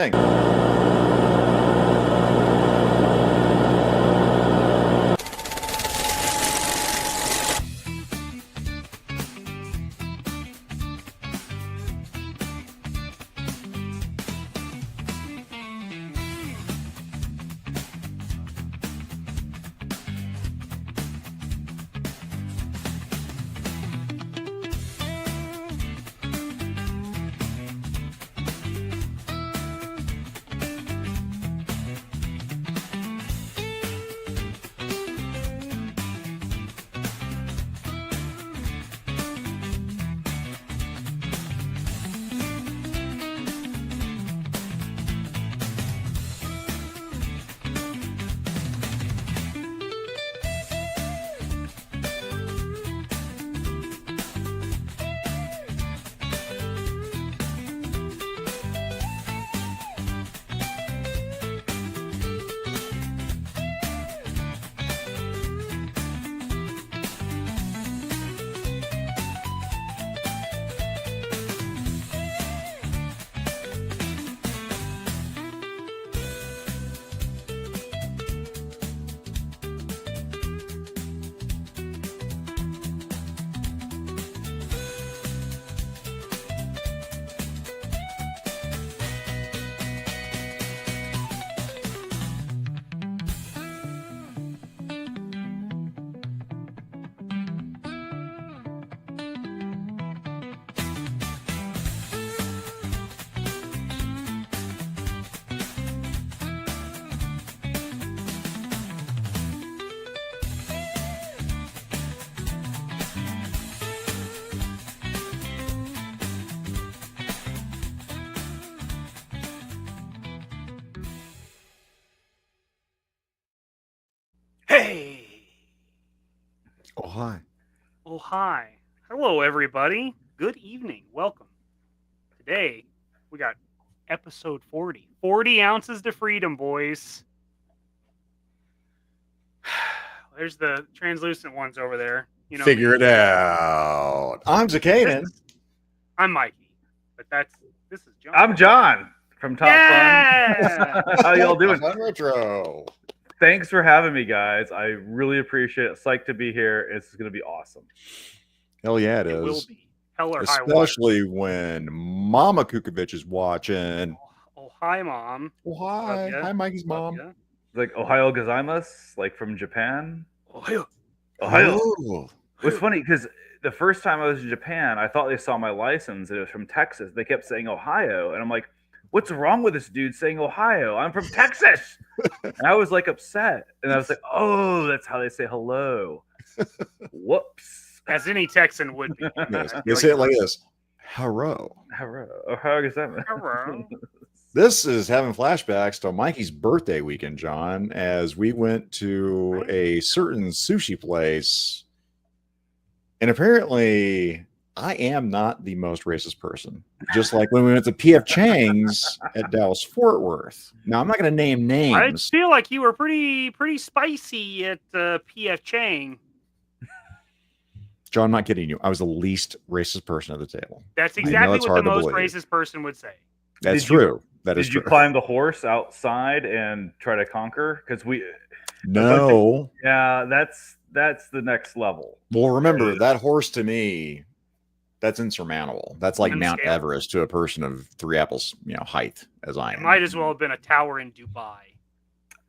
Hey! Oh, hi. Oh, hi. Hello, everybody. Good evening. Welcome. Today, we got episode 40. 40 ounces to freedom, boys. There's the translucent ones over there. You know, Figure it out. I'm Zakanan. I'm Mikey. But this is John. I'm John from Top Yeah! Fun. How y'all doing? Fun Retro. Thanks for having me, guys. I really appreciate it. Psyched to be here. It's going to be awesome. Hell yeah, it is. It will be. Hell or high water. Especially when Mama Kukovich is watching. Oh, hi, Mom. Oh, hi. Hi, Mikey's mom. It's like Ohio gozaimasu, like from Japan. Ohio. Oh. It's funny because the first time I was in Japan, I thought they saw my license. And it was from Texas. They kept saying Ohio. And I'm like, what's wrong with this dude saying Ohio? I'm from Texas. And I was like upset. And I was like, oh, that's how they say hello. Whoops. As any Texan would be. Yes. You say it like this. Hello. Hello. Ohio gozaimasu. Hello. This is having flashbacks to Mikey's birthday weekend, John, as we went to a certain sushi place. And apparently, I am not the most racist person. Just like when we went to P.F. Chang's at Dallas Fort Worth. Now, I'm not going to name names. I feel like you were pretty spicy at P.F. Chang. John, I'm not kidding you. I was the least racist person at the table. That's exactly what the most believe. racist person would say. That's true. That is true. Did you climb the horse outside and try to conquer? Because No. Yeah, that's the next level. Well, remember, that horse to me, that's insurmountable. That's like Mount Everest to a person of three apples, height as I am. It might as well have been a tower in Dubai.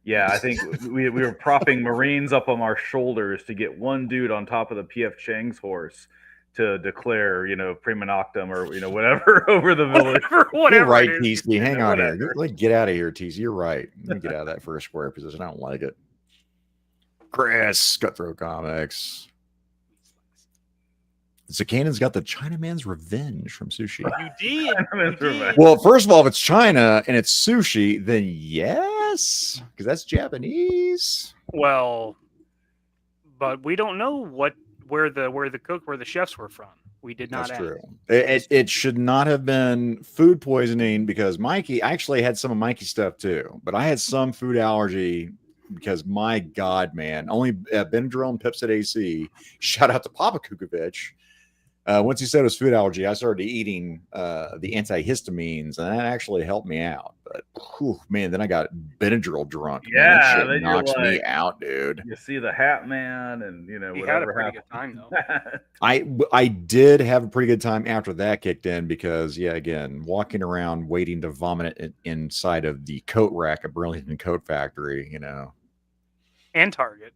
Yeah, I think we were propping Marines up on our shoulders to get one dude on top of the P.F. Chang's horse to declare, prima noctum or whatever over the village. Whatever You're right, TC. Hang on here. Get out of here, TC. You're right. Let me get out of that first square position. I don't like it. Chris, Cutthroat Comics. Zakanan's got the Chinaman's Revenge from sushi. You did. Well, first of all, if it's China and it's sushi, then yes, because that's Japanese. Well, but we don't know where the chefs were from. We did not. That's true. It should not have been food poisoning because Mikey actually had some of Mikey's stuff too, but I had some food allergy because my God, man, only Benadryl and Pepsid AC. Shout out to Papa Kukovich. Once he said it was food allergy, I started eating the antihistamines, and that actually helped me out. But whew, man, then I got Benadryl drunk. Man, that Yeah, shit then you're knocks me like, out, dude. you see the Hat Man, and He had a whatever pretty happened. good time though. I did have a pretty good time after that kicked in because, yeah, again, walking around waiting to vomit it inside of the coat rack at Burlington Coat Factory, And Target.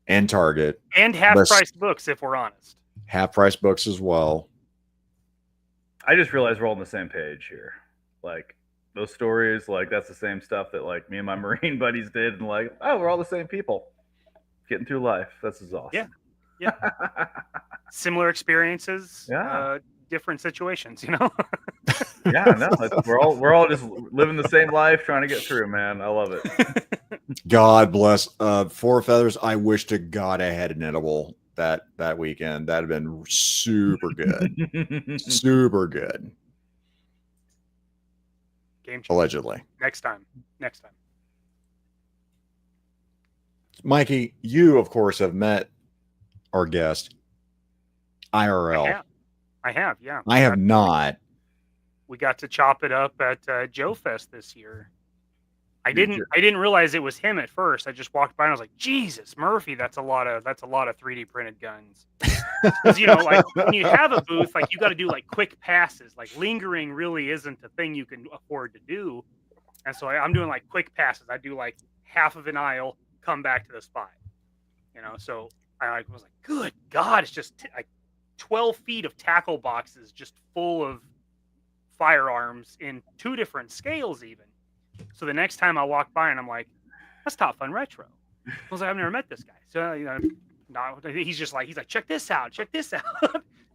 and Target, And half-price books, if we're honest. half-price books as well. I just realized we're all on the same page here. Like those stories, like that's the same stuff that like me and my Marine buddies did, and like, oh, we're all the same people getting through life. This is awesome. Yeah. Similar experiences. Yeah. Different situations. Yeah, no, we're all just living the same life, trying to get through, man. I love it. God bless. Four Feathers. I wish to God I had an edible that weekend. That'd have been super good. Super good. Game changer. Allegedly. Next time. Mikey, you of course have met our guest IRL. I have, yeah. I have not. We got to chop it up at Joe Fest this year. I didn't realize it was him at first. I just walked by and I was like, Jesus, Murphy, that's a lot of 3D printed guns. Because like when you have a booth, like you got to do like quick passes. Like lingering really isn't a thing you can afford to do. And so I'm doing like quick passes. I do like half of an aisle, come back to the spot. So I was like, good God, it's just like 12 feet of tackle boxes just full of firearms in 2 different scales even. So the next time I walk by and I'm like, that's Top Fun Retro. I was like, I've never met this guy. So no, he's like, check this out.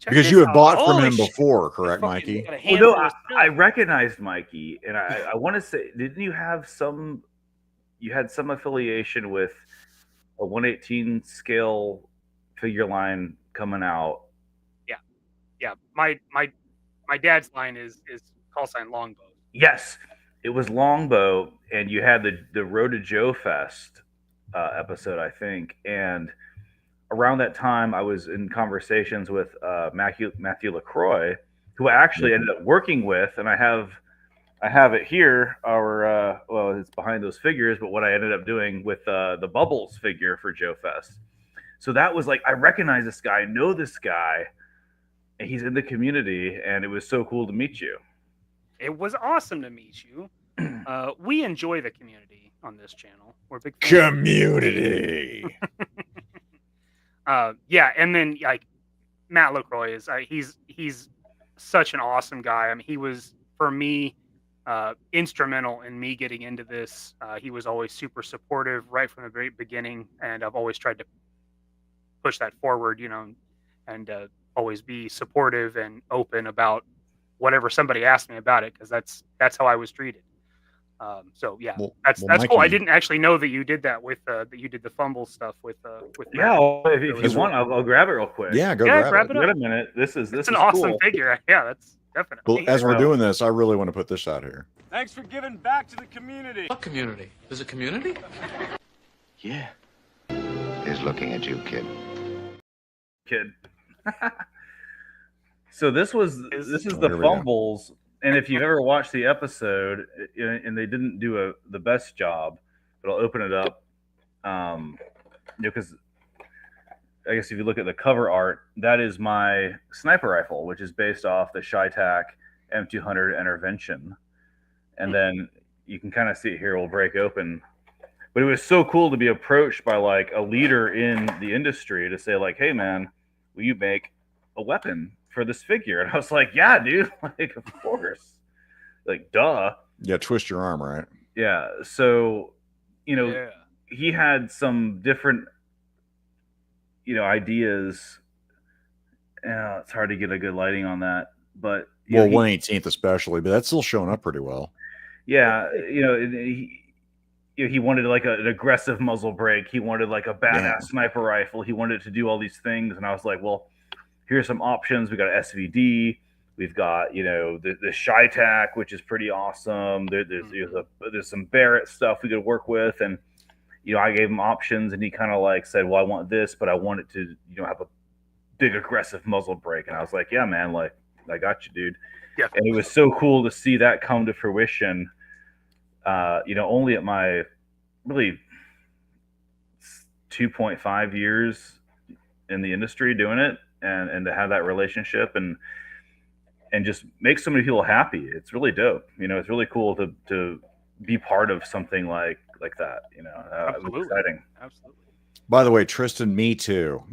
Because you had bought from him before, correct, Mikey? Well, no, I recognized Mikey, and I want to say, didn't you have you had some affiliation with a 1/18 scale figure line coming out? Yeah. My dad's line is call sign Longbow. Yes, it was Longbow, and you had the Road to Joe Fest episode, I think, and around that time, I was in conversations with Matthew LaCroix, who I actually ended up working with, and I have it here. It's behind those figures, but what I ended up doing with the Bubbles figure for Joe Fest. So that was like, I recognize this guy, I know this guy, and he's in the community, and it was so cool to meet you. It was awesome to meet you. We enjoy the community on this channel. We're big fans. Community. Yeah, and then like Matt LaCroix is he's such an awesome guy. I mean, he was for me instrumental in me getting into this. He was always super supportive right from the very beginning, and I've always tried to push that forward, and always be supportive and open about whatever somebody asked me about it, because that's how I was treated. So yeah, that's Mikey, cool. I didn't actually know that you did that with that you did the fumble stuff with yeah. If you want, I'll grab it real quick. Yeah, grab it up. Wait a minute. This is an awesome cool. figure. Yeah, that's definitely. Well, as we're doing this, I really want to put this out here. Thanks for giving back to the community. What community? There's a community? Yeah. Is looking at you, kid. So this is the fumbles, and if you've ever watched the episode, and they didn't do the best job, but I'll open it up, because I guess if you look at the cover art, that is my sniper rifle, which is based off the Shytac M200 Intervention, and then you can kind of see it here. We'll break open. But it was so cool to be approached by like a leader in the industry to say like, hey man, will you make a weapon for this figure? And I was like, yeah, dude, like, of course, like, duh. Yeah, twist your arm, right? Yeah. So, he had some different, ideas. It's hard to get a good lighting on that, but 1/18 especially, but that's still showing up pretty well. Yeah, he wanted like an aggressive muzzle brake. He wanted like a badass sniper rifle. He wanted to do all these things, and I was like, well, here's some options. We got SVD. We've got the Shytac, which is pretty awesome. There's some Barrett stuff we could work with, and I gave him options, and he kind of like said, well, I want this, but I want it to have a big aggressive muzzle brake. And I was like, yeah, man, like I got you, dude. Yeah. And it was so cool to see that come to fruition. Only at my really 2.5 years in the industry doing it, and to have that relationship and just make so many people happy. It's really dope. It's really cool to be part of something like that. It was exciting. Absolutely. By the way, Tristan, me too.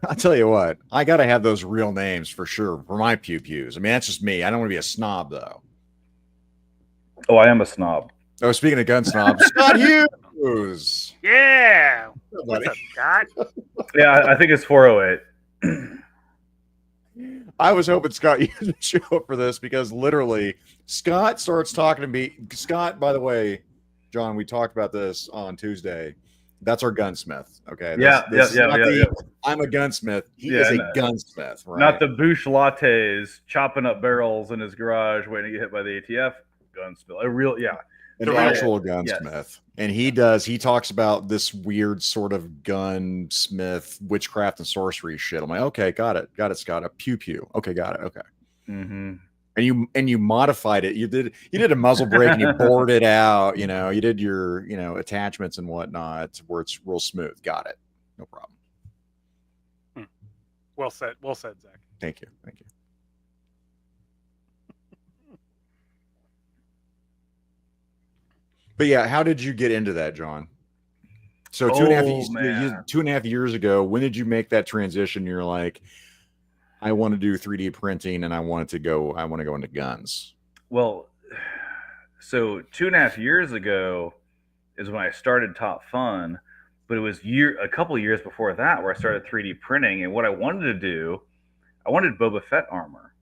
I'll tell you what, I got to have those real names for sure for my pew-pews. I mean, that's just me. I don't want to be a snob, though. Oh, I am a snob. Oh, speaking of gun snobs, Scott Hughes. Yeah. What's up, Scott? Yeah, I think it's 408. I was hoping Scott Hughes would show up for this because literally Scott starts talking to me. Scott, by the way, John, we talked about this on Tuesday. That's our gunsmith. Okay. Yeah. I'm a gunsmith. He is a gunsmith, right? Not the Boosh lattes chopping up barrels in his garage waiting to get hit by the ATF. Gunsmith. An actual gunsmith. Yes. And he talks about this weird sort of gunsmith, witchcraft and sorcery shit. I'm like, okay, got it, Scott. A pew. Okay, got it. Okay. Mm-hmm. And you modified it. You did a muzzle brake and you bored it out. You did your attachments and whatnot where it's real smooth. Got it. No problem. Well said, Zach. Thank you. But yeah, how did you get into that, John? So 2.5 years ago, when did you make that transition? You're like, I want to do 3D printing and I want to go into guns. Well, so 2.5 years ago is when I started Top Fun, but it was a couple of years before that where I started 3D printing. And what I wanted to do, I wanted Boba Fett armor.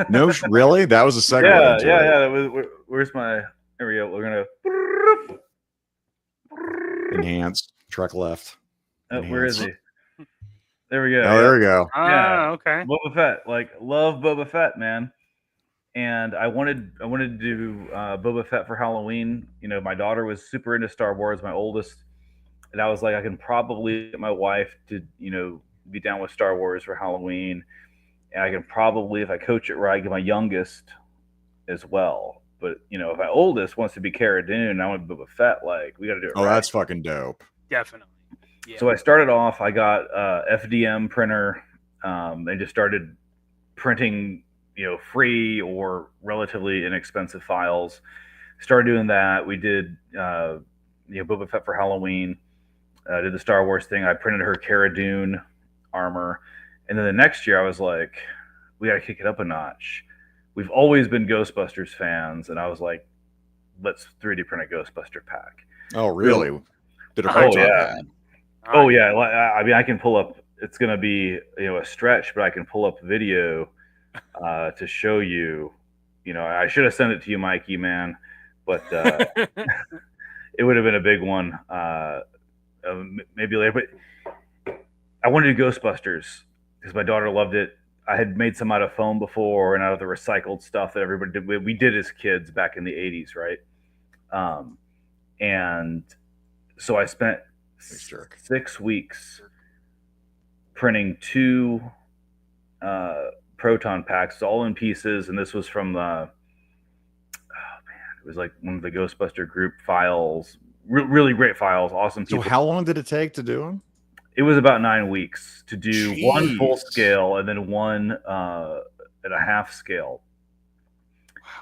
No, really? That was a segue. Yeah. Where's my? Here we go. We're gonna enhance truck left. Where is he? There we go. Oh, there we go. Yeah. Okay. Boba Fett, love Boba Fett, man. And I wanted to do Boba Fett for Halloween. My daughter was super into Star Wars, my oldest, and I was like, I can probably get my wife to be down with Star Wars for Halloween, and I can probably, if I coach it right, get my youngest as well. But if my oldest wants to be Cara Dune, and I want Boba Fett, we got to do it. Oh, right. That's fucking dope. Definitely. Yeah. So I started off. I got FDM printer, and just started printing, free or relatively inexpensive files. Started doing that. We did, Boba Fett for Halloween. Did the Star Wars thing. I printed her Cara Dune armor, and then the next year I was like, we got to kick it up a notch. We've always been Ghostbusters fans, and I was like, let's 3D print a Ghostbuster pack. Oh, really? Did a that? Oh, yeah. I mean, I can pull up, it's going to be, a stretch, but I can pull up video to show you. I should have sent it to you, Mikey, man, but it would have been a big one. Maybe later, but I wanted to do Ghostbusters because my daughter loved it. I had made some out of foam before and out of the recycled stuff that everybody did. We did as kids back in the 80s, right? And so I spent 6 weeks printing 2 proton packs, all in pieces. And this was from it was like one of the Ghostbuster group files. Really great files, awesome people. So how long did it take to do them? It was about 9 weeks to do one full scale and then one at a half scale.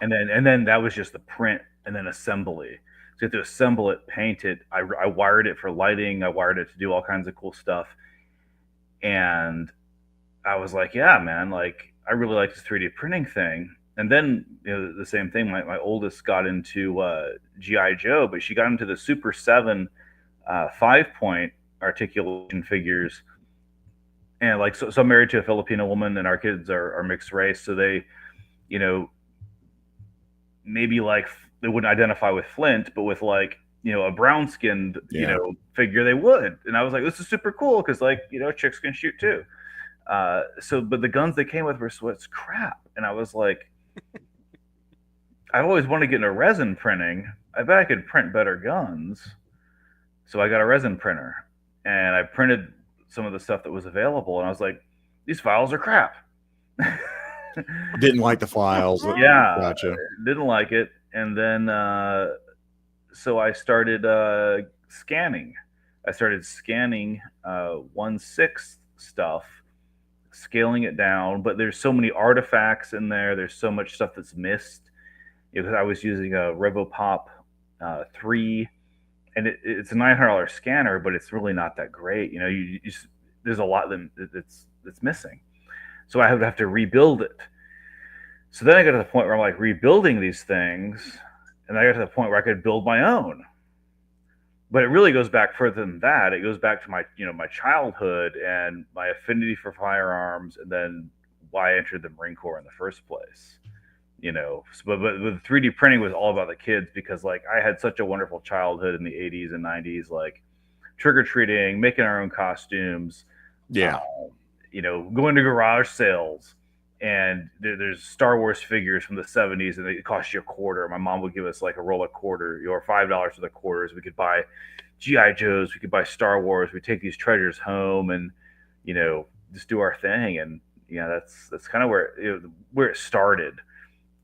Wow. And then that was just the print and then assembly. So you have to assemble it, paint it. I wired it for lighting. I wired it to do all kinds of cool stuff. And I was like, yeah, man, I really like this 3D printing thing. And then the same thing, my oldest got into G.I. Joe, but she got into the Super 7 5-point articulation figures, and so I'm married to a Filipino woman and our kids are mixed race, so they maybe they wouldn't identify with Flint, but with a brown skinned figure they would. And I was like, this is super cool because chicks can shoot too. But the guns they came with were such crap, and I was like, I always wanted to get into resin printing. I bet I could print better guns. So I got a resin printer. And I printed some of the stuff that was available, and I was like, these files are crap. Didn't like the files. Yeah, Gotcha. didn't like it, and then so I started scanning. I started scanning 1/6 stuff, scaling it down. But there's so many artifacts in there. There's so much stuff that's missed. Because I was using a RevoPop 3, and it's a $900 scanner, but it's really not that great. There's a lot that's missing. So I would have to rebuild it. So then I got to the point where I'm like rebuilding these things, and I got to the point where I could build my own. But it really goes back further than that. It goes back to my childhood and my affinity for firearms, and then why I entered the Marine Corps in the first place. But with 3D printing was all about the kids, because like I had such a wonderful childhood in the 80s and 90s, like trick-or-treating, making our own costumes. Yeah. Going to garage sales, and there's Star Wars figures from the 70s, and it cost you $0.25. My mom would give us like a roll of $0.25 or $5 for the quarters. We could buy GI Joes, we could buy Star Wars. We take these treasures home, and just do our thing. And that's kind of where it started.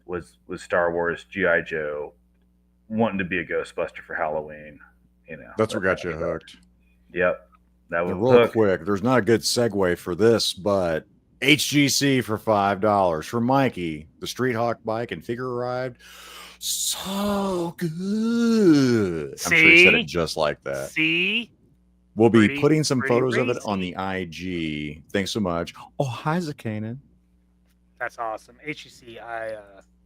Was Star Wars, GI Joe, wanting to be a Ghostbuster for Halloween. That's what got you hooked. Yep. That was real quick. There's not a good segue for this, but HGC for $5 for Mikey. The Street Hawk bike and figure arrived. So good. See? I'm sure he said it just like that. See? We'll be putting some pretty photos of it racy. on the IG. Thanks so much. Oh, hi, Zakanan. That's awesome. HGC,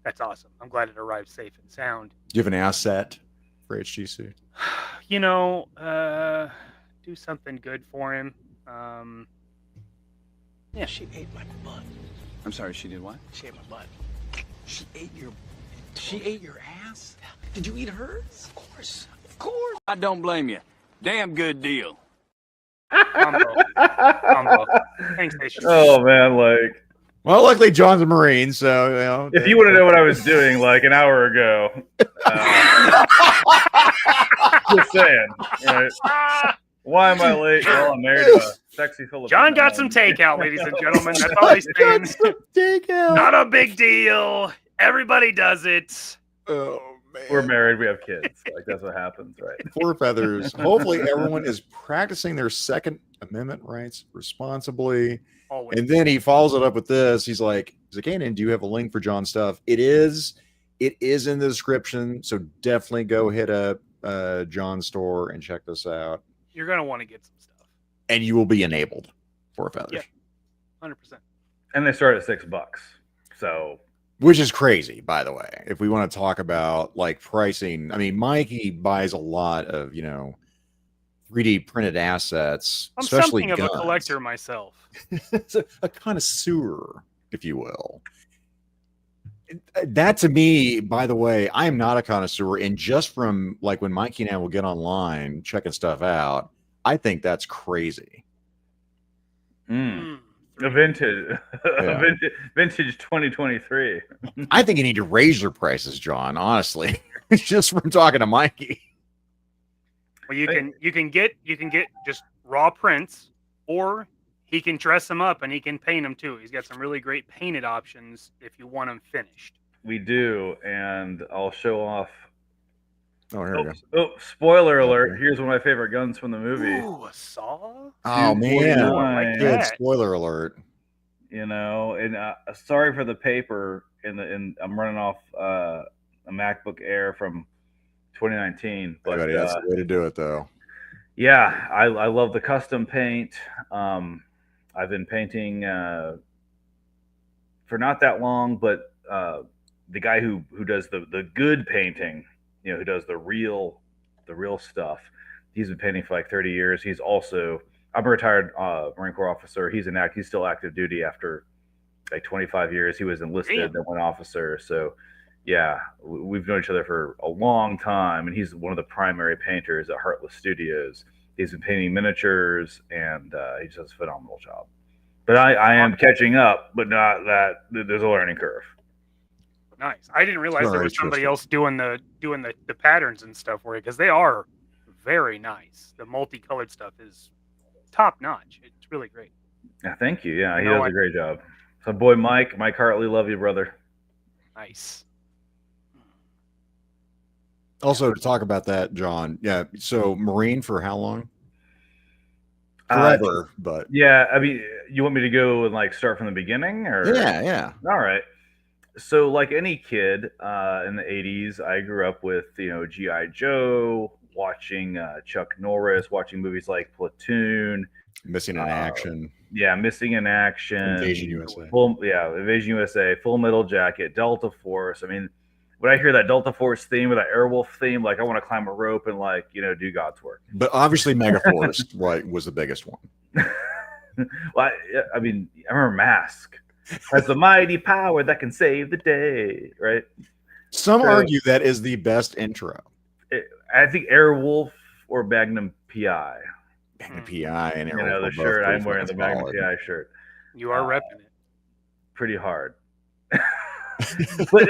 that's awesome. I'm glad it arrived safe and sound. Do you have an asset for HGC? Do something good for him. Yeah, she ate my butt. I'm sorry, she did what? She ate my butt. She ate your ass? Did you eat hers? Of course. Of course. I don't blame you. Damn good deal. Combo. Thanks, HGC. Oh man, like. Well, luckily John's a Marine, so if you want to know what I was doing like an hour ago, just saying. Right? Why am I late? Well, I'm married to a sexy Filipino. John got some takeout, ladies and gentlemen. That's all he's saying. Takeout. Not a big deal. Everybody does it. Oh man, we're married. We have kids. Like that's what happens, right? Four feathers. Hopefully, everyone is practicing their Second Amendment rights responsibly. Always. And then he follows it up with this. He's like, Zakanan, do you have a link for John's stuff? It is in the description. So definitely go hit up John's store and check this out. You're going to want to get some stuff. And you will be enabled for feathers. Yeah, 100%. And they start at $6. So, which is crazy, by the way. If we want to talk about like pricing, I mean, Mikey buys a lot of, 3D printed assets, I'm especially something guns. of a collector myself. It's a connoisseur, if you will. That to me, by the way, I am not a connoisseur. And just from like when Mikey and I will get online checking stuff out, I think that's crazy. A vintage, vintage 2023. I think you need to raise your prices, John. Honestly, just from talking to Mikey. Well, you can get just raw prints, or he can dress them up and he can paint them too. He's got some really great painted options if you want them finished. We do, and I'll show off. Oh, here we go. Oh, spoiler alert! Here's one of my favorite guns from the movie. Ooh, a saw? Oh man, like good that. spoiler alert. And sorry for the paper. And I'm running off a MacBook Air from 2019. But That's the way to do it, though. Yeah, I love the custom paint. I've been painting for not that long, but the guy who does the good painting, who does the real stuff, he's been painting for like 30 years. He's also, I'm a retired Marine Corps officer. He's still active duty after like 25 years. He was enlisted, then went officer. So yeah, we've known each other for a long time, and he's one of the primary painters at Heartless Studios. He's been painting miniatures, and he just does a phenomenal job. But I am catching up, but not that there's a learning curve. Nice. I didn't realize there was somebody else doing the patterns and stuff for you, because they are very nice. The multicolored stuff is top notch. It's really great. Yeah, thank you. Yeah, You he know, does a great job. So, boy, Mike Hartley, love you, brother. Nice. Also, to talk about that, John. Yeah. So, Marine for how long? Uh, Forever, but Yeah, I mean, you want me to go and like start from the beginning, or yeah. All right. So, like any kid in the '80s, I grew up with GI Joe, watching Chuck Norris, watching movies like Platoon, Missing in action, yeah, Missing in Action, Invasion USA. Invasion USA, Full Metal Jacket, Delta Force. I mean, when I hear that Delta Force theme or that Airwolf theme, like I want to climb a rope and like do God's work. But obviously, Megaforce was the biggest one. Well, I mean, I remember Mask has the mighty power that can save the day, right? Some argue that is the best intro. I think Airwolf or Magnum PI. Magnum PI and Airwolf. The shirt I'm wearing, the Magnum PI shirt. You are repping it pretty hard. But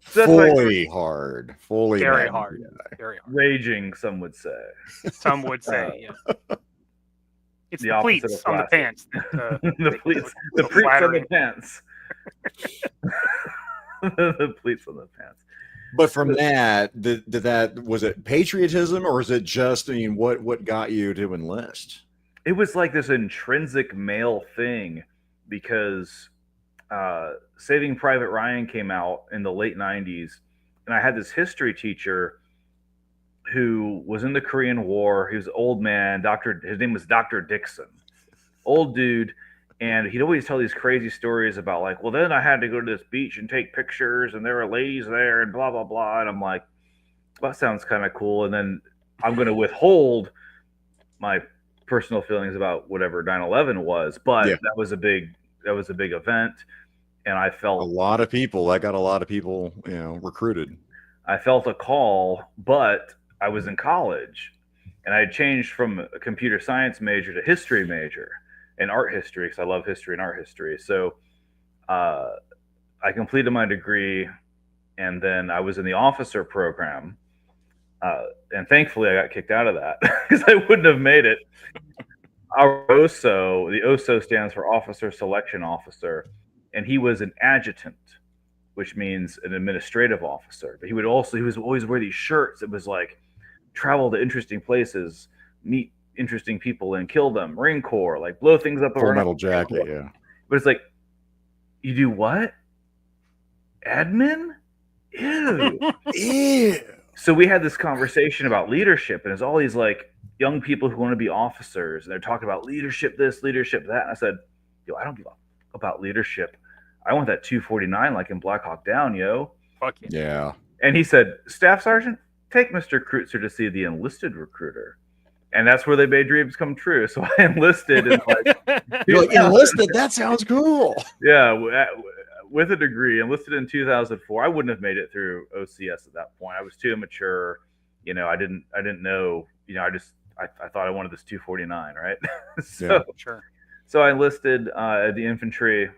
fully hard, fully very hard, very hard. Raging, some would say. Some would say, yeah. It's the pleats on the pants. The pleats on the pants. The pleats on the pants. But from that, was it patriotism, or is it just? I mean, what got you to enlist? It was like this intrinsic male thing because Saving Private Ryan came out in the late '90s, and I had this history teacher who was in the Korean War. He was an old man. His name was Dr. Dixon, old dude. And he'd always tell these crazy stories about like, well, then I had to go to this beach and take pictures and there were ladies there and blah, blah, blah. And I'm like, well, that sounds kind of cool. And then I'm going to withhold my personal feelings about whatever 9/11 was. But that was a big event. And I felt that got a lot of people, recruited. I felt a call, but I was in college and I had changed from a computer science major to history major. And art history, because I love history and art history. So I completed my degree, and then I was in the officer program. And thankfully, I got kicked out of that because I wouldn't have made it. Our OSO, the OSO stands for Officer Selection Officer, and he was an adjutant, which means an administrative officer. But he would always wear these shirts. It was like travel to interesting places, meet interesting people and kill them. Marine Corps, like blow things up. Full Metal Jacket, yeah. But it's like, you do what? Admin? Ew. Ew. So we had this conversation about leadership, and there's all these like young people who want to be officers, and they're talking about leadership this, leadership that. And I said, I don't give a about leadership. I want that 249 like in Black Hawk Down, yo. Fuck it. Yeah. And he said, Staff Sergeant, take Mr. Kreutzer to see the enlisted recruiter. And that's where they made dreams come true. So I enlisted. And You're like, enlisted? That sounds cool. Yeah, with a degree. Enlisted in 2004. I wouldn't have made it through OCS at that point. I was too immature. I didn't know. I thought I wanted this 249, right? Sure. So I enlisted at the infantry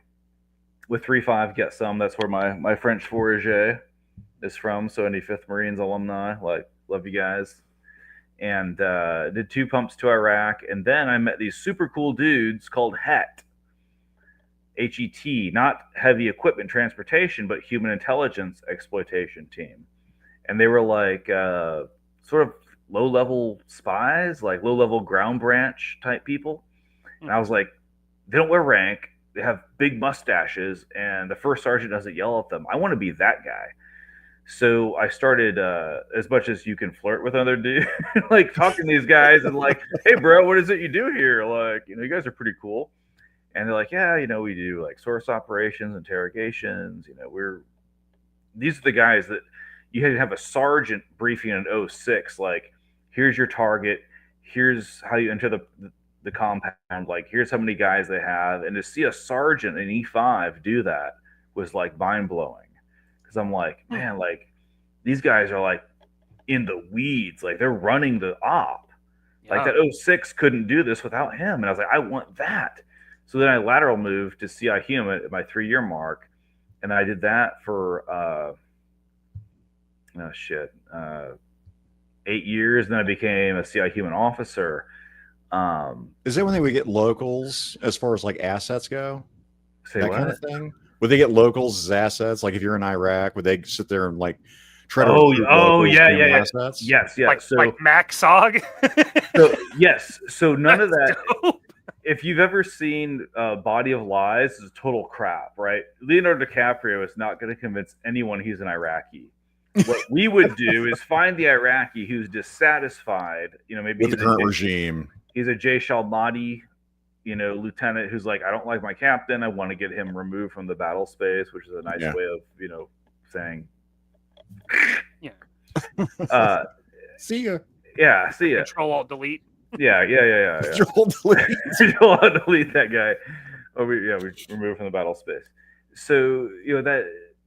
with 3.5 Get Some. That's where my French fourragé is from. So any 5th Marines alumni, love you guys. And did 2 pumps to Iraq. And then I met these super cool dudes called HET, HET, not heavy equipment transportation, but human intelligence exploitation team. And they were like sort of low-level spies, like low-level ground branch type people. And I was like, they don't wear rank. They have big mustaches. And the first sergeant doesn't yell at them. I want to be that guy. So I started, as much as you can flirt with other dudes, like talking to these guys and like, hey, bro, what is it you do here? Like, you guys are pretty cool. And they're like, yeah, we do like source operations, interrogations. These are the guys that you had to have a sergeant briefing in 06. Like, here's your target. Here's how you enter the compound. Like, here's how many guys they have. And to see a sergeant in E5 do that was like mind blowing. Because I'm like, man, like these guys are like in the weeds, like they're running the op. Yeah. Like that 06 couldn't do this without him. And I was like, I want that. So then I lateral moved to CI Human at my 3-year mark. And I did that for 8 years. And then I became a CI Human officer. Is that when they would get locals as far as like assets go? Say That what? kind of thing? Would they get locals as assets? Like if you're in Iraq, would they sit there and like try to recruit locals yeah, to yeah, be yeah. assets? Yes, yeah. Like, So, like Max Sog. so yes, so none of that. That's dope. If you've ever seen Body of Lies, it's total crap, right? Leonardo DiCaprio is not going to convince anyone he's an Iraqi. What we would do is find the Iraqi who's dissatisfied, maybe With the current regime. He's a Jay Shalmati, lieutenant who's like, I don't like my captain. I want to get him removed from the battle space, which is a nice way of, saying, Yeah. See ya. Yeah, see ya. Control Alt Delete. Yeah. Control delete. Control Alt Delete that guy. Oh, we removed from the battle space. So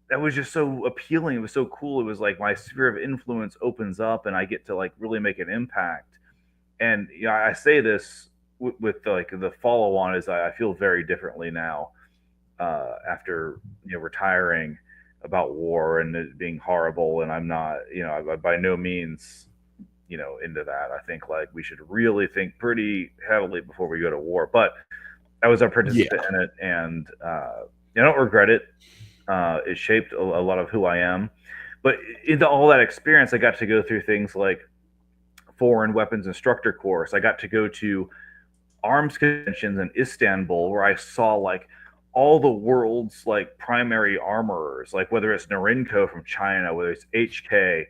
that was just so appealing. It was so cool. It was like my sphere of influence opens up, and I get to like really make an impact. And I say this with like the follow on is I feel very differently now after retiring about war and it being horrible. And I'm not by no means into that. I think like we should really think pretty heavily before we go to war. But I was a participant in it, and I don't regret it. It shaped a lot of who I am. But into all that experience, I got to go through things like foreign weapons instructor course. I got to go to arms conventions in Istanbul where I saw like all the world's like primary armorers, like whether it's Norinco from China, whether it's HK,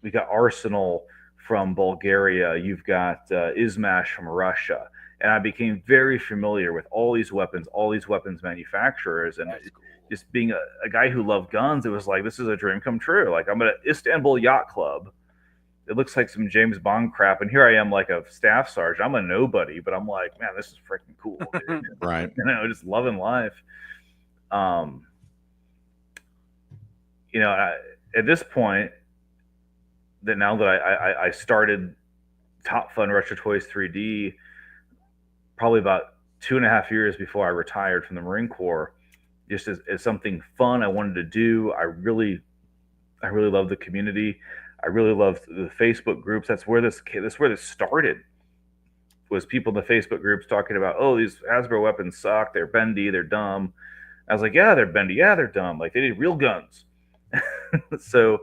we got Arsenal from Bulgaria, you've got Izmash from Russia. And I became very familiar with all these weapons manufacturers. And just being a guy who loved guns, it was like, this is a dream come true. Like I'm at Istanbul Yacht Club. It looks like some James Bond crap. And here I am like a staff sergeant. I'm a nobody, but I'm like, man, this is freaking cool. Dude. Right. Just loving life. At this point, that now that I started Top Fun Retro Toys 3D, probably about 2.5 years before I retired from the Marine Corps, just as something fun I wanted to do. I really love the community. I really love the Facebook groups. That's where this started. Was people in the Facebook groups talking about, oh, these Hasbro weapons suck. They're bendy. They're dumb. I was like, yeah, they're bendy. Yeah, they're dumb. Like they need real guns. So,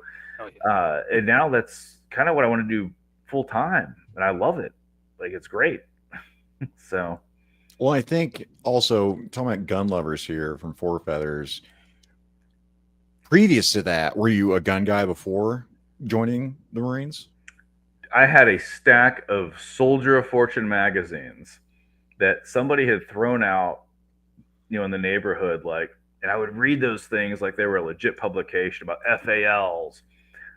and now that's kind of what I want to do full time, and I love it. Like it's great. So, well, I think also talking about gun lovers here from Four Feathers. Previous to that, were you a gun guy before joining the Marines? I had a stack of Soldier of Fortune magazines that somebody had thrown out, in the neighborhood, like, and I would read those things like they were a legit publication about FALs,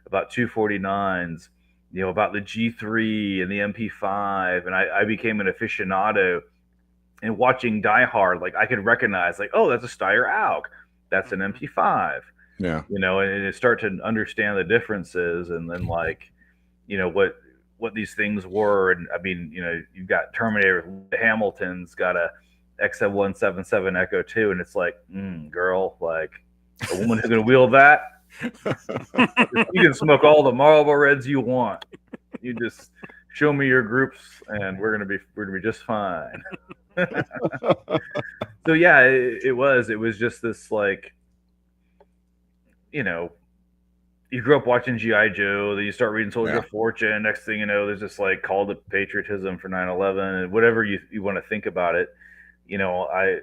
about 249s, about the G3 and the MP5, and I became an aficionado. And watching Die Hard, like I could recognize, like, oh, that's a Steyr AUG, that's an MP5. Yeah. And start to understand the differences, and then like, what these things were. And I mean, you've got Terminator, Hamilton's got a XM177 Echo 2, and it's like, girl, like a woman who's gonna wield that. You can smoke all the Marlboro Reds you want. You just show me your groups, and we're gonna be just fine. So yeah, it was just this like, you grew up watching G.I. Joe, then you start reading Soldier of Fortune. Next thing you know, there's this like call to patriotism for 9/11 and whatever you want to think about it. I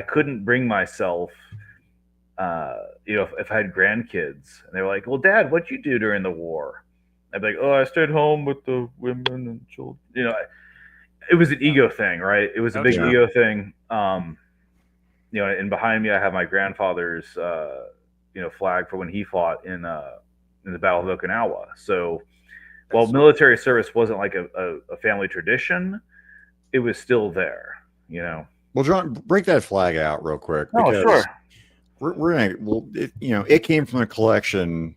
couldn't bring myself, if I had grandkids and they were like, well, Dad, what'd you do during the war? I'd be like, oh, I stayed home with the women and children. It was an ego thing, right? It was a big ego thing. And behind me, I have my grandfather's, flag for when he fought in the Battle of Okinawa. So while military service wasn't like a family tradition, it was still there, Well, John, break that flag out real quick. Oh, sure. It came from a collection,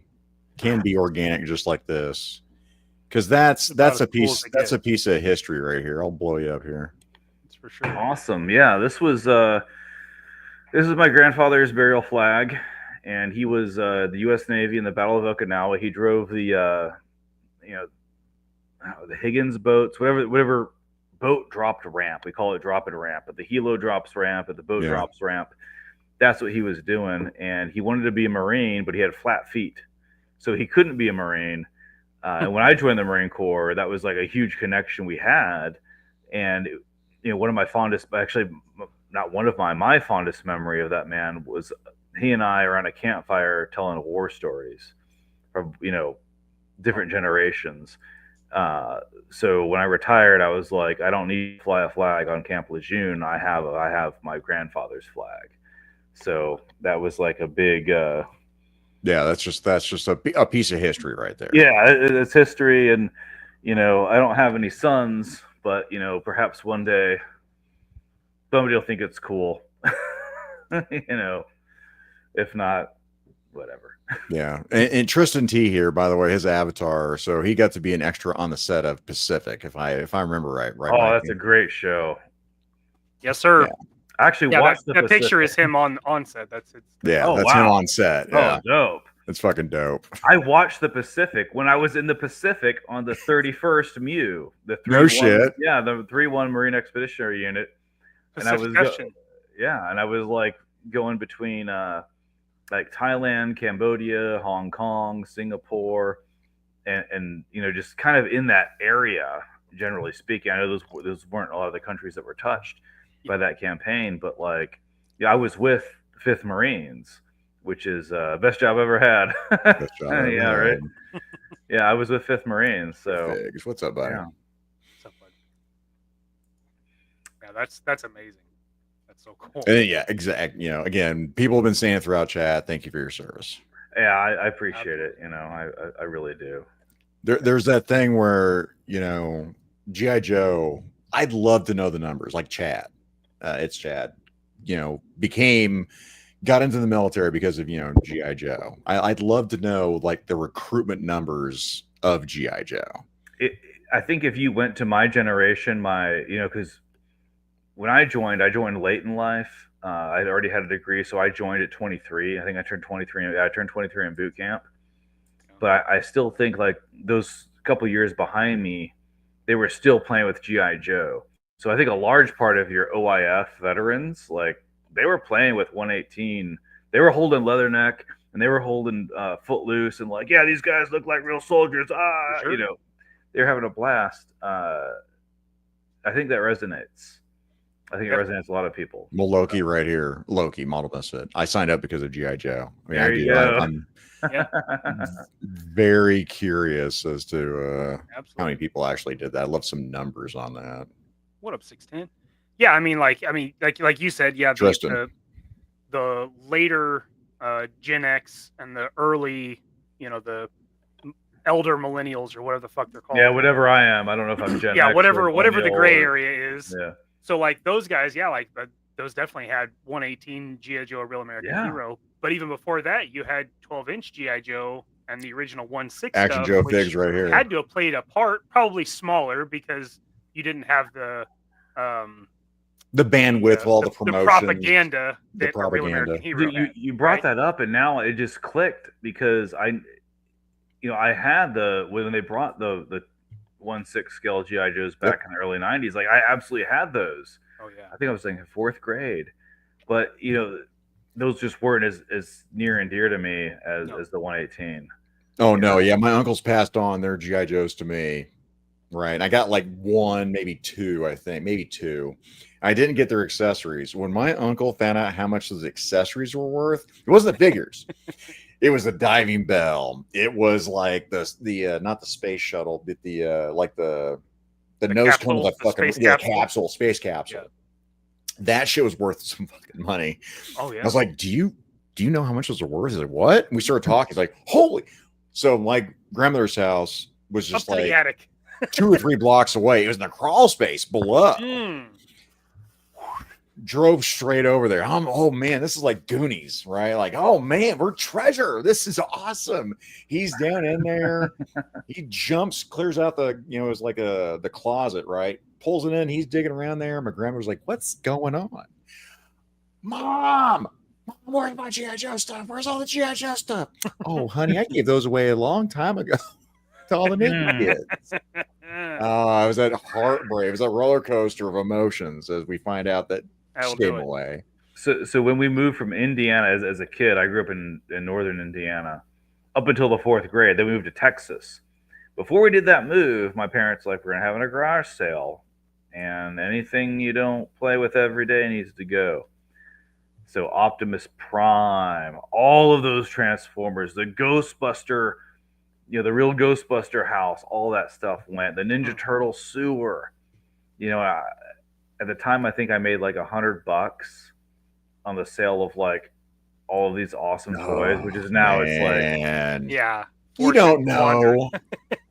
can be organic just like this. Because that's a piece of history right here. I'll blow you up here. That's for sure. Awesome. Yeah, this is my grandfather's burial flag, and he was the U.S. Navy in the Battle of Okinawa. He drove the the Higgins boats, whatever boat dropped ramp. We call it drop and ramp, but the helo drops ramp and the boat drops ramp. That's what he was doing, and he wanted to be a Marine, but he had flat feet, so he couldn't be a Marine. And when I joined the Marine Corps, that was like a huge connection we had. And one of my fondest, actually not one of my fondest memory of that man was he and I around a campfire telling war stories from different generations. So when I retired, I was like, I don't need to fly a flag on Camp Lejeune. I have my grandfather's flag. So that was like a big. That's just a piece of history right there. Yeah, it's history, and I don't have any sons, but perhaps one day somebody will think it's cool. If not, whatever. Yeah, and Tristan T here, by the way, his avatar. So he got to be an extra on the set of Pacific, if I remember right. Oh, that's a great show. Yes, sir. Yeah. I actually watched that picture is him on set. That's it. Yeah, that's him on set. Yeah. Oh, dope. It's fucking dope. I watched the Pacific when I was in the Pacific on the 31st MU. The 3-1, no shit. Yeah, the 3-1 Marine Expeditionary Unit. And I was and I was like going between like Thailand, Cambodia, Hong Kong, Singapore, and just kind of in that area, generally speaking. I know those weren't a lot of the countries that were touched by that campaign, but I was with 5th Marines, which is best job I ever had. Best job ever yeah, had. right. Yeah, I was with 5th Marines. So Figs. What's up, buddy? Yeah. What's up, buddy? Yeah, that's amazing. That's so cool. And then, yeah, exactly. Again, people have been saying throughout chat, thank you for your service. Yeah, I appreciate it. I really do. There's that thing where G.I. Joe. I'd love to know the numbers, like Chad. It's Chad. Got into the military because of G.I. Joe. I'd love to know like the recruitment numbers of G.I. Joe. I think if you went to my generation, because when I joined late in life. I'd already had a degree, so I joined at 23. I think I turned 23. I turned 23 in boot camp. But I still think like those couple years behind me, they were still playing with G.I. Joe. So I think a large part of your OIF veterans, like they were playing with 118. They were holding Leatherneck and they were holding Footloose and like, yeah, these guys look like real soldiers. Sure. They're having a blast. I think that resonates. I think it resonates with a lot of people. Well, Loki right here. Loki, model misfit. I signed up because of G.I. Joe. I mean, There you go. I'm very curious as to how many people actually did that. I'd love some numbers on that. What up, 610? Yeah, I mean, like you said, yeah, the later Gen X and the early, the elder millennials or whatever the fuck they're called. Yeah, whatever I am. I don't know if I'm Gen X whatever the gray or, area is. Yeah. So like those guys, those definitely had 118 G.I. Joe, a Real American Hero. But even before that, you had 12-inch G.I. Joe and the original 1/6 Action Joe Figs right here. Had to have played a part, probably smaller because you didn't have the bandwidth, all the promotion, the propaganda that a Real American Hero had, you brought that up, and now it just clicked because I had when they brought the 1/6 scale G.I. Joes back in the early 90s. Like I absolutely had those. Oh yeah. I think I was in 4th grade, but those just weren't as near and dear to me as the 118. Oh no, yeah, my uncles passed on their G.I. Joes to me. Right. I got like one, maybe two, I think, maybe two. I didn't get their accessories. When my uncle found out how much those accessories were worth, it wasn't the figures. It was the diving bell. It was like the not the space shuttle, but the nose capsule, cone of the fucking space capsule. Yeah. That shit was worth some fucking money. Oh yeah. I was like, do you know how much those are worth? He's like, what? And we started talking. He's like, holy. So my grandmother's house was just up to the attic. 2 or 3 blocks away. It was in the crawl space below. Drove straight over there. Oh man, this is like Goonies, right? Like, oh man, we're treasure. This is awesome. He's down in there. He jumps, clears out the, it was like the closet, right? Pulls it in. He's digging around there. My grandma was like, "What's going on, Mom? Where's my G.I. Joe stuff? Where's all the G.I. Joe stuff?" "Oh, honey, I gave those away a long time ago to all the new kids." It was that heartbreak. It was that roller coaster of emotions as we find out that That'll she do came it. away. So when we moved from Indiana as a kid, I grew up in northern Indiana up until the 4th grade. Then we moved to Texas. Before we did that move, my parents like, we're gonna have a garage sale, and anything you don't play with every day needs to go. So Optimus Prime, all of those Transformers, the Ghostbuster, the real Ghostbuster house, all that stuff went. The Ninja Turtle sewer. At the time, I think I made like $100 on the sale of like all of these awesome toys, which is now it's like, yeah, you don't know.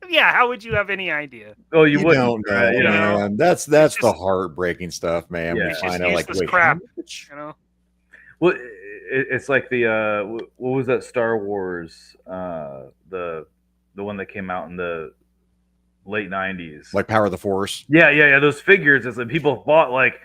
Yeah, how would you have any idea? Oh, You wouldn't, don't know, right? man. That's just the heartbreaking stuff, man. Yeah. We It's find just out like, useless wait, crap. how much? Well, it's like the what was that Star Wars the one that came out in the late 90s, like Power of the Force. Yeah. Those figures, it's like people bought like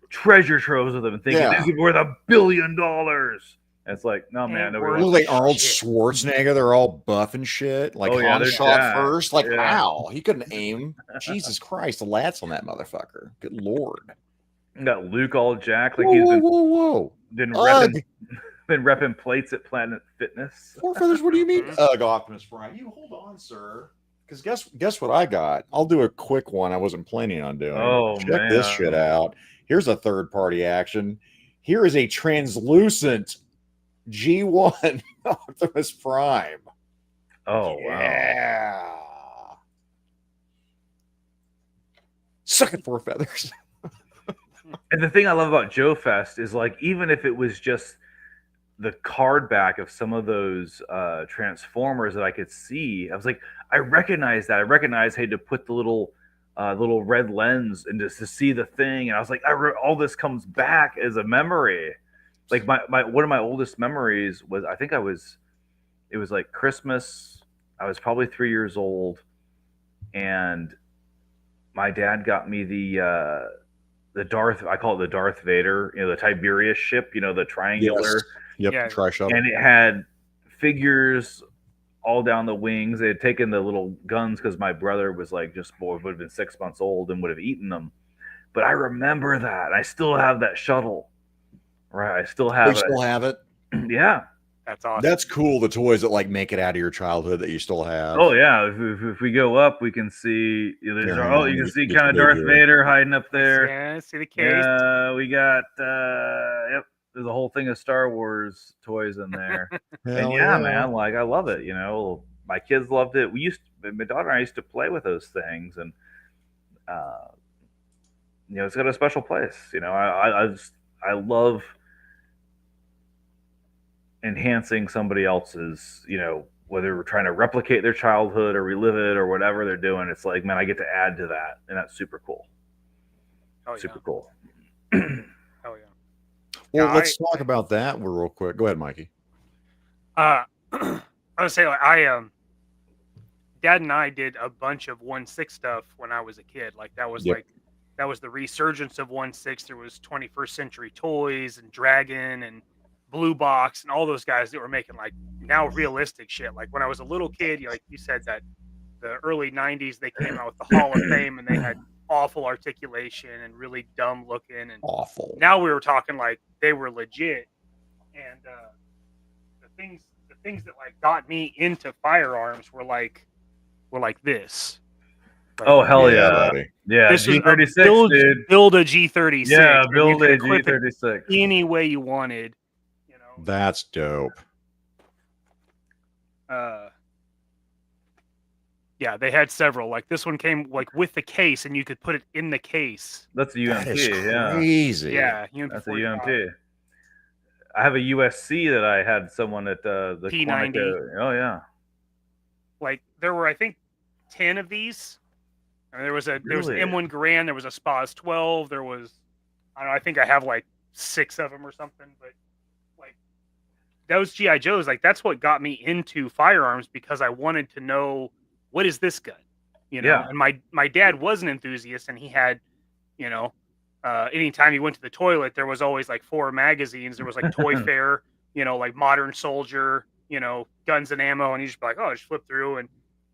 treasure troves of them and thinking this is worth $1 billion. And it's like, no, man, nobody Look wants like Arnold shit. Schwarzenegger. They're all buff and shit. Like Han they're shot jacked. first. Like, Yeah. how? He couldn't aim. Jesus Christ, the lats on that motherfucker. Good Lord. got Luke all jacked, like Whoa, he's whoa. been Ugh. repping plates at Planet Fitness. Four feathers, what do you mean? Ugh, Optimus Prime. You hold on, sir. Because guess what I got? I'll do a quick one I wasn't planning on doing. Oh, Check this man. shit out. Here's a third-party action. Here is a translucent G1 Optimus Prime. Oh, wow. Yeah. Suck it, Four Feathers. And the thing I love about Joe Fest is like, even if it was just the card back of some of those Transformers that I could see, I was like, I recognize that. I recognize, hey, to put the little red lens and just to see the thing. And I was like, all this comes back as a memory. Like my one of my oldest memories was, I think it was like Christmas. I was probably 3 years old, and my dad got me the Darth, I call it the Darth Vader, the Tiberius ship, the triangular. Yep, Yeah. try shuttle. And it had figures all down the wings. They had taken the little guns because my brother was like would have been 6 months old and would have eaten them. But I remember that. I still have that shuttle. Right, I still have You it. still have it? Yeah. That's awesome. That's cool. The toys that like make it out of your childhood that you still have. Oh yeah. If we go up, we can see. You can see it's kind of big Darth here. Vader hiding up there. Yeah, see the case. We got. Yep. There's a whole thing of Star Wars toys in there. Hell And yeah, man, like I love it. My kids loved it. My daughter and I used to play with those things, and it's got a special place. I love enhancing somebody else's, whether we're trying to replicate their childhood or relive it or whatever they're doing. It's like, man, I get to add to that, and that's super cool. Oh, Super yeah. cool. Oh, yeah. Well, Yeah, let's talk about that real quick. Go ahead, Mikey. I would say, like, Dad and I did a bunch of 1/6 stuff when I was a kid. Like that was Yep. that was the resurgence of 1/6. There was 21st Century Toys and Dragon and Blue Box and all those guys that were making like now realistic shit. Like when I was a little kid, like you said, that the early 90s they came out with the Hall of Fame and they had awful articulation and really dumb looking, and Awful. now we were talking like they were legit. And the things that like got me into firearms were like this. Like, Oh hell yeah, buddy. yeah. this was a G36, dude. build a G36. Yeah, and you build could a equip it G36. any way you wanted. That's dope. Yeah, they had several. Like this one came like with the case, and you could put it in the case. That's a UMP. That is Yeah, crazy. Yeah, that's a 45. UMP. I have a USC that I had someone at the P90. Quantico. Oh yeah. Like there were, I think, 10 of these. And there was an Really? M1 Garand. There was a Spas 12. There was, I don't know. I think I have like 6 of them or something. But like those GI Joes, like that's what got me into firearms because I wanted to know what is this gun, Yeah. And my dad was an enthusiast, and he had, anytime he went to the toilet, there was always like 4 magazines. There was like Toy Fair, like Modern Soldier, Guns and Ammo, and you just be like, oh, just flip through and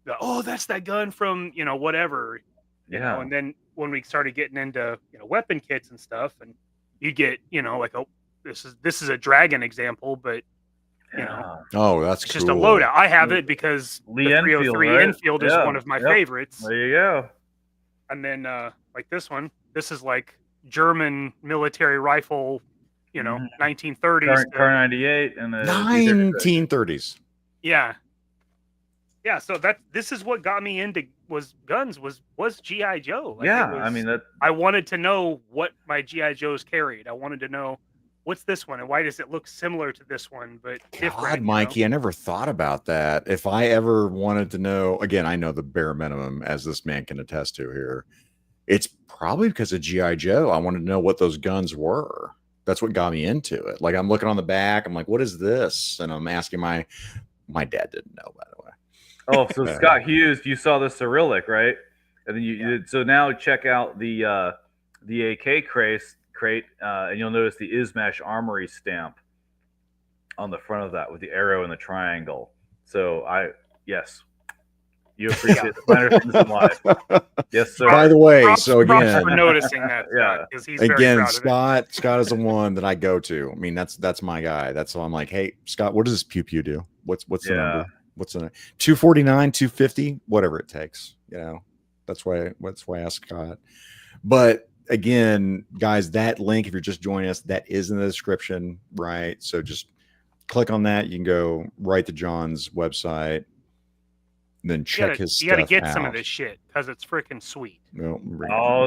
go, oh, that's that gun from whatever. You know, and then when we started getting into weapon kits and stuff, and you get like this is a dragon example, but oh, that's it's cool. just a loadout. I have it because Lee the 303 right? Enfield is one of my favorites. There you go. And then like this one, this is like German military rifle, 1930s. Car 98 and the 1930s. Yeah. Yeah, so this is what got me into guns was G.I. Joe. Like I mean I wanted to know what my G.I. Joes carried. I wanted to know what's this one and why does it look similar to this one but different. God, Mikey, I never thought about that. If I ever wanted to know, again, I know the bare minimum, as this man can attest to here. It's probably because of G.I. Joe. I wanted to know what those guns were. That's what got me into it. Like I'm looking on the back, I'm like, what is this? And I'm asking my dad didn't know, by the way. Oh, so Scott Hughes, you saw the Cyrillic, right? And then so now check out the AK crate, and you'll notice the Izmash Armory stamp on the front of that with the arrow and the triangle. So yes, you appreciate the finer things in life. Yes, sir. By the way, props so again, for noticing that, because he's very again, proud of it. Scott is the one that I go to. I mean, that's my guy. That's why I'm like, hey, Scott, what does this pew pew do? What's the number? What's the 249, 250, whatever it takes. That's why I asked Scott. But again, guys, that link, if you're just joining us, that is in the description, right? So just click on that. You can go right to John's website, and then check his stuff. You got to get out. some of this shit because it's freaking sweet. No,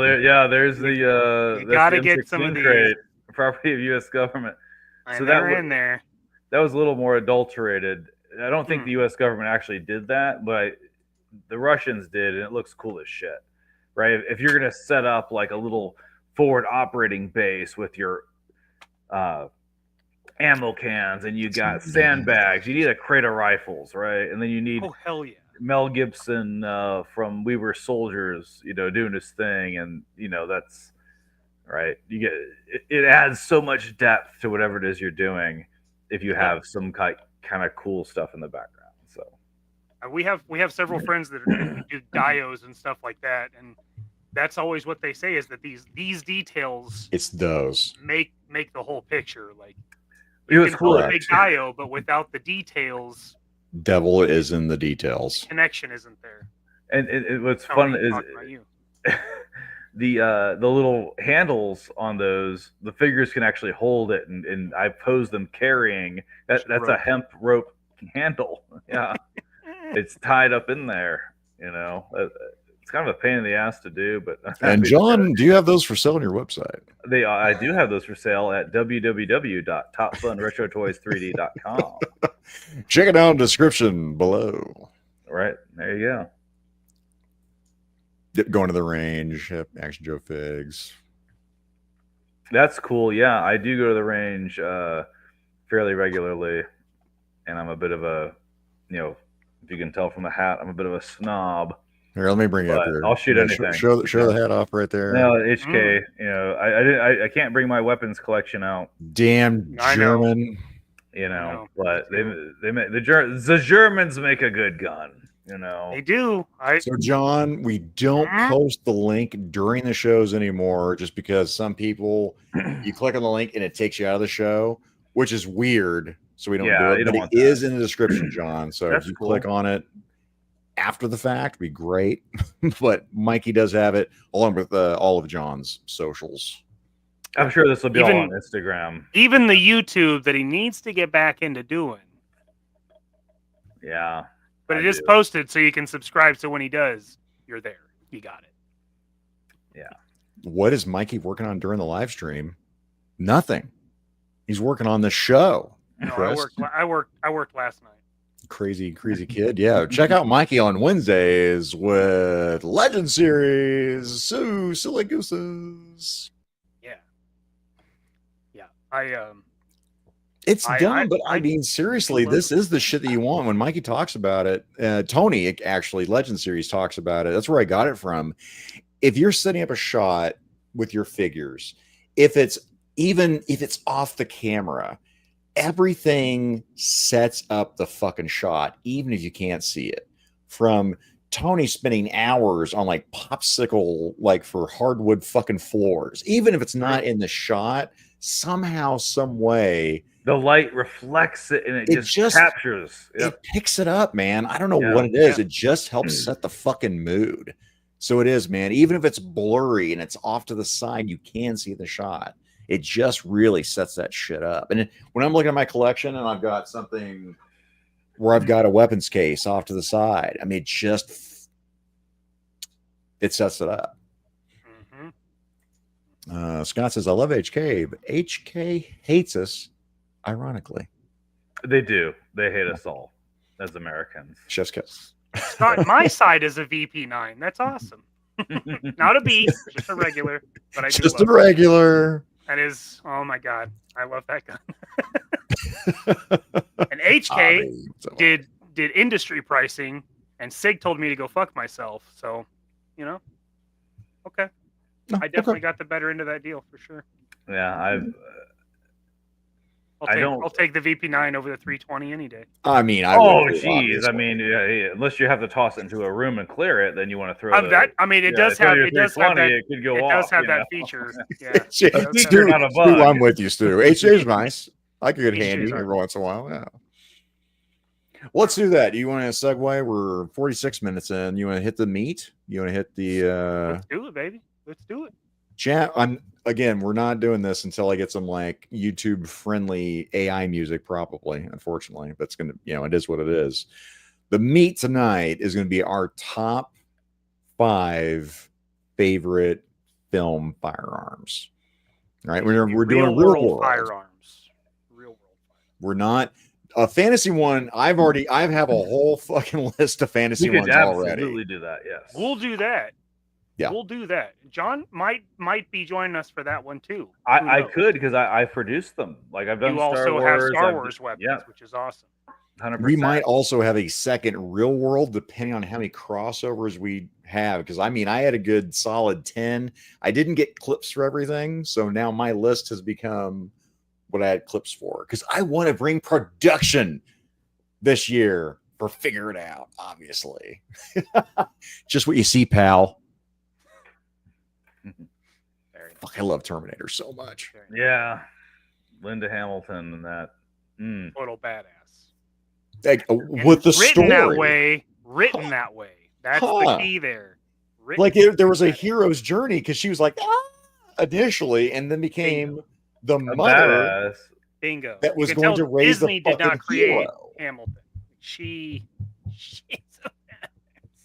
there's the you got to get some of these. Crate, property of U.S. government. So they're in there. That was a little more adulterated. I don't think the U.S. government actually did that, but the Russians did, and it looks cool as shit, right? If you're going to set up like a little forward operating base with your ammo cans, and you got sandbags, you need a crate of rifles, right? And then you need Mel Gibson from We Were Soldiers, doing his thing, and that's right. You get it adds so much depth to whatever it is you're doing if you have some kind of cool stuff in the background. So we have several friends that do dios and stuff like that, and that's always what they say is that these details make the whole picture. Like it was cool. A big dio, but without the details, devil is in the details. Connection isn't there. And what's fun is the little handles on those, the figures can actually hold it, and I pose them carrying that's a hemp rope handle. Yeah. It's tied up in there, it's kind of a pain in the ass to do, but and John, do you have those for sale on your website? I do have those for sale at www.topfunretrotoys3d.com. Check it out in the description below. Right, there you go. Going to the range, Action Joe Figs. That's cool. Yeah, I do go to the range fairly regularly, and I'm a bit of a, if you can tell from the hat, I'm a bit of a snob. Here, let me bring it up here. I'll shoot anything. Show the hat off right there. No, HK. I can't bring my weapons collection out. Damn German. But the Germans make a good gun. They do. So John, we don't post the link during the shows anymore, just because some people you click on the link and it takes you out of the show, which is weird. So we don't do it. But it is in the description, John. So if you click on it after the fact, it'd be great. But Mikey does have it along with all of John's socials. I'm sure this will be all on Instagram. Even the YouTube that he needs to get back into doing. Yeah. But it is posted so you can subscribe. So when he does, you're there. You got it. Yeah. What is Mikey working on during the live stream? Nothing. He's working on the show. No, I worked last night. Crazy kid. Yeah. Check out Mikey on Wednesdays with Legend Series. So silly gooses. Yeah. It's dumb, but I mean, seriously, this is the shit that you want. When Mikey talks about it, Tony, actually, Legend Series talks about it. That's where I got it from. If you're setting up a shot with your figures, if it's off the camera, everything sets up the fucking shot, even if you can't see it. From Tony spending hours on like popsicle, like for hardwood fucking floors, even if it's not in the shot, somehow, some way, the light reflects it and it just captures. Yep. It picks it up, man. I don't know what it is. It just helps set the fucking mood. So it is, man. Even if it's blurry and it's off to the side, you can see the shot. It just really sets that shit up. And when I'm looking at my collection and I've got something where I've got a weapons case off to the side, I mean, it sets it up. Scott says, I love HK, but HK hates us, ironically. They do. They hate us all as Americans. Chef's kiss. Scott, my side is a VP9. That's awesome. Not a B, just a regular. But I do just a love regular. That is, oh my God, I love that gun. And HK did industry pricing, and Sig told me to go fuck myself. So, you know, okay. I definitely got the better end of that deal for sure. Yeah, I'll take the VP9 over the 320 any day. I mean, geez. I mean, unless you have to toss it into a room and clear it, then you want to throw that. I mean, it does have that. It could go off. Does have that feature. Yeah, Stu, I'm with you, Stu. HJ is nice. I could get handy every once in a while. Yeah. Well, let's do that. You want to segue? We're 46 minutes in. You want to hit the meat? You want to hit the? Let's do it, baby. Let's do it. Chat. We're not doing this until I get some like YouTube friendly AI music, probably. Unfortunately, that's gonna, it is what it is. The meat tonight is going to be our top 5 favorite film firearms. All right, we're doing real world firearms. Real world. We're not a fantasy one. I have a whole fucking list of fantasy ones already. Absolutely do that. Yes, we'll do that. Yeah, we'll do that. John might be joining us for that one too. I could, because I produced them. Like I've done. You also have Star Wars weapons, which is awesome. 100%. We might also have a second real world, depending on how many crossovers we have. Because I had a good solid 10. I didn't get clips for everything, so now my list has become what I had clips for. Because I want to bring production this year for Figure It Out. Obviously, just what you see, pal. Fuck, I love Terminator so much. Yeah, Linda Hamilton and that total badass. Like, with the written story written that way. That's the key there. Like there was a hero's journey, because she was like initially, and then became the mother. Bingo. That was going to raise Disney the fucking did not create hero. Hamilton. She's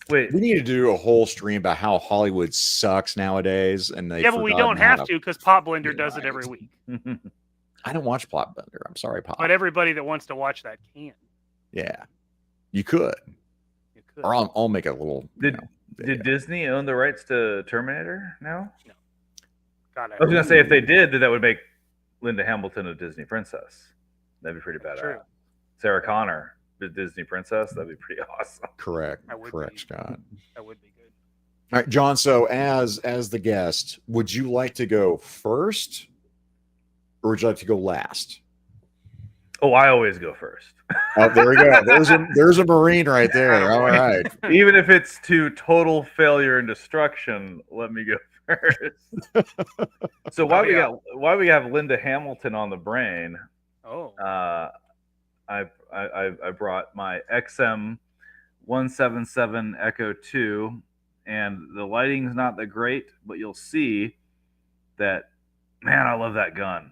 Wait, we need to do a whole stream about how Hollywood sucks nowadays, and but we don't have to, because Pop Blender does it every week. I don't watch Pop Blender. I'm sorry, Pop. But everybody that wants to watch that can. Yeah, you could. Or I'll make a little. Did Disney own the rights to Terminator now? No. God, I was gonna say, if they did, then that would make Linda Hamilton a Disney princess. That'd be pretty badass. True. Sarah Connor, the Disney princess. That'd be pretty awesome. Correct, Scott. That would be good. All right, John. So as the guest, would you like to go first, or would you like to go last? Oh, I always go first. Oh, there we go. There's a Marine right there. All right. Even if it's to total failure and destruction, let me go first. So why we have Linda Hamilton on the brain? Oh. I brought my XM 177 Echo 2, and the lighting's not that great, but you'll see that, man, I love that gun.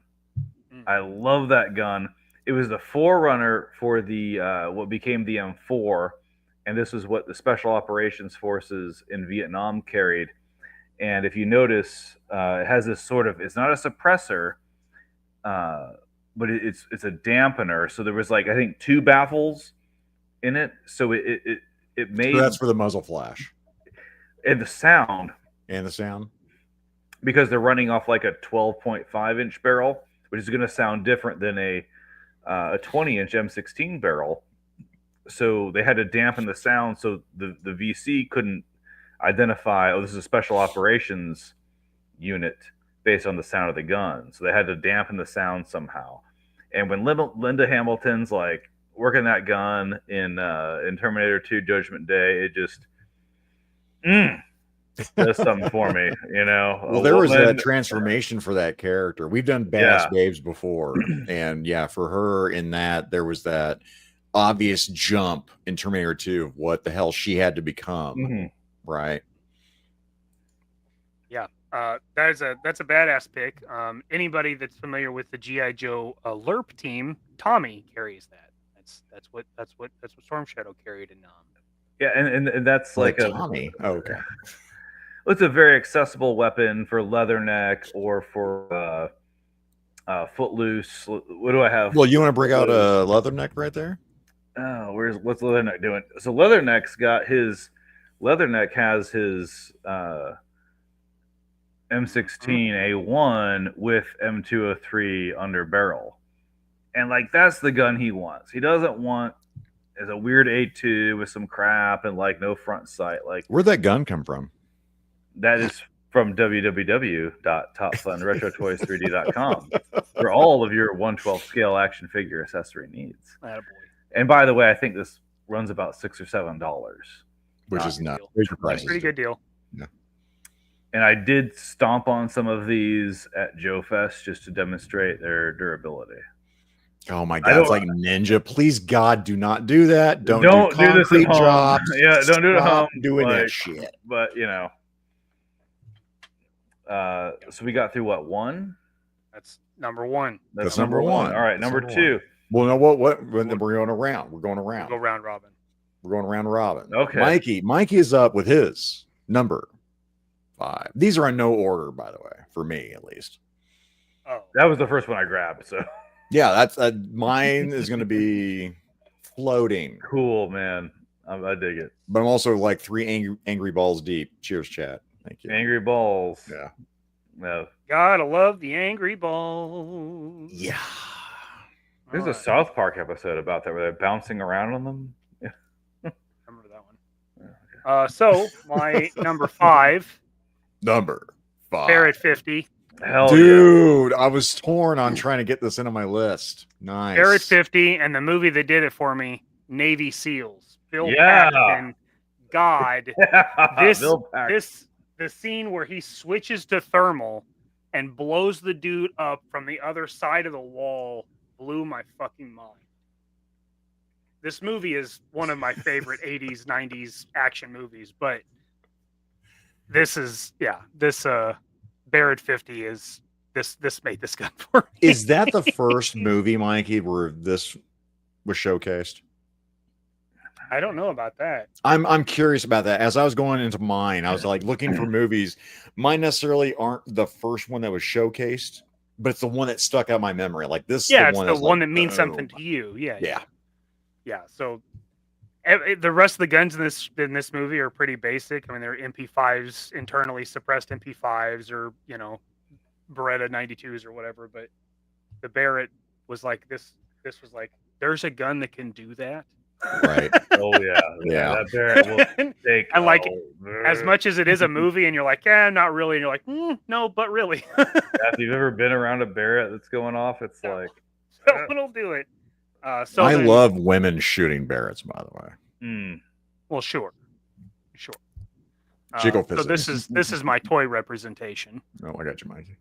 I love that gun. It was the forerunner for the what became the M4, and this is what the Special Operations Forces in Vietnam carried. And if you notice, it has this sort of, it's not a suppressor, but it's a dampener. So there was like, I think 2 baffles in it. So it made... So that's for the muzzle flash. And the sound. And the sound. Because they're running off like a 12.5 inch barrel, which is going to sound different than a 20-inch M16 barrel. So they had to dampen the sound so the VC couldn't identify, oh, this is a special operations unit based on the sound of the gun. So they had to dampen the sound somehow. And when Linda Hamilton's like working that gun in Terminator 2 Judgment Day, Does something for me, you know. Well, there was that transformation for that character. We've done Badass Babes before, and yeah, for her in that there was that obvious jump in Terminator 2 of what the hell she had to become, right? Yeah, that's a badass pick. Anybody that's familiar with the GI Joe LERP team, Tommy carries that. That's what Storm Shadow carried in Yeah, and that's like a Tommy. Oh, okay. It's a very accessible weapon for Leatherneck or for Footloose. What do I have? Well, you want to bring out a Leatherneck right there? Oh, what's Leatherneck doing? So Leatherneck has his M16A1 with M203 under barrel, and like that's the gun he wants. He doesn't want as a weird A2 with some crap and like no front sight. Like, where'd that gun come from? That is from www.topfunretrotoys3d.com for all of your 1/12 scale action figure accessory needs. Attaboy. And by the way, I think this runs about $6 or $7, which is not pretty good deal. Yeah. And I did stomp on some of these at Joe Fest just to demonstrate their durability. Oh my God, it's like Ninja. Please, God, do not do that. Don't do this at home. drops. Yeah, don't do it at home. Doing that shit. But, you know. So we got through what, one? That's number one. That's number one. All right, number two. Well, no, what? We're going around. We're going around. We'll go round robin. We're going round robin. Okay. Mikey is up with his number 5. These are in no order, by the way, for me at least. Oh, that was the first one I grabbed. So yeah, that's mine is going to be floating. Cool, man. I dig it. But I'm also like 3 angry balls deep. Cheers, chat. Thank you. Angry balls. Yeah. No. Gotta love the angry balls. Yeah. There's a South Park episode about that where they're bouncing around on them. Yeah. I remember that one. Okay. So my number 5. Number 5. Barrett 50. Hell dude, yeah. I was torn on trying to get this into my list. Nice. Barrett 50, and the movie that did it for me, Navy SEALs. Bill Paxton. God. The scene where he switches to thermal and blows the dude up from the other side of the wall blew my fucking mind. This movie is one of my favorite 80s, 90s action movies, but this Barrett 50 is this made this gun for me. Is that the first movie, Mikey, where this was showcased? I don't know about that. I'm curious about that. As I was going into mine, I was like looking for movies. Mine necessarily aren't the first one that was showcased, but it's the one that stuck out my memory. Like this, yeah, it's the one that means something to you. Yeah. So the rest of the guns in this movie are pretty basic. I mean, they're MP5s, internally suppressed MP5s, or Beretta 92s or whatever. But the Barrett was like this. This was like, there's a gun that can do that. Right. Oh yeah. That Barrett will take. And like, as much as it is a movie, and you're like, yeah, not really, and you're like, no, but really. If you've ever been around a Barrett that's going off, it's like someone will do it. So I love women shooting Barretts, by the way. Well, sure. Jiggle so this is my toy representation. Oh, I got you, Mikey.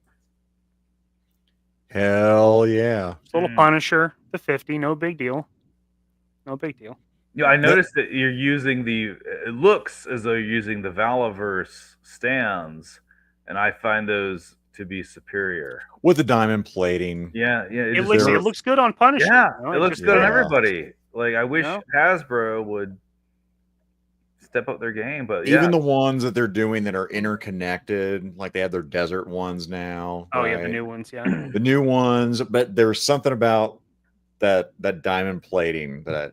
Hell yeah! Little Punisher, the 50, no big deal. No big deal. Yeah, I noticed that you're using it looks as though you're using the Valaverse stands, and I find those to be superior. With the diamond plating. Yeah. It looks good on Punisher. Yeah, it looks good on everybody. Like, I wish Hasbro would step up their game, but even the ones that they're doing that are interconnected, like they have their desert ones now. Oh, right? Yeah, the new ones, yeah. The new ones, but there's something about that diamond plating that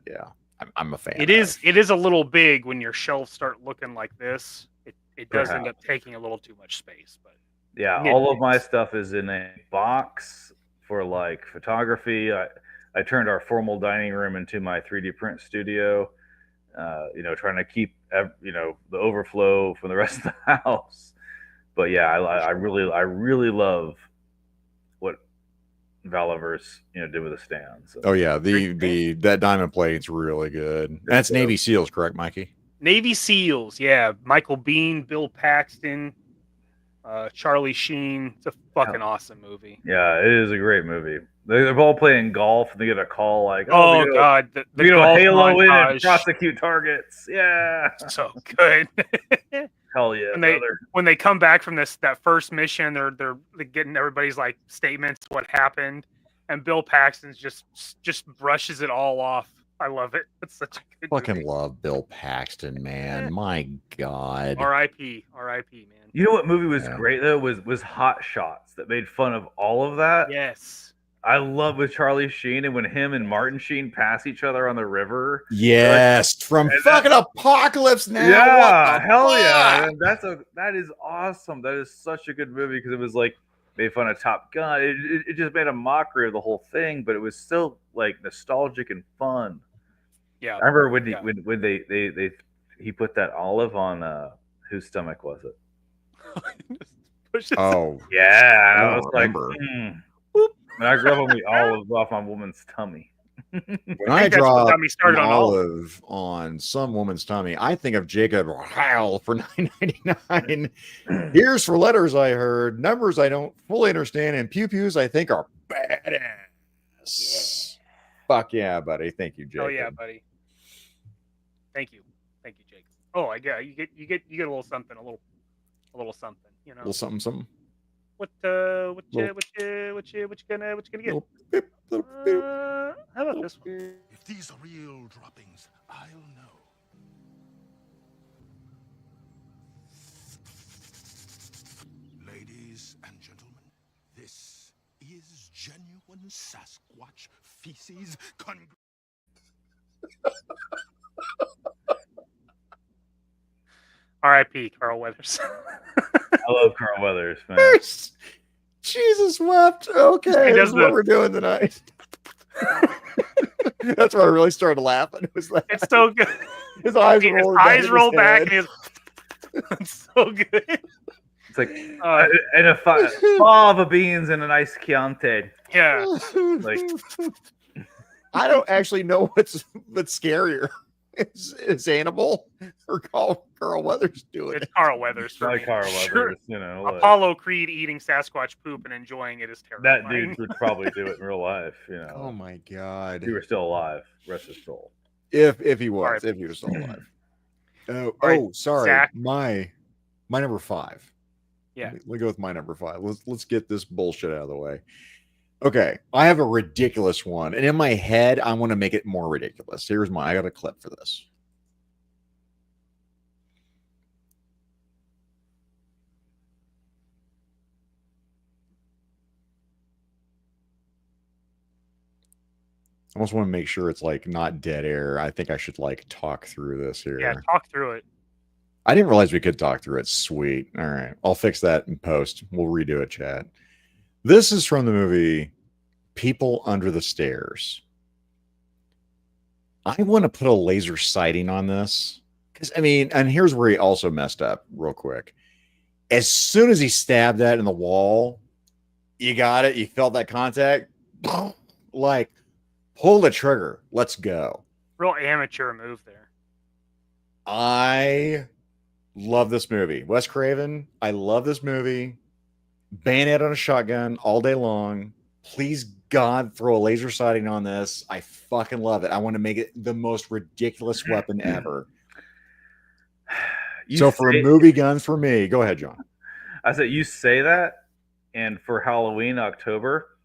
I'm a fan. It is a little big when your shelves start looking like this. It does end up taking a little too much space, but yeah, all of my stuff is in a box for like photography. I turned our formal dining room into my 3D print studio. Trying to keep the overflow from the rest of the house. But yeah, I really love what Valaverse did with the stands. So. Oh yeah, that diamond plating's really good. That's Navy SEALs, correct, Mikey? Navy SEALs, yeah. Michael Biehn, Bill Paxton, Charlie Sheen. It's a fucking awesome movie. Yeah, it is a great movie. They're all playing golf and they get a call like, Oh god, the we go golf Halo in and montage. prosecute targets. Yeah. So good. Hell yeah, when they come back from that first mission, they're getting everybody's like statements what happened, and Bill Paxton's just brushes it all off. I love it. It's such a good Fucking movie. love Bill Paxton, man. My God. R.I.P. R.I.P. Man. You know what movie was great though was Hot Shots that made fun of all of that. Yes. I love with Charlie Sheen and when him and Martin Sheen pass each other on the river. Yes, like, from fucking Apocalypse Now. Yeah, hell yeah. And that is awesome. That is such a good movie because it was like made fun of Top Gun. It just made a mockery of the whole thing, but it was still like nostalgic and fun. Yeah. I remember when he put that olive on whose stomach was it? Oh yeah. I was remember. Like, and I grew up on the olives off my woman's tummy. When I drop an olive on some woman's tummy, I think of Jacob Howell for $9.99. Here's for letters I heard, numbers I don't fully understand, and pew-pews I think are badass. Fuck yeah, buddy. Thank you, Jacob. Oh yeah, buddy. Thank you, Jacob. Oh, I get you get a little something, a little something, you know. A little something. What you gonna get? How about this one? If these are real droppings, I'll know. Ladies and gentlemen, this is genuine Sasquatch feces. R.I.P. Carl Weathers. I love Carl Weathers, man. Jesus wept. Okay, that's what we're doing tonight. That's why I really started laughing. It was like, it's so good. His eyes roll back, and it's so good. It's like and a fava beans and a nice Chianti. Yeah. Like I don't actually know what's scarier. Is Hannibal or Carl Weathers doing it? It's Carl Weathers. For me. Carl Weathers, sure. You know. Apollo Creed eating Sasquatch poop and enjoying it is terrifying. That dude would probably do it in real life, you know. Oh my God. If he were still alive, rest his soul. If he was still alive. Oh, sorry. Zach. My number 5. Yeah. Let me go with my number 5. Let's get this bullshit out of the way. Okay, I have a ridiculous one, and in my head, I want to make it more ridiculous. Here's I got a clip for this. I almost want to make sure it's like not dead air. I think I should like talk through this here. Yeah, talk through it. I didn't realize we could talk through it. Sweet. All right, I'll fix that in post. We'll redo it, chat. This is from the movie People Under the Stairs. I want to put a laser sighting on this because, I mean, and here's where he also messed up real quick. As soon as he stabbed that in the wall, you got it. You felt that contact. Like, pull the trigger. Let's go. Real amateur move there. I love this movie. Wes Craven, I love this movie. Bayonet on a shotgun all day long. Please, God, throw a laser sighting on this. I fucking love it. I want to make it the most ridiculous weapon ever. So for a movie guns for me, go ahead, John. I said you say that, and for Halloween, October,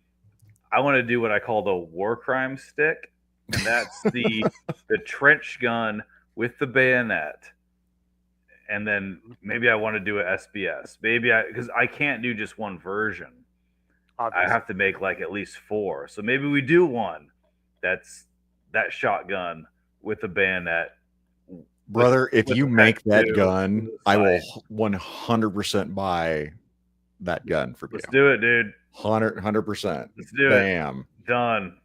I want to do what I call the war crime stick, and that's the trench gun with the bayonet. And then maybe I want to do a SBS. Because I can't do just one version. Obviously. I have to make like at least 4. So maybe we do one that's that shotgun with the bayonet. Brother, if you make that gun, I will 100% buy that gun for you. Let's do it, dude. 100%. Let's do it. Bam. Done.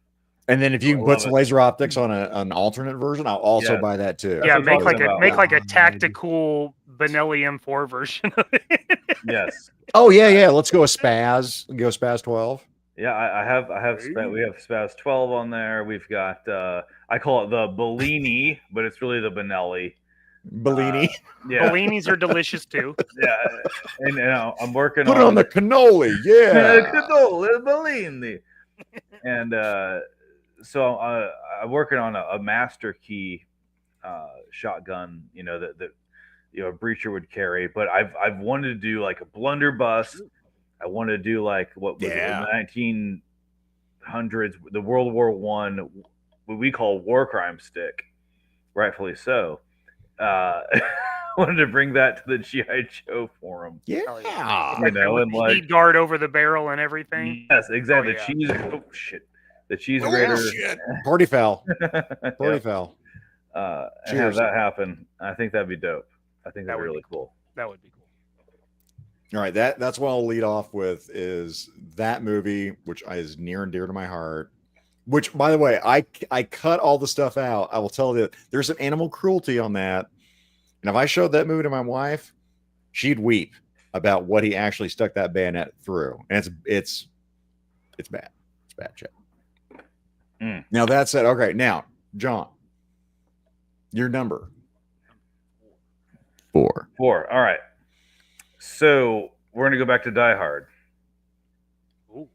And then if you can put some laser optics on an alternate version, I'll also buy that too. Yeah, make like a tactical Benelli M4 version of it. Yes. Oh yeah. Let's go a Spaz. Go Spaz 12. Yeah, we have Spaz 12 on there. We've got I call it the Bellini, but it's really the Benelli. Bellini. Yeah, Bellinis are delicious too. yeah, and I'm working Put it on the cannoli. Yeah. cannoli, Bellini. And so I'm working on a master key shotgun, that a breacher would carry. But I've wanted to do like a blunderbuss. I wanted to do like what was it, the 1900s, the World War I, what we call war crime stick, rightfully so. Wanted to bring that to the GI Joe forum. Yeah. With the heat guard over the barrel and everything. Yes, exactly. Oh, Cheese. Oh shit. The cheese grater. Party foul. Party foul. And have that happen. I think that'd be dope. I think that'd be really cool. That would be cool. All right, that's what I'll lead off with is that movie, which is near and dear to my heart. Which, by the way, I cut all the stuff out. I will tell you, there's some animal cruelty on that. And if I showed that movie to my wife, she'd weep about what he actually stuck that bayonet through. And it's bad. It's bad shit. Now that said, okay, now, John, your number. 4. All right. So we're going to go back to Die Hard. Ooh.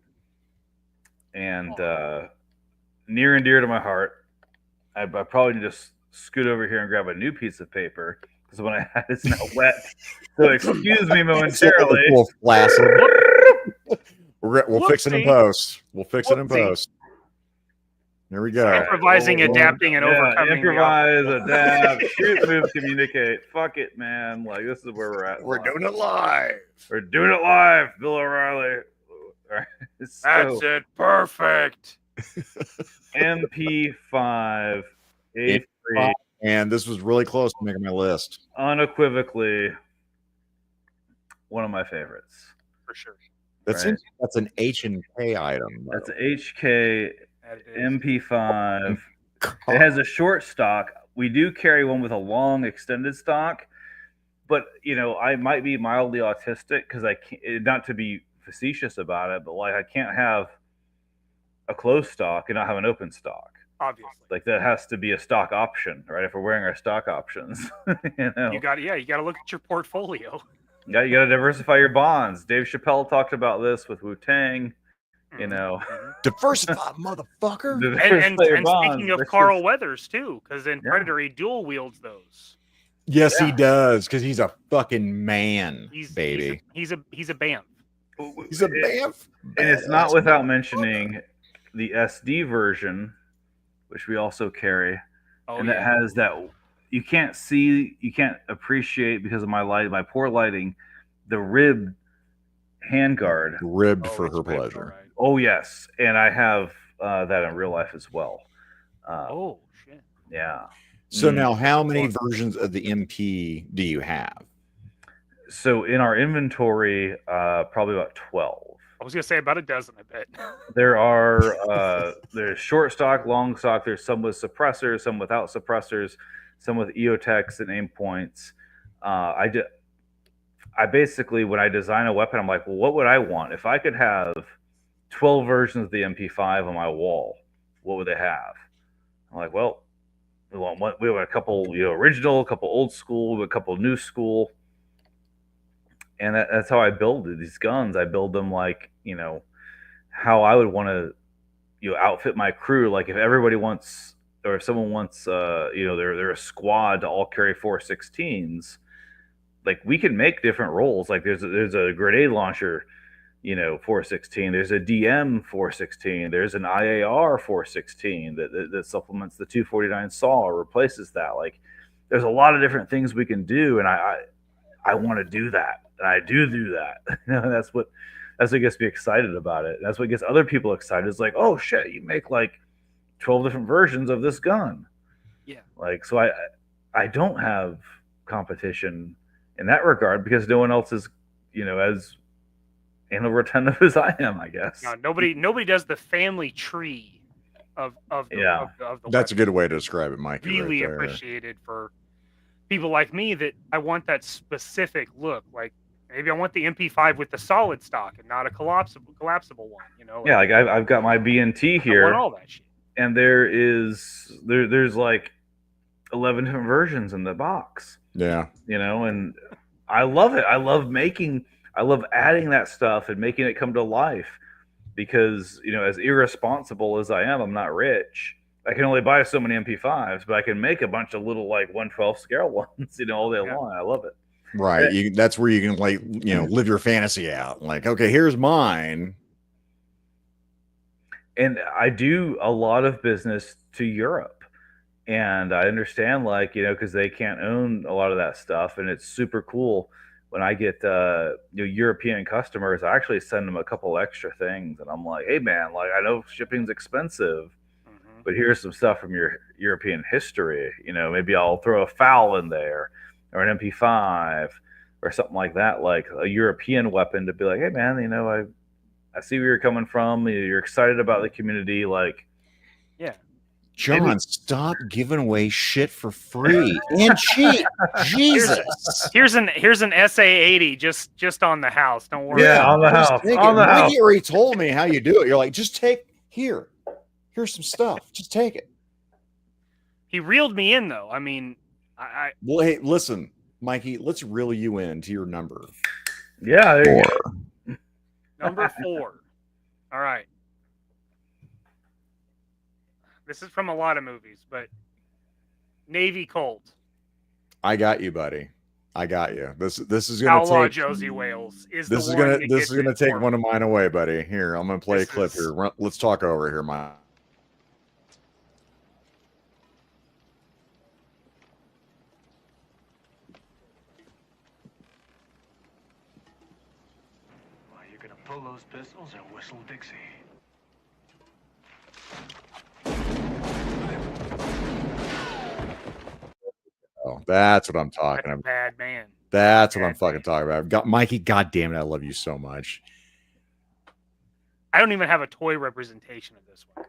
And near and dear to my heart, I probably need to scoot over here and grab a new piece of paper because when I had it's now wet. So excuse me momentarily. We'll fix it in post. We'll fix it in post. There we go. Improvising, adapting, and overcoming. Improvise, adapt, shoot, move, communicate. Fuck it, man. Like, this is where we're at. We're doing it live. We're doing it live, Bill O'Reilly. All right. That's it. Perfect. MP5 A3. And this was really close to making my list. Unequivocally one of my favorites. For sure. That's an H&K item. That's an HK MP5. It has a short stock. We do carry one with a long extended stock, but I might be mildly autistic because I can't, not to be facetious about it, but like I can't have a closed stock and not have an open stock. Obviously, like that has to be a stock option, right? If we're wearing our stock options, you got to look at your portfolio. Yeah, you got to diversify your bonds. Dave Chappelle talked about this with Wu-Tang. Diversify, motherfucker. And speaking of Carl Weathers too, because in Predator he dual wields those. Yes, he does, because he's a fucking man, baby. He's a BAMF. He's a BAMF. And it's not without mentioning the SD version, which we also carry, that has that you can't see, you can't appreciate because of my poor lighting, the ribbed handguard. Ribbed for her pleasure. Right. Oh yes, and I have that in real life as well. Oh shit! Yeah. So now, how many versions of the MP do you have? So in our inventory, probably about 12. I was gonna say about a dozen. I bet there are. There's short stock, long stock. There's some with suppressors, some without suppressors, some with EOTechs and aim points. I basically, when I design a weapon, I'm like, well, what would I want if I could have 12 versions of the MP5 on my wall? What would they have? I'm like, well, we have a couple, original, a couple old school, a couple new school, and that's how I build these guns. I build them like, how I would want to, outfit my crew. Like if everybody wants, or if someone wants, they're a squad to all carry 416s. Like we can make different roles. Like there's a grenade launcher, 416. There's a DM 416. There's an IAR 416 that supplements the 249 saw or replaces that. Like there's a lot of different things we can do, and I want to do that, and I do that. That's what gets me excited about it. That's what gets other people excited. It's like, oh shit, you make like 12 different versions of this gun. Yeah. Like so, I don't have competition in that regard because no one else is, as anal retentive as I am, I guess. No, nobody does the family tree of the That's a good way to describe it, Mike. Really appreciated for people like me that I want that specific look. Like maybe I want the MP5 with the solid stock and not a collapsible one. Yeah, like I've got my BNT here. I want all that shit. And there's like 11 different versions in the box. Yeah. You know, and I love it. I love adding that stuff and making it come to life because, you know, as irresponsible as I am, I'm not rich. I can only buy so many MP5s, but I can make a bunch of little like 112 scale ones, you know, all day long. I love it. Right. That's where you can like, you know, live your fantasy out. Like, okay, here's mine. And I do a lot of business to Europe. And I understand, like, you know, because they can't own a lot of that stuff. And it's super cool when I get European customers. I actually send them a couple extra things. And I'm like, hey, man, like, I know shipping's expensive, but here's some stuff from your European history. You know, maybe I'll throw a foul in there or an MP5 or something like that, like a European weapon to be like, hey, man, you know, I see where you're coming from. You're excited about the community. Like, yeah. John, stop giving away shit for free and cheap. Jesus. Here's an SA80 just on the house. Don't worry. Yeah, on the house. On the house. Mikey already told me how you do it. You're like, just take here's some stuff. Just take it. He reeled me in though. I mean, well, hey, listen, Mikey, let's reel you in to your number. Yeah, there you go. Number 4. All right. This is from a lot of movies, but Navy Colt. I got you, buddy. I got you. This is gonna Outlaw take Josie Wales is this the is one gonna that this is gets gonna it take for one me. of mine away, buddy. Here, I'm gonna play This a clip is- here. Let's talk over here, Mike. Well, you're gonna pull those pistols and whistle Dixie. Oh, that's what I'm talking That's a about. bad man. That's what I'm fucking talking about. Got Mikey, god damn it, I love you so much. I don't even have a toy representation of this one.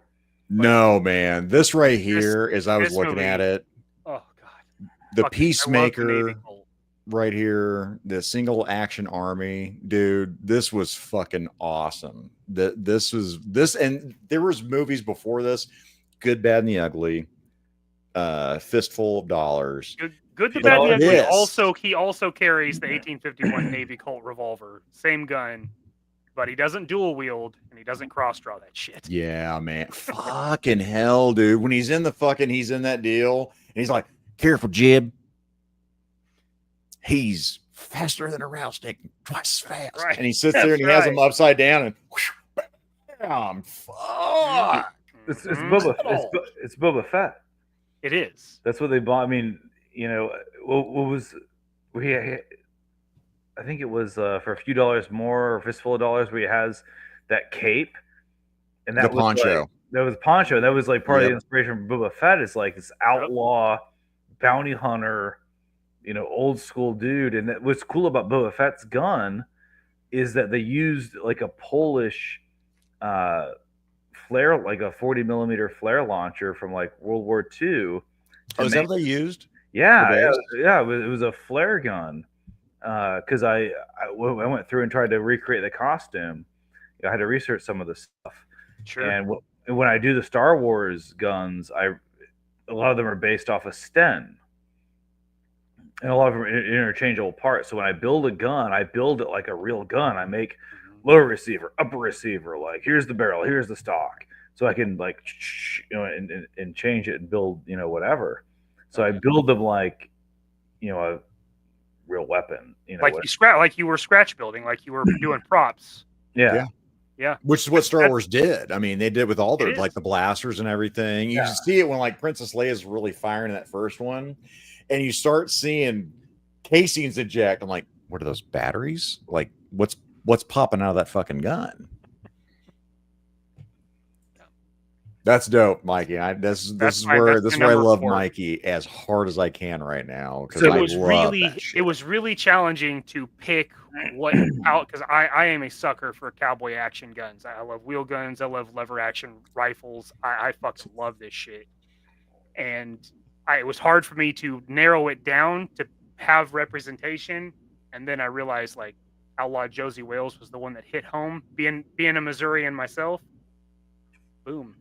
No, man. This right here, as I was this looking at movie- it, Oh god. the Fucking- I love the Peacemaker Navy Colt. right here, the single action army, dude, this was fucking awesome. This and there was movies before this, Good, Bad, and the Ugly, Fistful of Dollars. Good, the But bad, the ugly. this- He also carries the 1851 Navy Colt revolver, same gun, but he doesn't dual wield and he doesn't cross draw that shit. Yeah, man. Fucking hell, dude. When he's in that deal, and he's like, careful, Jib. He's faster than a rattlesnake, twice as fast. Right. And he sits there and he has him upside down and whoosh, bam, fuck. It's Mhm. It's Boba Fett. It is. That's what they bought. I mean, you know, what was I think it was for a few dollars more or fistful of dollars where he has that cape and that The was poncho. like, that was poncho. That was like part of Yep. the inspiration for Boba Fett. Is like this outlaw bounty hunter, you know, old school dude. And what's cool about Boba Fett's gun is that they used like a Polish flare, like a 40 millimeter flare launcher from like World War II. Oh, is that what they used? Yeah, The yeah, it was a flare gun. Because I went through and tried to recreate the costume. I had to research some of this stuff. Sure. And when I do the Star Wars guns, a lot of them are based off of Sten. And a lot of them are interchangeable parts. So when I build a gun, I build it like a real gun. I make lower receiver, upper receiver, like here's the barrel, here's the stock. So I can like, you know, and change it and build, you know, whatever. So I build them like, you know, a real weapon, you know, like you were scratch building, like you were doing props. Yeah. Which is what Star Wars did. I mean, they did with all their It like is. the blasters and everything. You Yeah. can see it when like Princess Leia's really firing in that first one, and you start seeing casings eject. I'm like, what are those batteries? Like, what's popping out of that fucking gun? That's dope, Mikey. This is where I love Mikey as hard as I can right now because So I it was love really that shit. it was really challenging to pick what out because I am a sucker for cowboy action guns. I love wheel guns. I love lever action rifles. I fucking love this shit. And it was hard for me to narrow it down to have representation. And then I realized like Outlaw Josie Wales was the one that hit home. Being a Missourian myself, boom.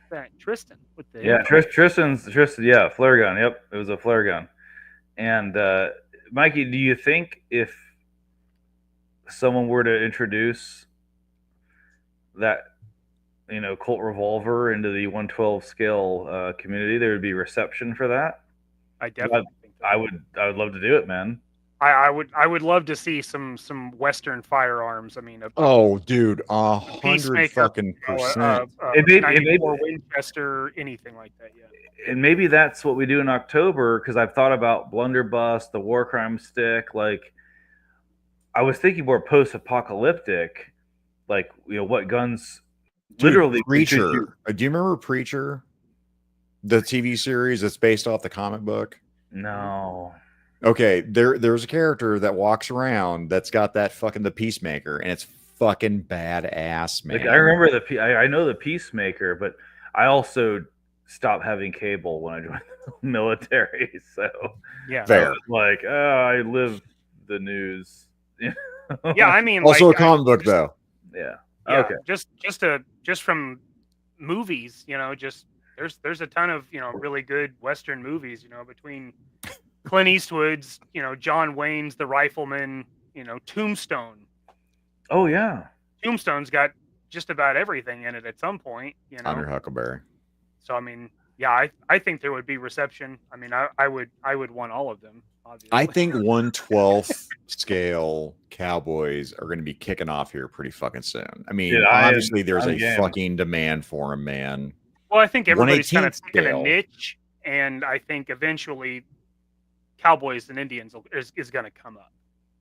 that? Tristan with the Yeah, info. Tristan, yeah, flare gun. Yep, it was a flare gun. And Mikey, do you think if someone were to introduce that Colt revolver into the 112 scale community, there would be reception for that? I definitely think that. I would love to do it, man. I would love to see some Western firearms. I mean, dude, 100 Peacemaker, fucking percent. It may- 94 Winchester, anything like that. Yeah. And maybe that's what we do in October, because I've thought about blunderbuss, the war crime stick. Like, I was thinking more post-apocalyptic, like what guns. Dude, Literally, Preacher. Do you remember Preacher, the TV series that's based off the comic book? No. Okay, there's a character that walks around that's got that fucking the Peacemaker, and it's fucking badass, man. Like, I remember I know the Peacemaker, but I also stopped having cable when I joined the military. So Yeah. Fair. I was like, I live the news. Yeah, I mean, Also like, a comic book though. Yeah. Yeah, Okay. just from movies, just there's a ton of really good Western movies, between Clint Eastwood's, John Wayne's The Rifleman, Tombstone. Oh yeah. Tombstone's got just about everything in it at some point, Under Huckleberry. So I mean, yeah, I think there would be reception. I mean, I would want all of them. Obviously. I think 1/12 scale Cowboys are going to be kicking off here pretty fucking soon. I mean, Dude, obviously there's I'm a game. fucking demand for them, man. Well, I think everybody's kind of 1/18 taking a scale. niche, and I think eventually Cowboys and Indians is going to come up.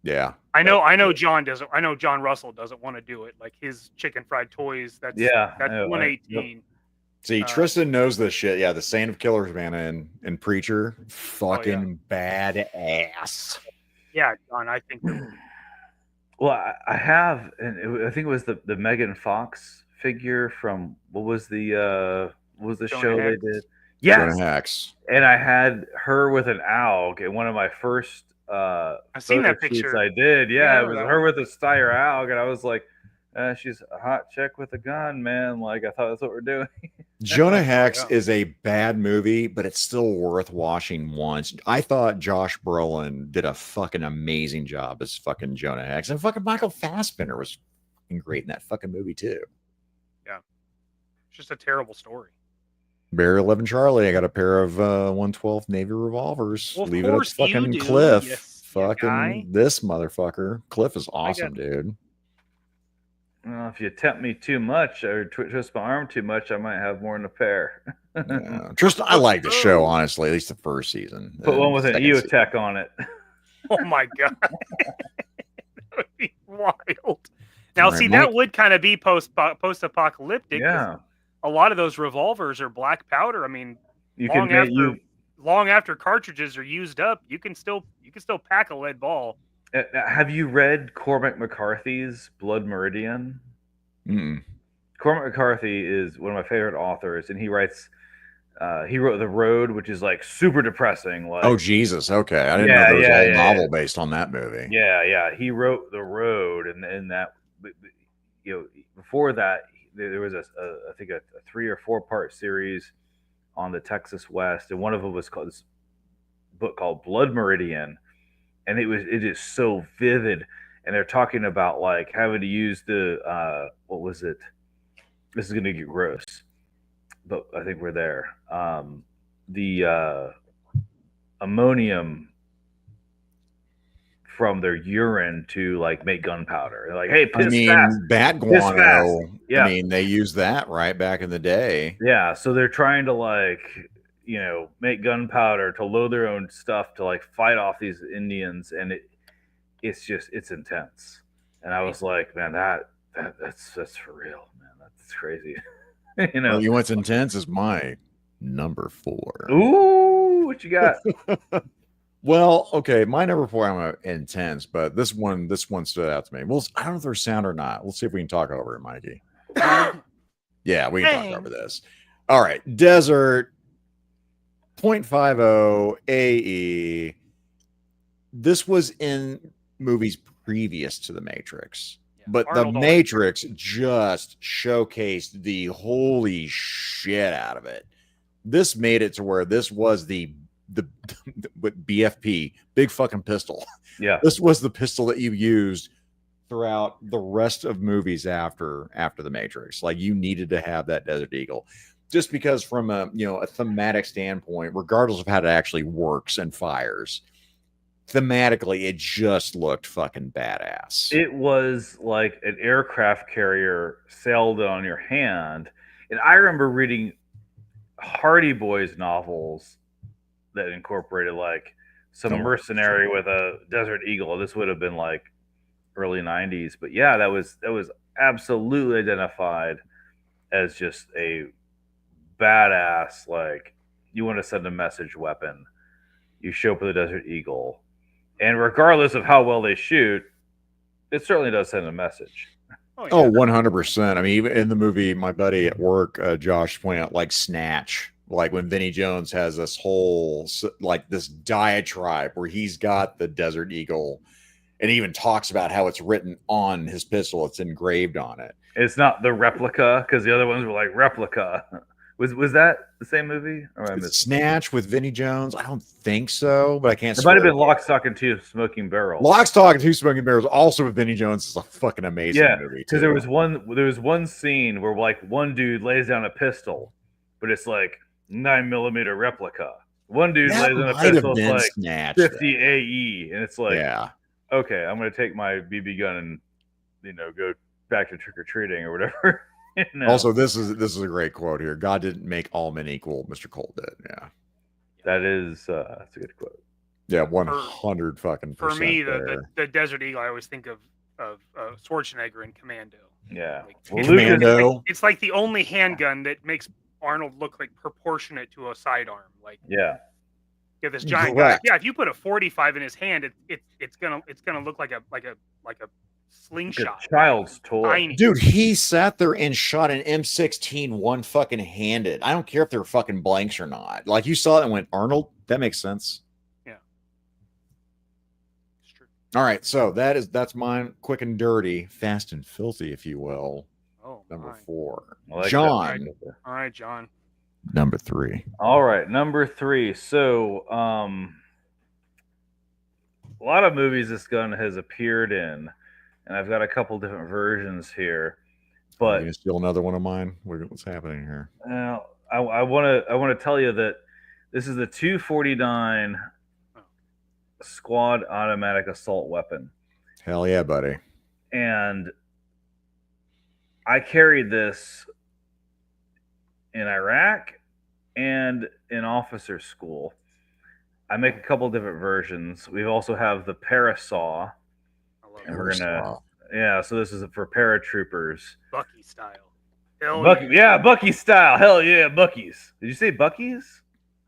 Yeah. I know John doesn't. I know John Russell doesn't want to do it. Like his chicken fried toys. That's 118. See, Tristan knows this shit. Yeah, the Saint of Killers, man, and Preacher, fucking badass. Yeah, John, I think. Well, I have, and I think it was the Megan Fox figure from what was the show they did? Yes, Jonah Hex. And I had her with an AUG in one of my first I've seen that photo shoots picture. I did. Yeah, it was that her with a Steyr AUG, and I was like, she's a hot chick with a gun, man. Like, I thought that's what we're doing. Jonah Hex is a bad movie, but it's still worth watching once. I thought Josh Brolin did a fucking amazing job as fucking Jonah Hex, and fucking Michael Fassbender was fucking great in that fucking movie too. Yeah, it's just a terrible story. Bear 11 Charlie, I got a pair of 112 Navy revolvers. Well, of Leave it at course you fucking do, Cliff. yes, fucking guy. this motherfucker. Cliff is awesome, dude. Well, if you tempt me too much or twist my arm too much, I might have more than a pair. Yeah. Tristan, I like the show, honestly, at least the first season. Put one with an Second season. EOTech on it. Oh my god, that would be wild. Now, All right, see, Mike. that would kind of be post-apocalyptic. 'cause Yeah. a lot of those revolvers are black powder. I mean, You long can long after cartridges are used up, you can still pack a lead ball. have you read Cormac McCarthy's Blood Meridian? Mm-mm. Cormac McCarthy is one of my favorite authors, and he wrote The Road, which is like super depressing. Like, Oh Jesus! Okay, I didn't know there was a whole novel based on that movie. yeah. He wrote The Road, and that, before that, there was I think a 3 or 4 part series on the Texas West, and one of them was called this book called Blood Meridian, and it is so vivid, and they're talking about like having to use the what was it? This is going to get gross, but I think we're there. The ammonium from their urine to like make gunpowder. They're like, hey, piss fast. bat Piss fast. guano. Yeah. I mean, they used that right back in the day. Yeah, so they're trying to like, make gunpowder to load their own stuff to like fight off these Indians, and it's intense. And I was like, man, that's for real, man. That's crazy. Well, you what's intense is my number 4. Ooh, what you got? Well, okay, my number 4, I'm intense, but this one stood out to me. Well, I don't know if there's sound or not. Let's see if we can talk over it, Mikey. Yeah, we can talk over this. All right, Desert 0.50 AE. This was in movies previous to The Matrix. But Arnold the always- Matrix just showcased the holy shit out of it. This made it to where this was the BFP, big fucking pistol. Yeah. This was the pistol that you used throughout the rest of movies after the Matrix. Like, you needed to have that Desert Eagle, just because from a thematic standpoint, regardless of how it actually works and fires, thematically it just looked fucking badass. It was like an aircraft carrier sailed on your hand. And I remember reading Hardy Boys novels that incorporated like some mercenary with a Desert Eagle. This would have been like early 90s. But yeah, that was absolutely identified as just a badass, like, you want to send a message weapon, you show up with a Desert Eagle, and regardless of how well they shoot, it certainly does send a message. Oh, 100%. I mean, even in the movie, my buddy at work, Josh, pointed out, like, Snatch, like when Vinnie Jones has this whole, like, this diatribe where he's got the Desert Eagle and even talks about how it's written on his pistol. It's engraved on it. It's not the replica, because the other ones were like replica. Was that the same movie? Or I missed Snatch with Vinnie Jones? I don't think so, but I can't. It might have been Lock, Stock, and Two Smoking Barrels. Lock, Stock, and Two Smoking Barrels, also with Vinnie Jones, is a fucking amazing movie. Because there was one scene where like one dude lays down a pistol, but it's like 9mm replica. One dude lays down a pistol, it's like Snatch, 50 AE, and it's like, yeah, okay, I'm gonna take my BB gun and go back to trick or treating or whatever. Also, this is a great quote here. God didn't make all men equal. Mr. Cole did. Yeah, that is that's a good quote. Yeah, 100 fucking for percent. me, the Desert Eagle, I always think of Schwarzenegger in Commando. Yeah, Commando. It's like the only handgun that makes Arnold look like proportionate to a sidearm. Like, yeah, this giant guy. Yeah, if you put a 45 in his hand, it's gonna look like a slingshot. a child's toy. Tiny. Dude, he sat there and shot an M16 one fucking handed. I don't care if they're fucking blanks or not. Like, you saw it and went, Arnold, that makes sense. Yeah. It's true. All right, so that's mine. Quick and dirty, fast and filthy, if you will. Oh, number my. 4. Like John. All right, John. Number 3. All right, number 3. So, a lot of movies this gun has appeared in, and I've got a couple different versions here. But you steal another one of mine. What's happening here? I want to tell you that this is the 249 Squad Automatic Assault Weapon. Hell yeah, buddy! And I carried this in Iraq and in officer school. I make a couple different versions. We also have the Parasaw. And we're gonna, so this is for paratroopers. Bucky style. Hell Bucky, Bucky style. Hell yeah, Bucky's. Did you say Bucky's?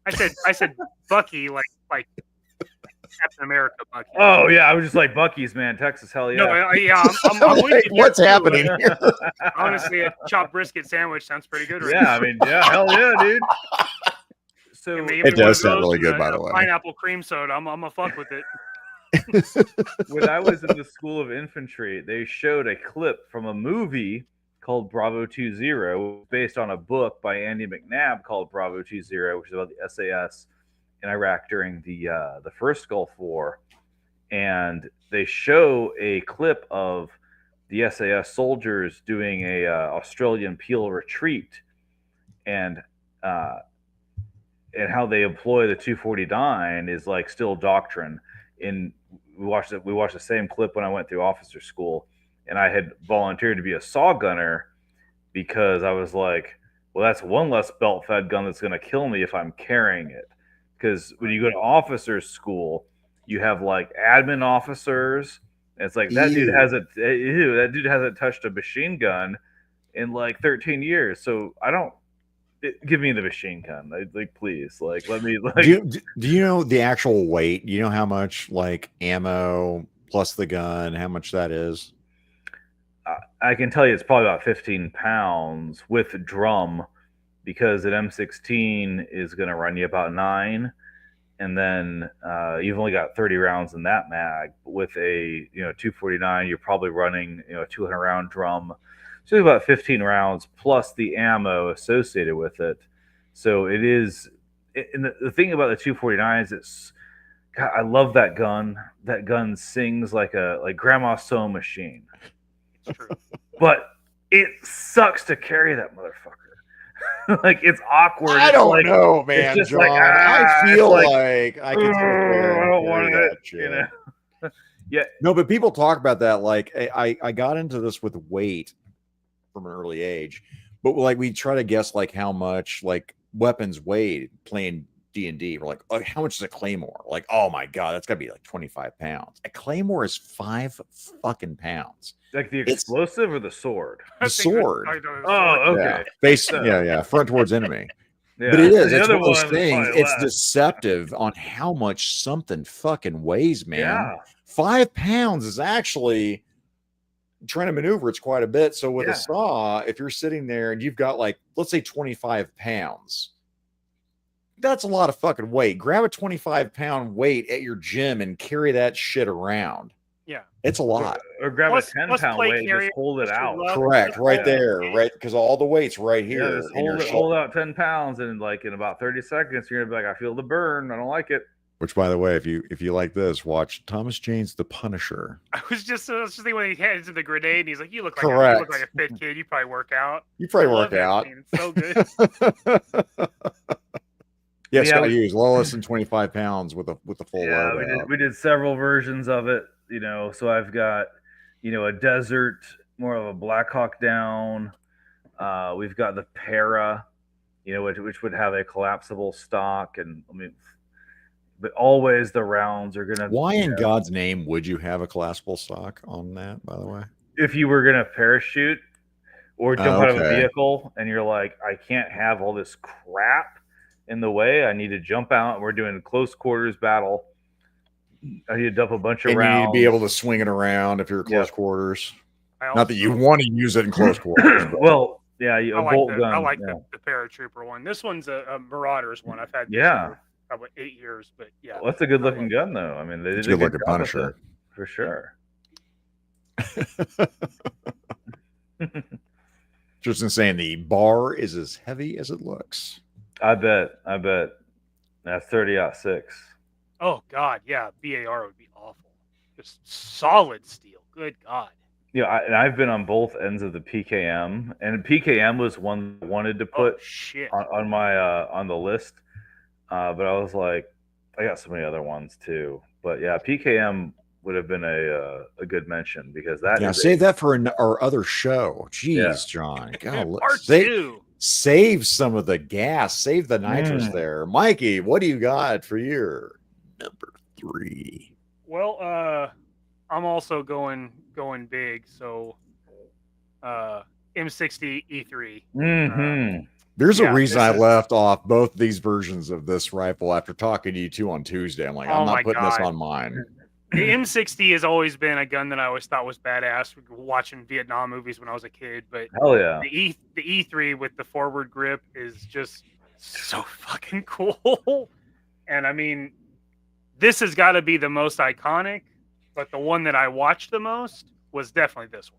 I said Bucky like Captain America Bucky. Oh yeah, I was just like Bucky's, man. Texas, hell yeah. No, I'm with you. What's happening here? Honestly, a chopped brisket sandwich sounds pretty good right now. I mean, hell yeah, dude. So it does sound really good, by the way. Pineapple cream soda. I'm a fuck with it. When I was in the School of Infantry, they showed a clip from a movie called Bravo 20, based on a book by Andy McNabb called Bravo 20, which is about the SAS in Iraq during the first Gulf War. And they show a clip of the SAS soldiers doing a Australian Peel retreat, and how they employ the 249 is like still doctrine. We watched the same clip when I went through officer school, and I had volunteered to be a saw gunner because I was like, well, that's one less belt fed gun that's going to kill me if I'm carrying it. Because when you go to officers school, you have like admin officers, and it's like that dude hasn't touched a machine gun in like 13 years. So give me the machine gun, like please, like let me. Like, do you know the actual weight? Do you know how much like ammo plus the gun, how much that is? I can tell you it's probably about 15 pounds with drum, because an M16 is going to run you about 9, and then you've only got 30 rounds in that mag. With a 249, you're probably running a 200 round drum, so about 15 rounds plus the ammo associated with it. So it is. And the thing about the 249 is it's. God, I love that gun. That gun sings like grandma's sewing machine. It's true. But it sucks to carry that motherfucker. Like, it's awkward. I It's don't like, know, man, just John. like, I it's feel like, like I can sit there I and don't want carry it. that shit. You know? Yeah. No, but people talk about that. Like, I got into this with weight from an early age, but like we try to guess like how much like weapons weighed playing D&D. We're like, oh, how much is a claymore? Like, oh my god, that's got to be like 25 pounds. A claymore is 5 fucking pounds. Like the explosive or the sword? The sword. Oh, okay. Yeah. Face, yeah, front towards enemy. Yeah. But it is. The It's other one of those one things. probably It's less. deceptive on how much something fucking weighs, man. Yeah. 5 pounds is actually trying to maneuver. It's quite a bit. So with Yeah. a saw, if you're sitting there and you've got like, let's say 25 pounds, that's a lot of fucking weight. Grab a 25-pound weight at your gym and carry that shit around. Yeah. It's a lot. Or grab Plus- a 10 plus pound plate weight and carrier, just hold it just your out. love. Correct. Right Yeah. there. Right. Because all the weight's right here. Yeah, just in your hold shoulder. out 10 pounds, and like in about 30 seconds, you're gonna be like, I feel the burn. I don't like it. Which, by the way, if you like this, watch Thomas Jane's The Punisher. I was just thinking when he hands him the grenade, and he's like, "You look like Correct. a fit kid. You probably work out." You probably I love work that out. scene. It's so good. Yeah, Yeah, Scott we- Hughes, less than 25 pounds with the full Yeah, load. we did several versions of it, so I've got, a desert, more of a Black Hawk Down. We've got the Para, which would have a collapsible stock. And but always the rounds are going to. Why in God's name would you have a collapsible stock on that, by the way? If you were going to parachute or jump out of a Okay. vehicle and you're like, I can't have all this crap in the way. I need to jump out. And we're doing a close quarters battle. I need to dump a bunch of And rounds. you need to be able to swing it around if you're at close Yeah. quarters. I Not that you want to use it in close quarters. but- Well, yeah, a I like bolt the gun. I like yeah. the paratrooper one. This one's a Marauders one. I've had this Yeah. for probably 8 years, but yeah. Well, that's a good looking gun, though. I mean, they It's did a a good good looking job with Punisher. it, for sure. Just insane. The bar is as heavy as it looks. I bet. That's 30-06. Oh God, yeah. BAR would be awful. Just solid steel. Good God. Yeah, and I've been on both ends of the PKM, and PKM was one I wanted to put Oh shit. on my on the list, but I was like, I got so many other ones too. But yeah, PKM would have been a good mention because that. Yeah, is save that for our other show. Jeez, Yeah. John. God, Part save, 2. save some of the gas. Save the nitrous there. Mikey, what do you got for your number 3? Well, I'm also going big, so M60 E3. Mm-hmm. There's Yeah, a reason this I is- left off both these versions of this rifle after talking to you two on Tuesday. I'm like, Oh I'm my not putting this God. on mine. The M60 has always been a gun that I always thought was badass. Watching Vietnam movies when I was a kid, but Hell yeah. the E3 with the forward grip is just so fucking cool. And I mean, this has got to be the most iconic, but the one that I watched the most was definitely this one.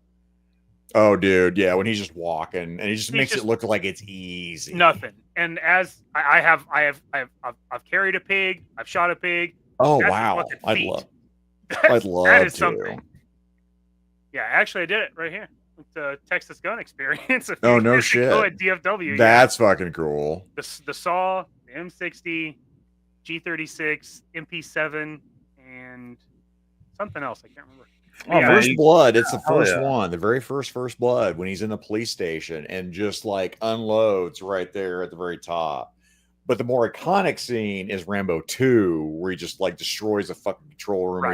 Oh, dude, yeah, when he's just walking and he just He's makes just- it look like it's easy. Nothing. And as I've carried a pig, I've shot a pig. Oh That's wow, fucking I'd feat. love That to. is something. Yeah, actually, I did it right here with the Texas Gun Experience. a few Oh, no years ago shit. At DFW. That's fucking cool. The Saw, the M60, G36, MP7, and something else I can't remember. Oh, Yeah, man, First Blood, it's the hell first yeah. one, the very first Blood, when he's in the police station and just like unloads right there at the very top. But the more iconic scene is Rambo 2, where he just like destroys the fucking control room. Where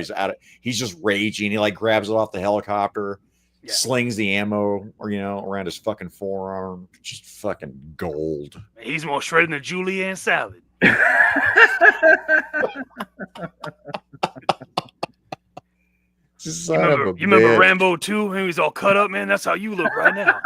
he's just raging. He like grabs it off the helicopter, Yeah. slings the ammo, or around his fucking forearm. Just fucking gold. He's more shredded than julienne salad. Son of a You remember bitch. Rambo 2? He was all cut up, man. That's how you look right now.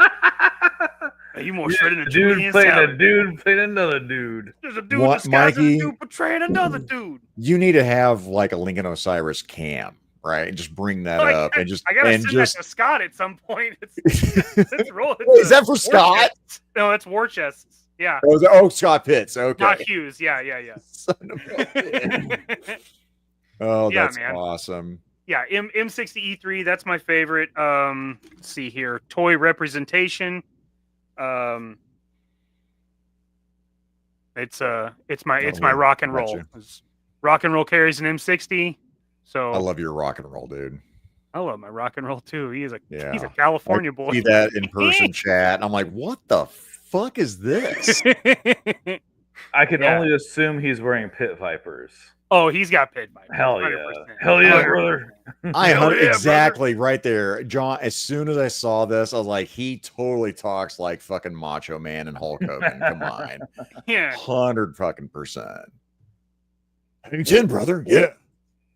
You more shredded than a dude Julian playing a salad. dude playing another dude. There's a dude What, disguised as a Mikey? dude portraying another dude. You need to have like a Lincoln Osiris cam, right? And just bring that I up gotta- and just I gotta and send just that to Scott at some point. It's roll. Wait, is that for Scott? No, that's war chests. Yeah. Oh, Scott Pitts. Okay. Not Hughes. Yeah. Son of a bitch. Oh, Yeah, that's man. awesome. Yeah, M60E3, that's my favorite. Let's see here. Toy representation. It's my rock and roll. Gotcha. Rock and roll carries an M60. So I love your rock and roll, dude. I love my rock and roll too. He's a Yeah. California boy. See that in person chat. And I'm like, what the fuck is this? I can Yeah. only assume he's wearing pit vipers. Oh, he's got pit vipers. Hell yeah. 100%. Hell yeah, 100%. brother. I exactly right there, John. As soon as I saw this, I was like, he totally talks like fucking Macho Man and Hulk Hogan. Come on, Yeah. 100%. Hey, 10, brother. Yeah.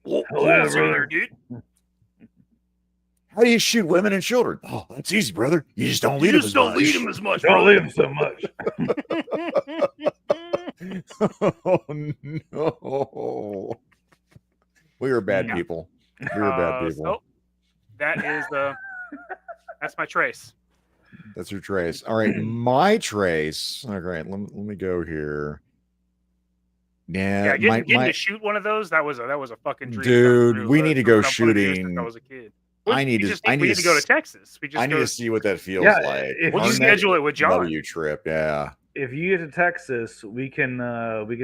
Hell yeah, What's in there, brother. dude? How do you shoot women and children? Oh, that's easy, brother. You just don't lead them as much. lead him as much. Don't leave him so much. Oh no. We are bad Yeah. people. We are bad people. So that is that's my trace. That's your trace. All right, my trace. All right, let me go here. Yeah, Yeah, getting to shoot one of those, that was a fucking dream. Dude, come true. we That's need to go something I've wanted to do shooting. since I was a kid. I need we to need to go to Texas. We just I need go, to see what that feels Yeah, like. if we'll you just On that schedule it with John. W trip, yeah. If you get to Texas, we can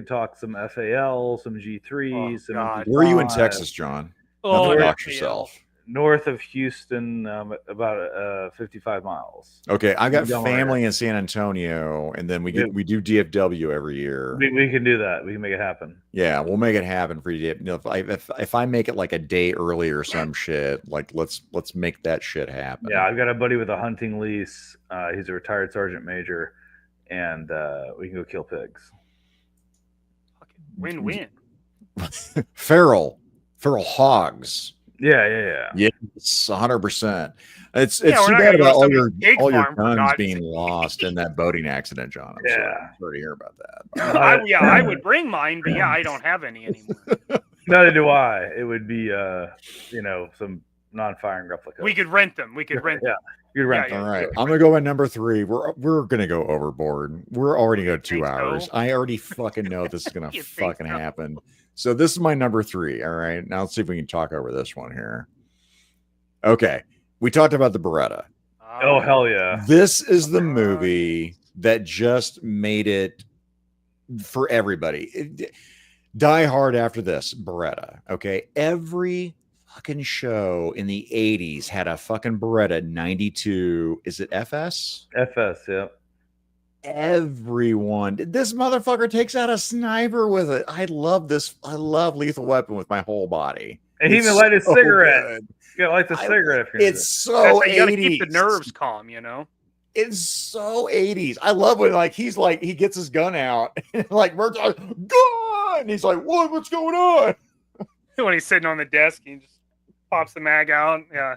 talk some FAL, some G3s, Oh, some God. Where are you in MP5. Texas, John? Oh, Not to yeah, dox yourself. North of Houston, about 55 miles. Okay, I got Don't family in San Antonio, and then we do DFW every year. We can do that. We can make it happen. Yeah, we'll make it happen for you. You know, if I make it like a day early or some shit, like let's make that shit happen. Yeah, I've got a buddy with a hunting lease. He's a retired sergeant major, and we can go kill pigs. Win-win. feral hogs. Yeah. Yes, 100%. It's Yeah, we're too not bad gonna go about to all some your pig farm, for guns God's being sake. lost in that boating accident, John. I'm sorry to hear about that. I would bring mine, but yeah, I don't have any anymore. Neither do I. It would be some non-firing replica. We could rent them. We could rent Yeah. them. You'd rent Yeah, them. All right, I'm gonna go by number 3. We're gonna go overboard. We're already go 2 Think so? hours. I already fucking know this is gonna You think fucking so? happen. So this is my number 3. All right, now let's see if we can talk over this one here. Okay, we talked about the Beretta. Oh hell yeah! This is the movie that just made it for everybody. Die Hard after this, Beretta. Okay, every fucking show in the 80s had a fucking Beretta 92. Is it FS? FS, yeah. Everyone. This motherfucker takes out a sniper with it. I love this. I love Lethal Weapon with my whole body. And he even It's light his so cigarette. good. You gotta light the cigarette. If you're It's so That's how you gotta 80s. keep the nerves calm, you know. It's so 80s. I love when he gets his gun out and like Mert's like, gun. He's like, what's going on? When he's sitting on the desk, he just pops the mag out. Yeah.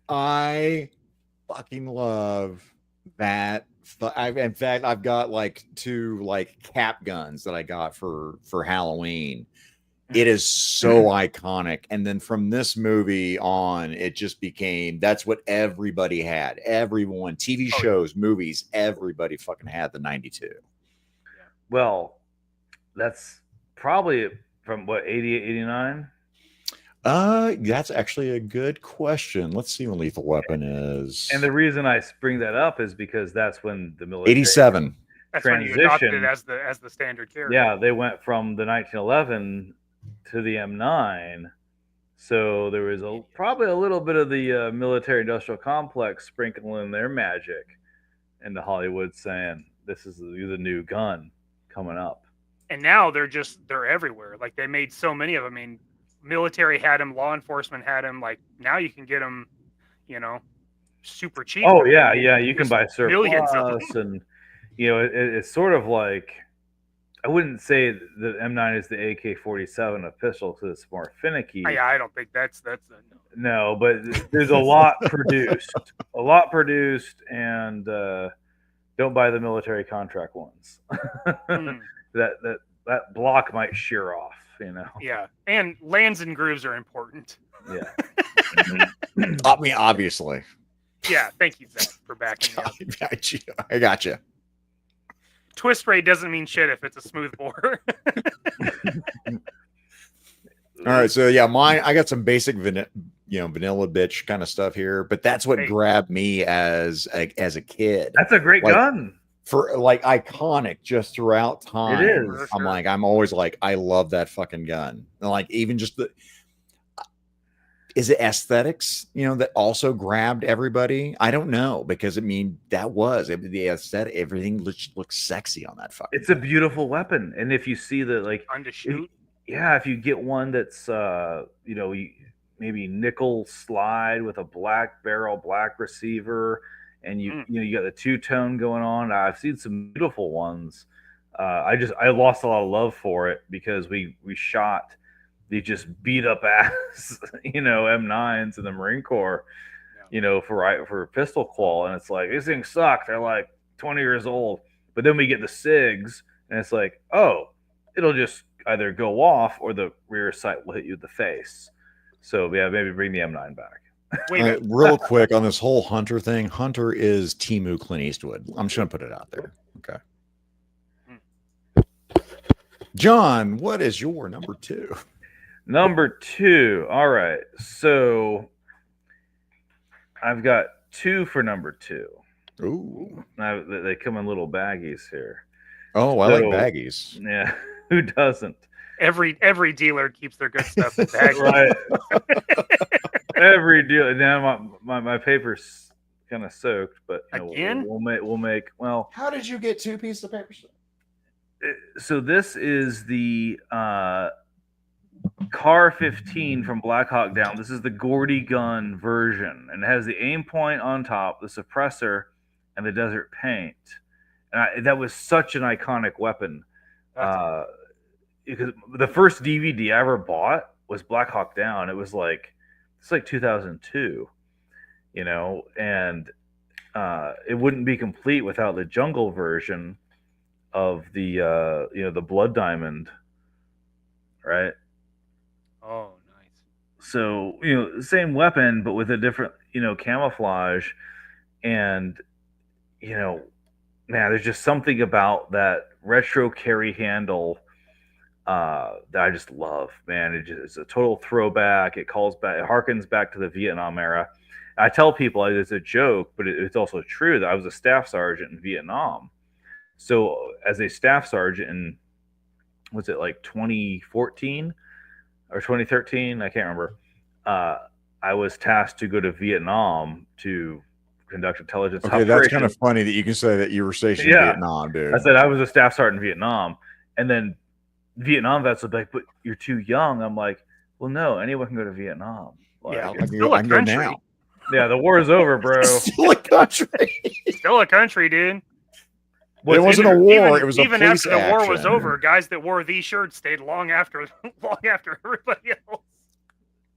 I fucking love that. In fact, I've got like 2 like cap guns that I got for Halloween. It is so iconic. And then from this movie on, it just became, that's what everybody had. Everyone, TV shows, movies, everybody fucking had the 92. Well, that's probably from what, 88, 89? That's actually a good question. Let's see when Lethal Weapon is. And the reason I bring that up is because that's when the military 87. That's when you adopted it transition. as the standard carrier. Yeah, they went from the 1911 to the M9. So there was probably a little bit of the military industrial complex sprinkling their magic into Hollywood, saying this is the new gun coming up. And now they're everywhere. Like they made so many of them. I mean, military had them, law enforcement had them. Like now you can get them, super cheap. Oh yeah, you can buy millions of surplus, and it's sort of like, I wouldn't say that M9 is the AK-47 of pistol because it's more finicky. Yeah, I don't think that's No, but there's a lot produced, and Don't buy the military contract ones. That block might shear off, you know. Yeah, and lands and grooves are important. Yeah. I mean, obviously. Yeah, thank you, Zach, for backing me up. I got you. Twist rate doesn't mean shit if it's a smooth bore. All right, so yeah, I got some basic vanilla bitch kind of stuff here, but that's what grabbed me as a kid. That's a great gun. For like iconic just throughout time. It is. I'm always like, I love that fucking gun. And like even just is it aesthetics, that also grabbed everybody? I don't know, because I mean the aesthetic, everything looks sexy on that fucking. It's a beautiful weapon, and if you see the fun to shoot. If you get one that's maybe nickel slide with a black barrel, black receiver, and you got the two-tone going on. I've seen some beautiful ones. I lost a lot of love for it because we shot the just beat up ass, M9s in the Marine Corps, for pistol qual, and it's like these things suck. They're like 20 years old, but then we get the SIGs, and it's like, oh, it'll just either go off or the rear sight will hit you in the face. So yeah, maybe bring the M9 back. Wait, real quick on this whole Hunter thing. Hunter is Temu Clint Eastwood. I'm just gonna put it out there. Okay. John, what is your number 2? Number 2. All right. So I've got 2 for number 2. Ooh. Now, they come in little baggies here. Oh, I like baggies. Yeah. Who doesn't? Every dealer keeps their good stuff in bags. Right. Every dealer. Now my paper's kind of soaked, but again, we'll make. Well, how did you get 2 pieces of paper? So this is the Car 15 from Black Hawk Down. This is the Gordy gun version, and it has the aim point on top, the suppressor, and the desert paint. And that was such an iconic weapon. Because the first DVD I ever bought was Black Hawk Down. It's like 2002, and it wouldn't be complete without the jungle version of the the Blood Diamond, right? Oh, nice. So same weapon but with a different camouflage, and man, there's just something about that retro carry handle that I just love, man. It's a total throwback. It harkens back to the Vietnam era. I tell people it's a joke, but it's also true that I was a staff sergeant in Vietnam. So as a staff sergeant in, was it like 2014 or 2013? I can't remember. I was tasked to go to Vietnam to conduct intelligence operations. That's kind of funny that you can say that you were stationed in Vietnam, dude. I said I was a staff sergeant in Vietnam, and then Vietnam vets would be like, but you're too young. I'm like, well, no, anyone can go to Vietnam. Like, yeah, I can go now. Yeah, the war is over, bro. Still a country. Still a country, dude. It wasn't a war. It was a even police after the war action. was over. Guys that wore these shirts stayed long after everybody else.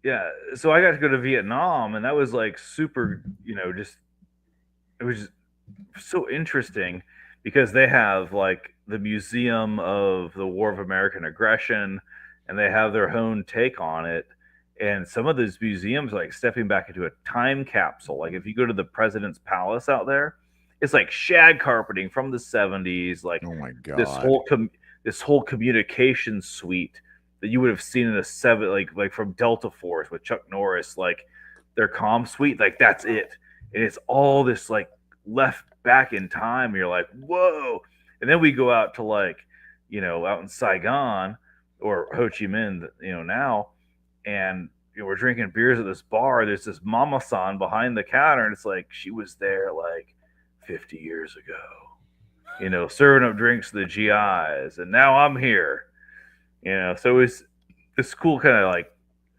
Yeah, so I got to go to Vietnam, and that was like super. It was just so interesting because they have like the Museum of the War of American Aggression, and they have their own take on it. And some of those museums, like stepping back into a time capsule. Like if you go to the President's Palace out there, it's like shag carpeting from the 70s. Like, oh my god, this whole communication suite that you would have seen in a like from Delta Force with Chuck Norris, like their comm suite. Like that's it, and it's all this like left back in time. And you're like, whoa. And then we go out to like, out in Saigon or Ho Chi Minh, now, and we're drinking beers at this bar. There's this mama-san behind the counter, and it's like she was there like 50 years ago, serving up drinks to the GIs, and now I'm here, So it was this cool kind of like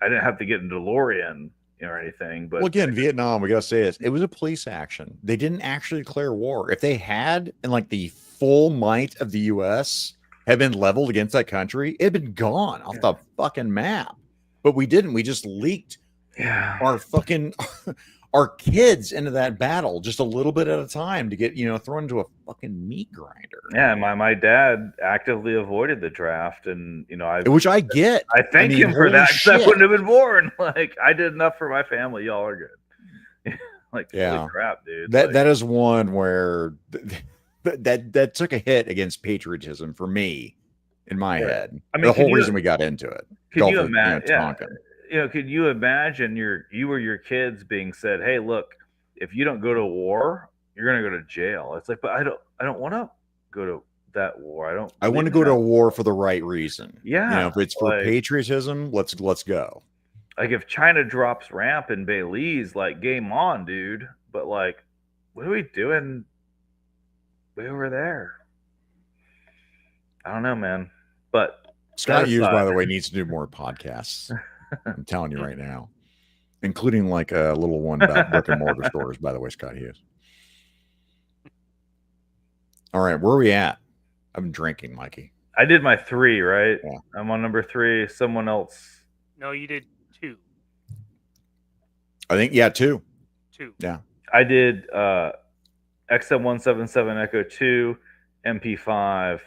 I didn't have to get in DeLorean or anything, but well, again, Vietnam, we gotta say this: it was a police action. They didn't actually declare war. If they had, and like the full might of the U.S. had been leveled against that country, it had been gone off the fucking map. But we didn't. We just leaked our fucking our kids into that battle just a little bit at a time to get, thrown into a fucking meat grinder. Yeah, my dad actively avoided the draft, and Which I get. I thank him for holy that. 'Cause I shit. wouldn't have been born. Like, I did enough for my family. Y'all are good. Like, Yeah. holy crap, dude. That is one where that took a hit against patriotism for me in my head. I mean, the whole reason we got into it. Could you imagine? Could you imagine you or your kids being said, "Hey, look, if you don't go to war, you're gonna go to jail." It's like, but I don't want to go to that war. I want to go to war for the right reason. Yeah, if it's for patriotism, let's go. Like, if China drops ramp in Belize, like, game on, dude. But like, what are we doing way over there? I don't know, man. But Scott Hughes, by the way, needs to do more podcasts. I'm telling you right now, including like a little one about brick and mortar stores. By the way, Scott Hughes. All right, where are we at? I'm drinking, Mikey. I did my 3, right? Yeah. I'm on number 3. Someone else. No, you did 2. I think 2. 2. Yeah. I did XM177 Echo 2, MP5,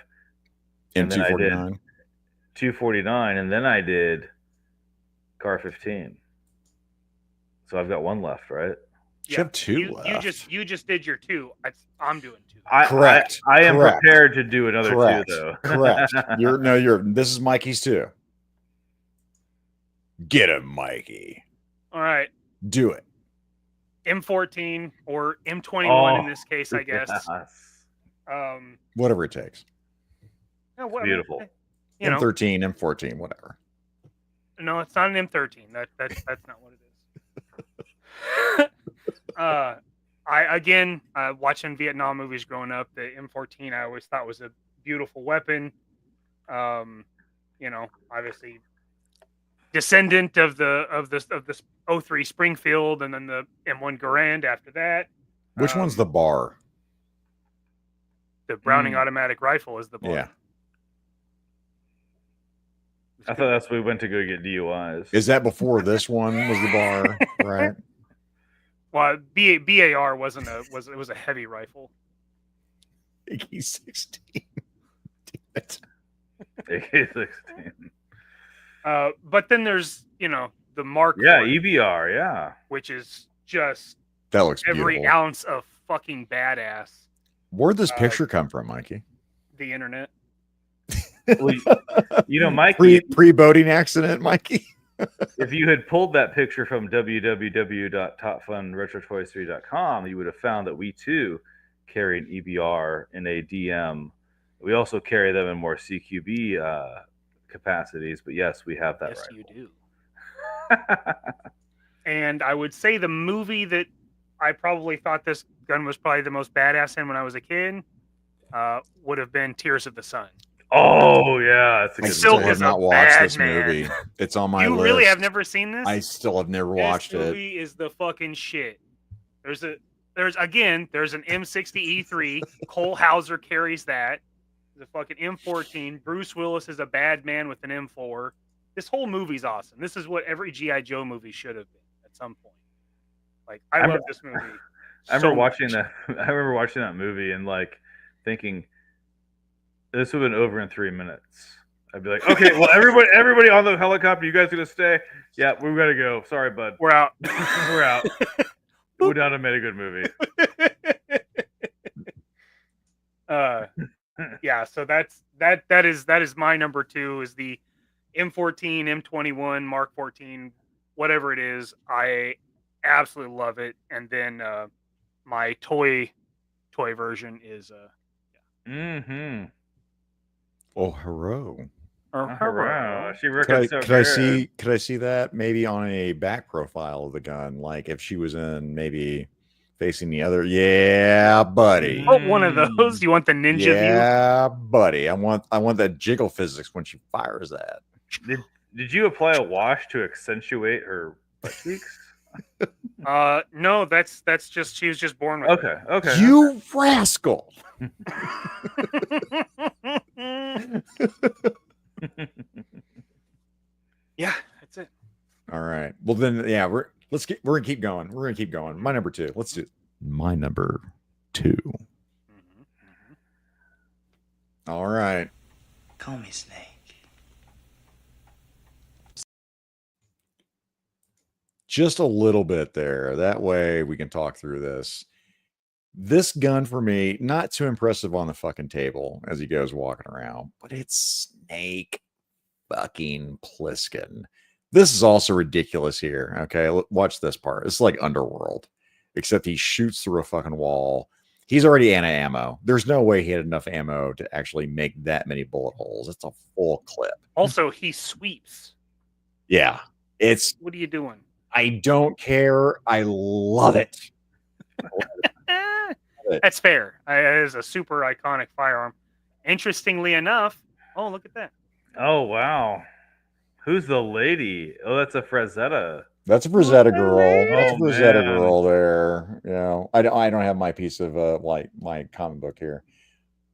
M249, 249, and then I did Car 15. So I've got 1 left, right? You have 2 left. You just did your 2. I'm doing 2. Correct. I am prepared to do another 2, though. Correct. This is Mikey's 2. Get him, Mikey. All right. Do it. M14 or M21 in this case, I guess. Whatever it takes. Beautiful. M13, M14, whatever. No, it's not an M13. That's not what it is. Watching Vietnam movies growing up, the M14 I always thought was a beautiful weapon. Obviously descendant of the 03 Springfield, and then the M1 Garand after that. Which one's the bar? The Browning automatic rifle is the bar. Yeah. I thought that's where we went to go get DUIs. Is that before this one was the bar, right? Well, BAR was a heavy rifle. AK-16. Damn it. AK-16. But then there's the Mark. Yeah, 4, EBR. Yeah, which is just that looks every beautiful. ounce of fucking badass. Where'd this picture come from, Mikey? The internet. Well, Mikey, pre-boating accident, Mikey. If you had pulled that picture from www.topfunretrotoys3.com, you would have found that we too carry an EBR in a DM. We also carry them in more CQB capacities, but yes, we have that. Yes, rifle. you do. And I would say the movie that I probably thought this gun was probably the most badass in when I was a kid would have been Tears of the Sun. Oh yeah, that's a I good still movie. have not watched this movie. It's on my list. You really have never seen this? I still have never watched it. This movie is the fucking shit. There's an M60E3. Cole Hauser carries that. The fucking M14. Bruce Willis is a bad man with an M4. This whole movie's awesome. This is what every G.I. Joe movie should have been at some point. Like, I love this movie. I remember watching that movie and like thinking this would have been over in 3 minutes. I'd be like, okay, well, everybody on the helicopter, you guys gonna stay? Yeah, we gotta go. Sorry, bud. We're out. We're out. Would not have made a good movie. Yeah, so that is my number 2 is the M14, M21, Mark 14, whatever it is. I absolutely love it. And then my toy version is Oh, hurrah. Hurrah. She Could I see that maybe on a back profile of the gun? Like if she was in maybe facing the other. Yeah, buddy. Oh, one of those. You want the ninja view? Yeah, buddy. I want that jiggle physics when she fires that. Did you apply a wash to accentuate her butt cheeks? No, that's just she was just born with Okay. You rascal. Yeah, that's it. All right. Well then, yeah, We're gonna keep going. We're gonna keep going. My number 2. Let's do my number 2. All right. Call me Snake. Just a little bit there. That way we can talk through this. This gun for me, not too impressive on the fucking table as he goes walking around, but it's Snake fucking Plissken. This is also ridiculous here. Okay, watch this part. It's like Underworld, except he shoots through a fucking wall. He's already out of ammo. There's no way he had enough ammo to actually make that many bullet holes. It's a full clip. Also, he sweeps. Yeah, it's. What are you doing? I don't care. I love it. That's fair. It is a super iconic firearm. Interestingly enough, oh, look at that. Oh, wow. Who's the lady? Oh, that's a Frazetta. That's a Frazetta girl. That's a Oh, Frazetta man. girl there. You know, I don't have my piece of like my comic book here.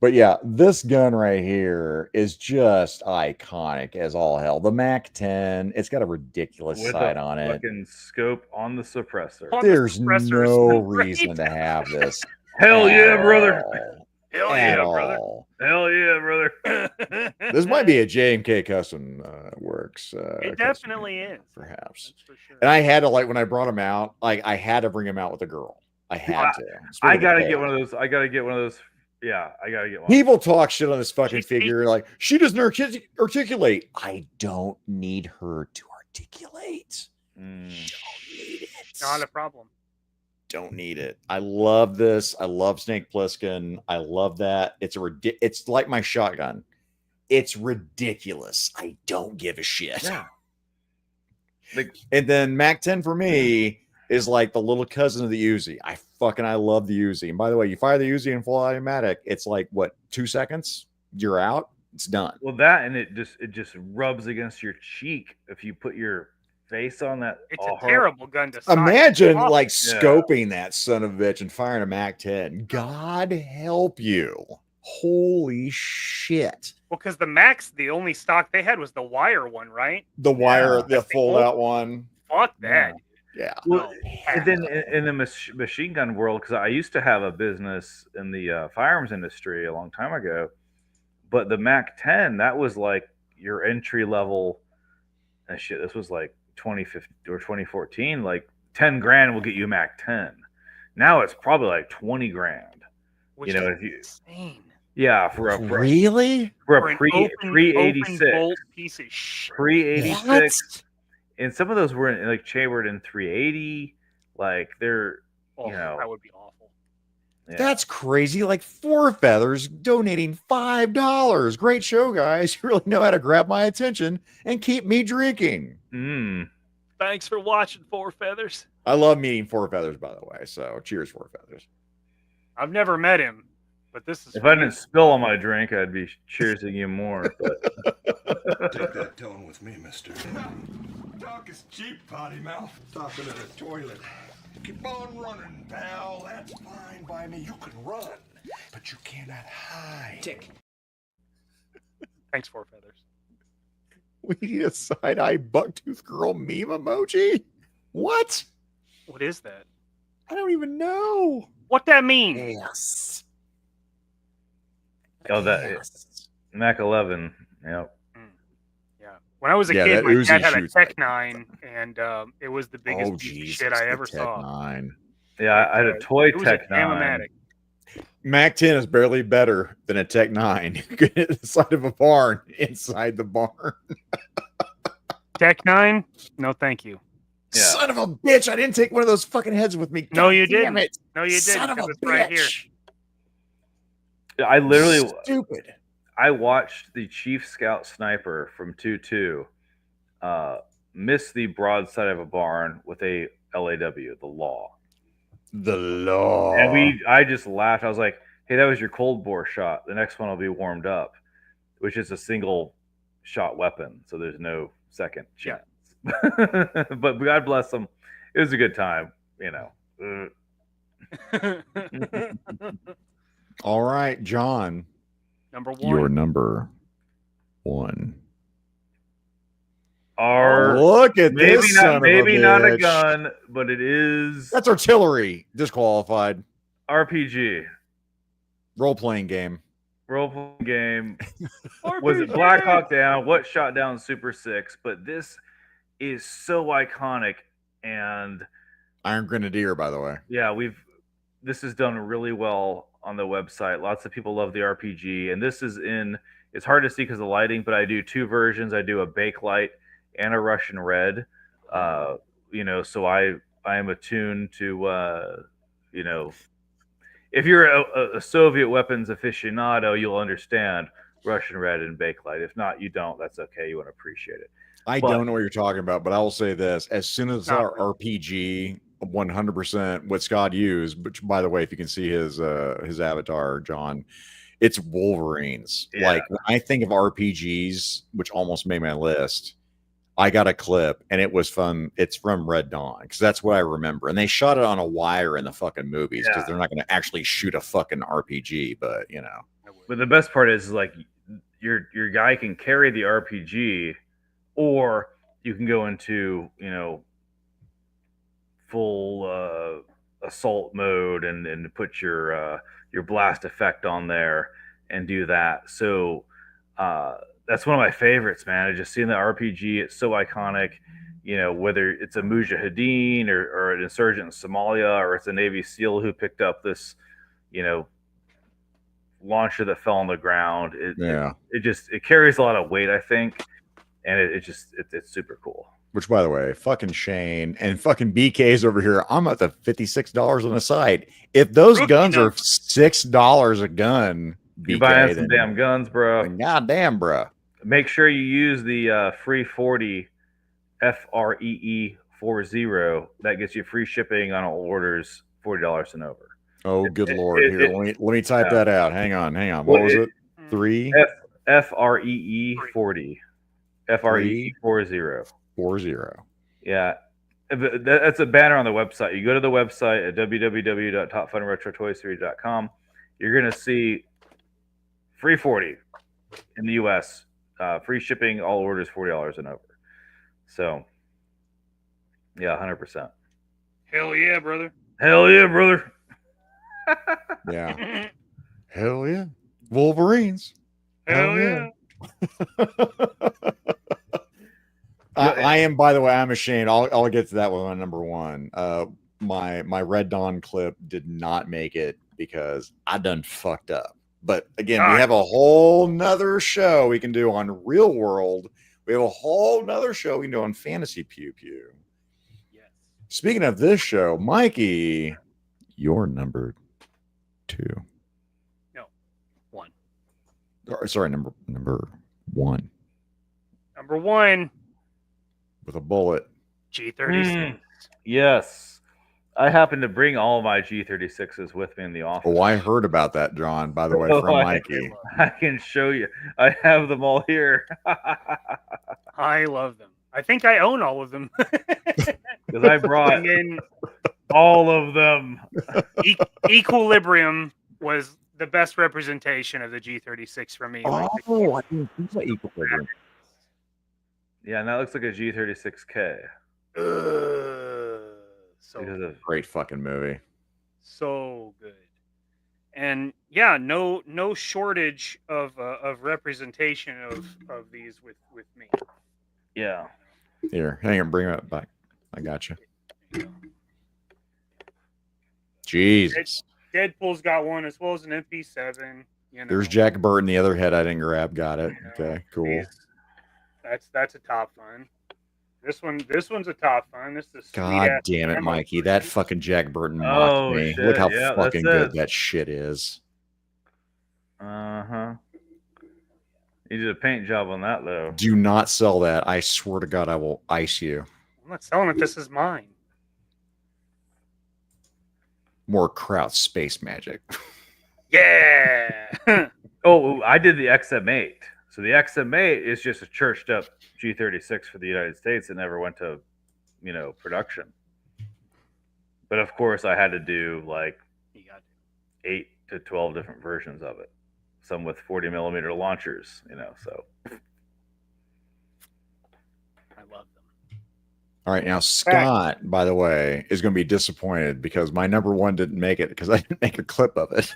But yeah, this gun right here is just iconic as all hell. The Mac 10, it's got a ridiculous With sight a on it. fucking scope on the suppressor. There's suppressor's no great. reason to have this. Hell yeah, at brother. all. Hell At yeah, brother. all. Hell yeah, brother. This might be a J&K custom works. It custom definitely gun, is. perhaps. That's for sure. And I had to, like, when I brought him out, like, I had to bring him out with a girl. I had to. I gotta get one of those. I gotta get one of those. Yeah, I gotta get one. People talk shit on this fucking She's figure, like, she doesn't articulate. I don't need her to articulate. Mm. Don't need it. Not a problem. Don't need it. I love this. I love Snake Plissken. I love that. It's like my shotgun. It's ridiculous. I don't give a shit. Yeah. And then Mac 10 for me is like the little cousin of the Uzi. I love the Uzi. And by the way, you fire the Uzi in full automatic, it's like what, 2 seconds? You're out. It's done. Well, that and it just rubs against your cheek if you put your face on that. It's a terrible gun to sight. Imagine Awful. like scoping that son of a bitch and firing a Mac 10. God help you. Holy shit. Well, because the Max, the only stock they had was the wire one, right? The wire, the That's the fold old out one. Fuck that. Yeah. Well, and then in the machine gun world, because I used to have a business in the firearms industry a long time ago, but the Mac 10, that was like your entry level. Shit, this was like 2015 or 2014. Like 10 grand will get you a Mac 10. Now it's probably like 20 grand. Which You know, is if you- insane. Yeah, for a Really? for an a pre open 86, bolt piece of shit. pre 86, and some of those were like chambered in 380. Like they're Oh, know. that would be awful. yeah. That's crazy. Like Four Feathers donating $5. Great show, guys. You really know how to grab my attention and keep me drinking. Thanks for watching, Four Feathers. I love meeting Four Feathers, by the way. So cheers, Four Feathers. I've never met him, but this is. If I didn't spill on my drink, I'd be cheersing you more. But Take that tone with me, mister. Talk is cheap, potty mouth. Talking to the toilet. Keep on running, pal. That's fine by me. You can run, but you cannot hide. Tick. Thanks, Four Feathers. We need a side-eye bucktooth girl meme emoji. What? What is that? I don't even know. What that mean? Yes. oh, that Mac 11. Yep. Yeah. When I was a Yeah, kid, that my Uzi dad had a shoots Tech like 9, and it was the biggest Oh, piece of Jesus. shit I the ever Tech saw. 9. Yeah, I had a toy It was Tech a 9. Dynamite. Mac 10 is barely better than a Tech 9. You can hit the side of a barn inside the barn. Tech 9? No, thank you. Yeah. Son of a bitch. I didn't take one of those fucking heads with me. No, God you damn didn't. It. No, you didn't. Son of a 'cause it's bitch. right here. I literally Stupid. I watched the Chief Scout Sniper from 2-2 miss the broadside of a barn with a LAW, the law. The law. And I just laughed. I was like, hey, that was your cold bore shot. The next one will be warmed up, which is a single shot weapon. So there's no second chance. But God bless them. It was a good time, you know. All right, John. Number one. Your number one. are Look at this son maybe of a not a bitch. gun, but it is That's artillery. Disqualified. RPG. Role-playing game. Role-playing game. Was it Black Hawk Down? What shot down Super 6? But this is so iconic, and Iron Grenadier, by the way. yeah, this is done really well on the website. Lots of people love the RPG, and this is in. It's hard to see because of lighting, but I do two versions. I do a Bakelite and a Russian Red. So I am attuned to if you're a Soviet weapons aficionado, you'll understand Russian Red and Bakelite. If not, you don't. That's okay. You won't appreciate it. I don't know what you're talking about, but I will say this: as soon as our really. RPG, 100% what Scott used, which by the way, if you can see his avatar, John, it's Wolverines. Yeah. Like when I think of RPGs, which almost made my list, I got a clip and it was fun. It's from Red Dawn because that's what I remember. And they shot it on a wire in the fucking movies because they're not going to actually shoot a fucking RPG. But But the best part is like your guy can carry the RPG, or you can go into full assault mode and put your blast effect on there and do that. So that's one of my favorites, man. I just seeing the RPG, it's so iconic. Whether it's a Mujahideen or an insurgent in Somalia, or it's a Navy SEAL who picked up this, launcher that fell on the ground. It carries a lot of weight, I think, and it's super cool. Which, by the way, fucking Shane and fucking BK's over here. I'm at the $56 on the site. If those guns are $6 a gun, You're BK, buying some damn guns, bro. Goddamn, bro. Make sure you use the free 40 FREE 40. That gets you free shipping on all orders $40 and over. Oh, good Lord. Here, let me type that out. Hang on. What was it? 3? FREE 40. FREE 40. 40. Yeah. That's a banner on the website. You go to the website at www.topfunretrotoys3.com. You're going to see free 40 in the US. Free shipping, all orders $40 and over. So, yeah, 100%. Hell yeah, brother. Hell yeah, brother. Yeah. Hell yeah. Wolverines. Hell yeah. I am, by the way, I'm ashamed. I'll get to that with my number one. My Red Dawn clip did not make it because I done fucked up. But again, we have a whole nother show we can do on real world. We have a whole nother show we can do on fantasy pew pew. Yes. Speaking of this show, Mikey, you're number 2. No, 1. Sorry, number 1. Number 1. With a bullet. G36. Yes. I happen to bring all my G36s with me in the office. Oh, I heard about that, John, by the way, from Mikey. I can show you. I have them all here. I love them. I think I own all of them. Because I brought in all of them. Equilibrium was the best representation of the G36 for me. I didn't think about Equilibrium. Yeah, and that looks like a G36K. So great fucking movie. So good. And yeah, no shortage of representation of these with me. Yeah. Here, hang on, bring it back. I got you. Jesus. Deadpool's got one as well as an MP7. There's Jack Burton, the other head I didn't grab. Got it. Okay, cool. That's a top fun. This one's a top fun. This is God damn it, Mikey. That fucking Jack Burton mocked me. Shit. Look how Yeah, fucking good that shit is. Uh-huh. You did a paint job on that, though. Do not sell that. I swear to God, I will ice you. I'm not selling it. This is mine. More Kraut space magic. Yeah. Oh, I did the XM8. So the XM8 is just a churched up G36 for the United States that never went to, production. But of course, I had to do like 8 to 12 different versions of it. Some with 40mm launchers, so. All right, now Scott, by the way, is going to be disappointed because my number one didn't make it because I didn't make a clip of it.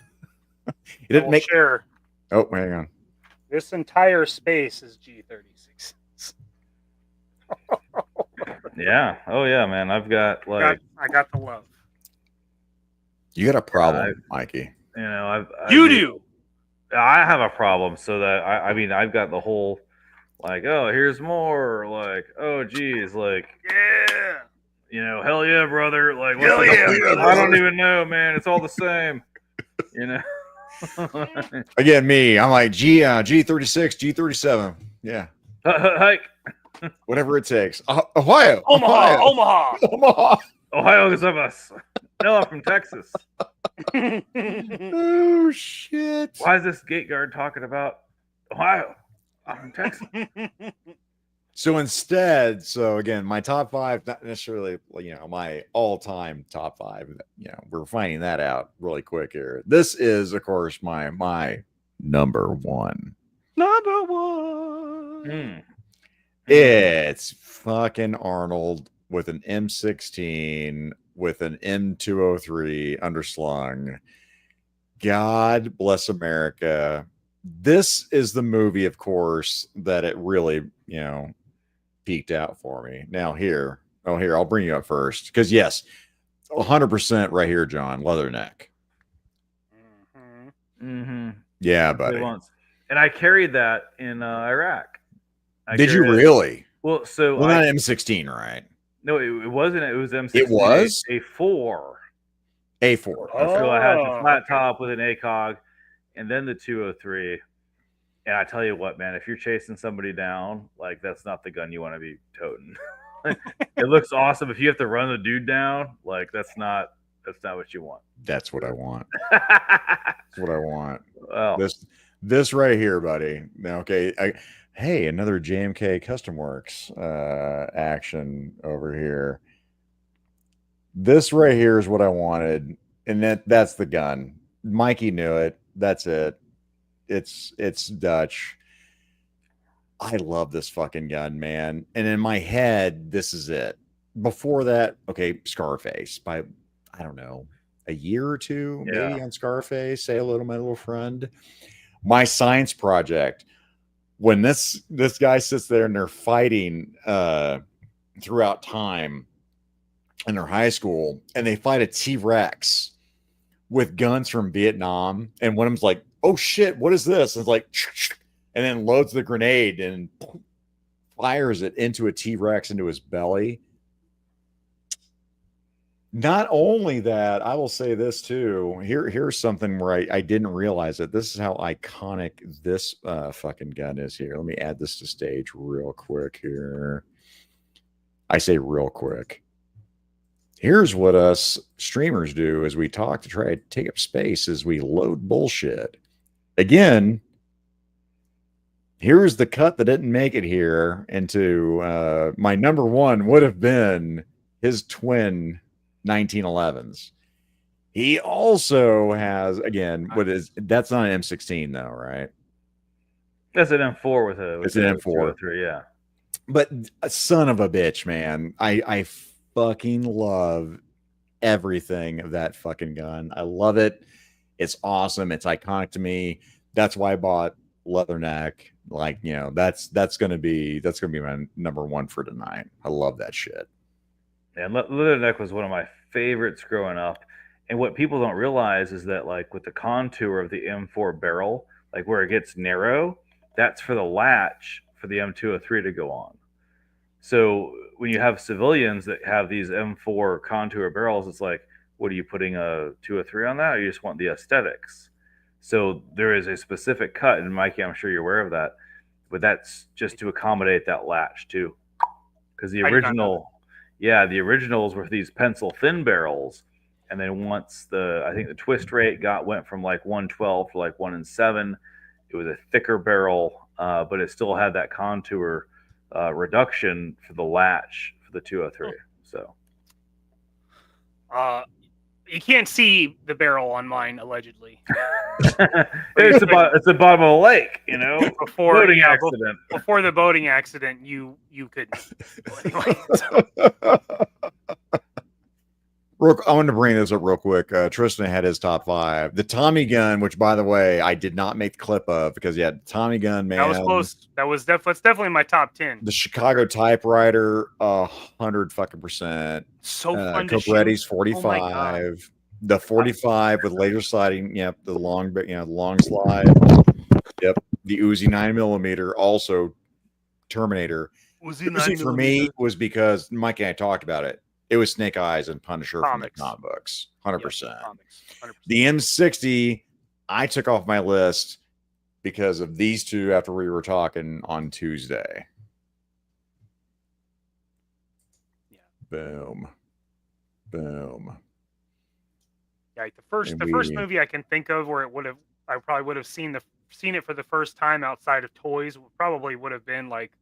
It didn't make. Share. Oh, hang on. This entire space is G36. Yeah. Oh yeah, man. I've got like I got the love. You got a problem, Mikey. You know, do. I have a problem. So that I mean, I've got the whole like, oh, here's more. Like, oh, geez, like, Yeah. you know, hell yeah, brother. Like, Hell yeah, brother. I don't even know, man. It's all the same. You know. Again, me. I'm like G36, G37. Yeah. Hike. Whatever it takes. Ohio. Omaha. Ohio is of us. No, I'm from Texas. Oh shit. Why is this gate guard talking about Ohio? I'm from Texas. So instead, again, my top five, not necessarily, my all-time top five. We're finding that out really quick here. This is, of course, my number one. Number one. It's fucking Arnold with an M16 with an M203 underslung. God bless America. This is the movie, of course, that it really, peaked out for me. Now here, I'll bring you up first. Because yes, 100% right here, John, Leatherneck. Yeah, buddy. And I carried that in Iraq. Did you really? Well, not M16, right? No, it wasn't. It was M16. It was A4. A4. So I had the flat top with an ACOG, and then the 203. And I tell you what, man, if you're chasing somebody down, like that's not the gun you want to be toting. It looks awesome. If you have to run the dude down, like that's not what you want. That's what I want. That's what I want. Well, this right here, buddy. Now, okay. Hey, another JMK Custom Works action over here. This right here is what I wanted, and that's the gun. Mikey knew it. That's it. It's Dutch. I love this fucking gun, man. And in my head, this is it. Before that, okay, Scarface by, I don't know, a year or two, maybe on Scarface. Say hello to my little friend. My science project. When this guy sits there and they're fighting throughout time in their high school, and they fight a T-Rex with guns from Vietnam, and one of them's like, oh shit, what is this? And it's like, and then loads the grenade and fires it into a T-Rex into his belly. Not only that, I will say this too. Here's something where I didn't realize it. This is how iconic this fucking gun is here. Let me add this to stage real quick here. I say real quick. Here's what us streamers do as we talk to try to take up space as we load bullshit. Again, here's the cut that didn't make it here into my number one would have been his twin 1911s. He also has, again, that's not an M16 though, right? That's an M4 with it's an M4. Yeah. But a son of a bitch, man. I fucking love everything of that fucking gun. I love it. It's awesome. It's iconic to me. That's why I bought Leatherneck. Like, that's gonna be my number one for tonight. I love that shit. And Leatherneck was one of my favorites growing up. And what people don't realize is that, like, with the contour of the M4 barrel, like where it gets narrow, that's for the latch for the M203 to go on. So when you have civilians that have these M4 contour barrels, it's like, what are you putting a 203 on that? Or you just want the aesthetics? So there is a specific cut, and Mikey, I'm sure you're aware of that, but that's just to accommodate that latch too. Because the originals were these pencil thin barrels, and then once I think the twist rate went from like 112 to like 1 7, it was a thicker barrel, but it still had that contour reduction for the latch for the 203. So You can't see the barrel on mine, allegedly. It's the bottom of a lake, you know. Before Boating accident. Before the boating accident, you couldn't. Anyway, so. I want to bring this up real quick. Tristan had his top 5. The Tommy gun, which by the way, I did not make the clip of because the Tommy gun, man. That was close. That's definitely my top 10. The Chicago typewriter, 100%. So fun to Cobretti's shoot. 45. The 45 with laser sliding. Yep. The long, long slide. Yep. The Uzi 9mm, also Terminator. Uzi for me was because Mike and I talked about it. It was Snake Eyes and Punisher from the comic books, 100%. Yeah, comics, 100%. The M60, I took off my list because of these two after we were talking on Tuesday. Yeah. Boom. Boom. Yeah, like the first movie I can think of where I probably would have seen it for the first time outside of toys probably would have been like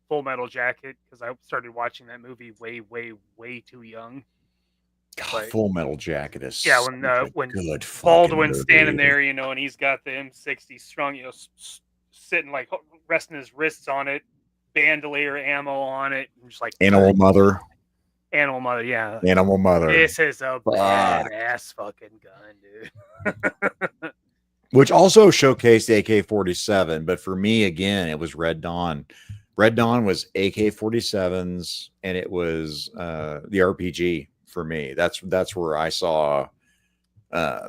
Full Metal Jacket, because I started watching that movie way too young. God, Full Metal Jacket is when good Baldwin's standing there, you know, and he's got the M60 strung, you know, sitting like resting his wrists on it, bandolier ammo on it, and just like Animal Mother, yeah, Animal Mother. This is a badass fucking gun, dude. Which also showcased AK-47, but for me, again, it was Red Dawn. Red Dawn was AK-47s, and it was the RPG for me. That's where I saw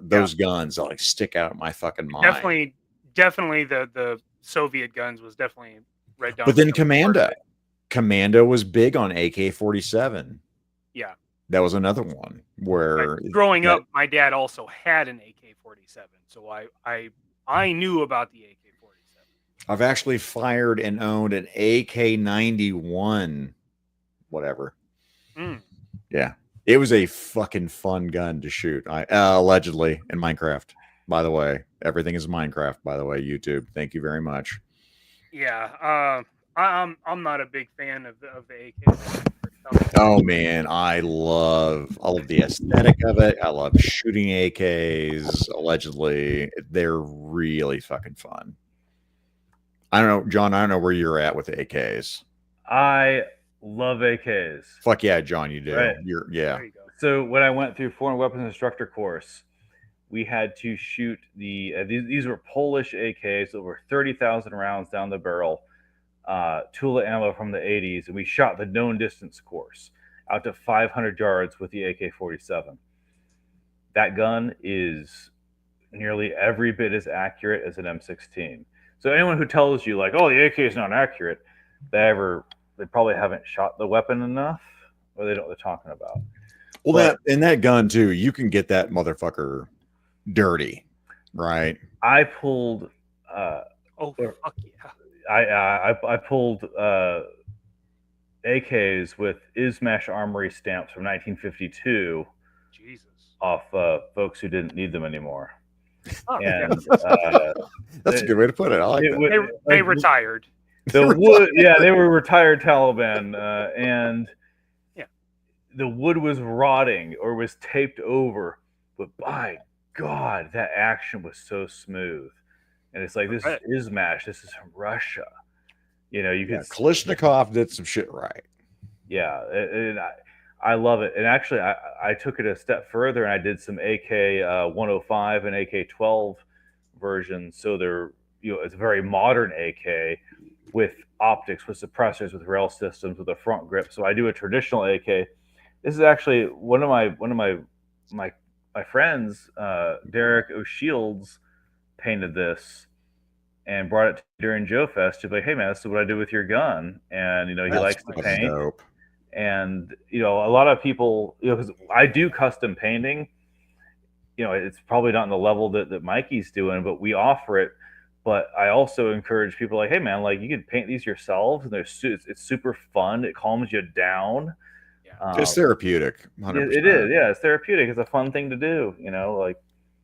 those guns that like stick out of my fucking mind. Definitely the Soviet guns was definitely Red Dawn. But then Commando was big on AK-47. Yeah, that was another one where growing up, my dad also had an AK-47, so I knew about the AK-47. I've actually fired and owned an AK-91, whatever. Yeah, it was a fucking fun gun to shoot. Allegedly in Minecraft, by the way. Everything is Minecraft, by the way. YouTube, thank you very much. Yeah, I'm not a big fan of the AK. Oh man, I love the aesthetic of it. I love shooting AKs. Allegedly, they're really fucking fun. I don't know, John. I don't know where you're at with AKs. I love AKs. Fuck yeah, John, you do. Right. Yeah. There you go. So when I went through Foreign Weapons Instructor course, we had to shoot these were Polish AKs, over 30,000 rounds down the barrel, Tula ammo from the 80s, and we shot the known distance course out to 500 yards with the AK-47. That gun is nearly every bit as accurate as an M16. So anyone who tells you like, oh, the AK is not accurate, they probably haven't shot the weapon enough, or they don't know what they're talking about. Well, that gun too, you can get that motherfucker dirty, right? I pulled. Fuck yeah! I pulled AKs with Izmash Armory stamps from 1952. Jesus. Off folks who didn't need them anymore. Oh, and that's a good way to put it. I like that. They retired. The wood, yeah, they were retired Taliban, and the wood was rotting or was taped over. But by God, that action was so smooth. And it's like, this is Izmash. This is from Russia. You know, you could. Kalashnikov did some shit right. Yeah, and I love it. And actually, I took it a step further, and I did some AK 105 and AK 12 versions. So they're, you know, it's a very modern AK with optics, with suppressors, with rail systems, with a front grip. So I do a traditional AK. This is actually one of my friends, Derek O'Shields, painted this and brought it during Joe Fest to be like, hey man, this is what I do with your gun. And you know, he likes to paint. Dope. And you know, a lot of people, you know, because I do custom painting, you know, it's probably not in the level that Mikey's doing, but we offer it. But I also encourage people like, hey man, like you can paint these yourselves, and it's super fun. It calms you down. It's therapeutic. 100%. It is, yeah. It's therapeutic. It's a fun thing to do. You know, like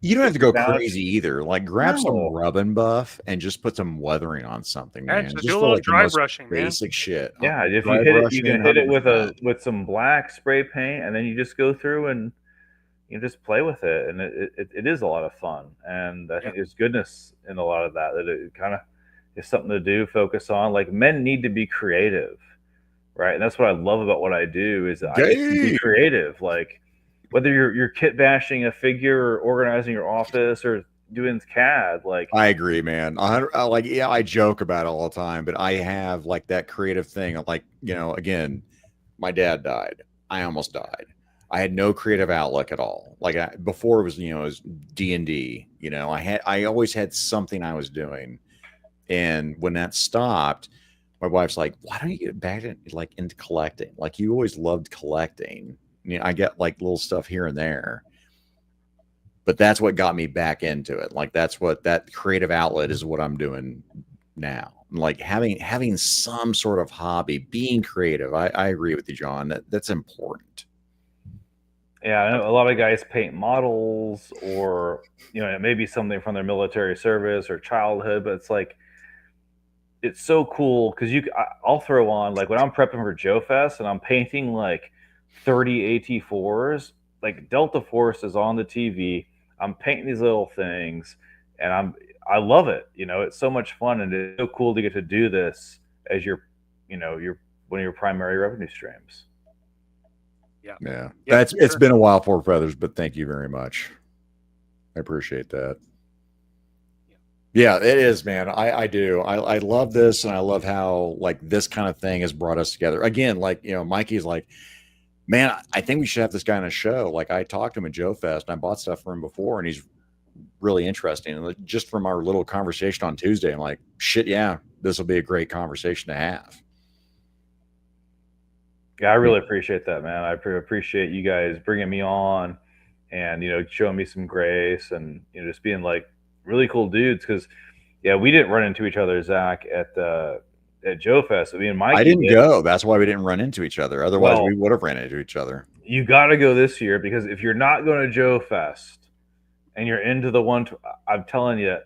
you don't have to go crazy either. Like grab some rub and buff and just put some weathering on something, man. Just do a little dry brushing, basic shit. Yeah, if you hit it, you can hit it with some black spray paint, and then you just go through and you just play with it, and it is a lot of fun. And I think there's goodness in a lot of that. That it kind of is something to do, focus on. Like, men need to be creative, right? And that's what I love about what I do is I get to be creative. Like, whether you're kit bashing a figure or organizing your office or doing CAD, like, I agree, man. I joke about it all the time, but I have like that creative thing. Like, again, my dad died. I almost died. I had no creative outlook at all. Like before it was, it was D&D, I always had something I was doing. And when that stopped, my wife's like, why don't you get back into collecting? Like, you always loved collecting. I get like little stuff here and there, but that's what got me back into it. Like, that's what that creative outlet is, what I'm doing now. Like having some sort of hobby, being creative. I agree with you, John. That's important. Yeah, I know a lot of guys paint models, or it may be something from their military service or childhood, but it's like, it's so cool because I'll throw on, like, when I'm prepping for Joe Fest and I'm painting like 30 AT4s, like Delta Force is on the TV. I'm painting these little things, and I love it. It's so much fun, and it's so cool to get to do this as your one of your primary revenue streams. Yeah. It's been a while for Feathers, but thank you very much. I appreciate that. Yeah, it is, man. I do. I love this, and I love how like this kind of thing has brought us together. Again, like, Mikey's like, man, I think we should have this guy on a show. Like, I talked to him at Joe Fest, and I bought stuff for him before, and he's really interesting. And just from our little conversation on Tuesday, I'm like, shit, yeah, this will be a great conversation to have. Yeah, I really appreciate that, man. I appreciate you guys bringing me on and, showing me some grace and, just being like really cool dudes. Because, we didn't run into each other, Zach, at Joe Fest. I mean, Mikey, I didn't go. That's why we didn't run into each other. Otherwise, we would have ran into each other. You got to go this year, because if you're not going to Joe Fest and you're into the one, I'm telling you,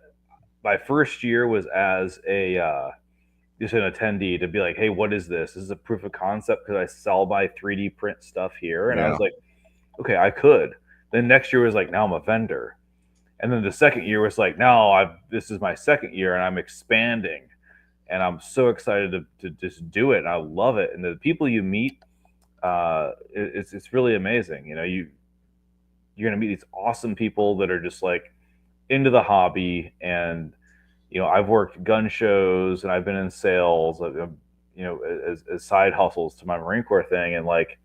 my first year was as just an attendee to be like, hey, what is this? This is a proof of concept because I sell my 3D print stuff here. And I was like, okay, I could. Then next year was like, now I'm a vendor. And then the second year was like, now this is my second year and I'm expanding. And I'm so excited to just do it. And I love it. And the people you meet, it's really amazing. You're going to meet these awesome people that are just like into the hobby. And I've worked gun shows and I've been in sales, as side hustles to my Marine Corps thing. And like,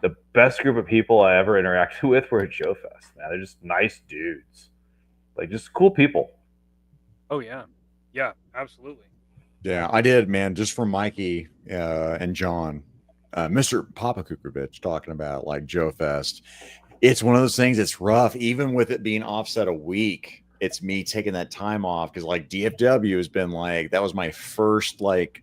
the best group of people I ever interacted with were at Joe Fest, man. They're just nice dudes, like just cool people. Oh yeah. Yeah, absolutely. Yeah, I did, man. Just from Mikey and John, Mr. Papakukovich talking about like Joe Fest. It's one of those things that's rough, even with it being offset a week. It's me taking that time off because like DFW has been like, that was my first like,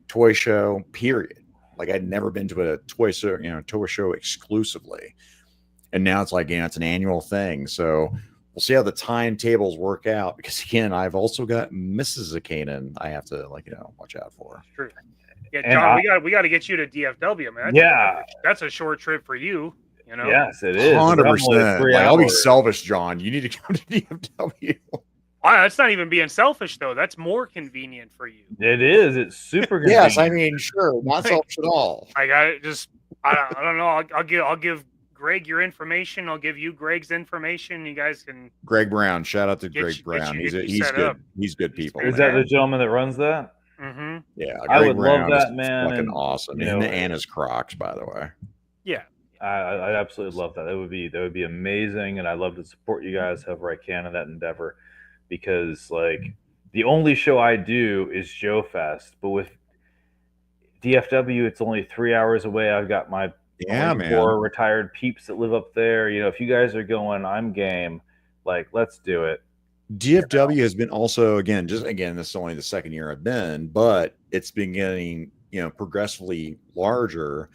toy show period. Like I'd never been to a toy show exclusively. And now it's like, it's an annual thing. So we'll see how the timetables work out because again, I've also got Mrs. Akanen I have to watch out for. True. Yeah, John, we got to get you to DFW, man. That's a short trip for you. Yes, it is 100%. Like, I'll be selfish, John. You need to come to DFW. That's not even being selfish, though. That's more convenient for you. It is. It's super convenient. Yes, I mean, sure, not selfish at all. I don't know. I'll give Greg your information. I'll give you Greg's information. You guys can. Greg Brown. Shout out to Greg Brown. He's good. Up. He's good people. Is that the gentleman that runs that? Mm-hmm. Yeah, Greg I would Brown love that, man. Fucking awesome. And Anna's Crocs, by the way. Yeah. I absolutely love that. That would be amazing, and I love to support you guys however I can in that endeavor, because like the only show I do is Joe Fest, but with DFW, it's only 3 hours away. I've got my four retired peeps that live up there. If you guys are going, I'm game. Like, let's do it. DFW has been also this is only the second year I've been, but it's been getting progressively larger.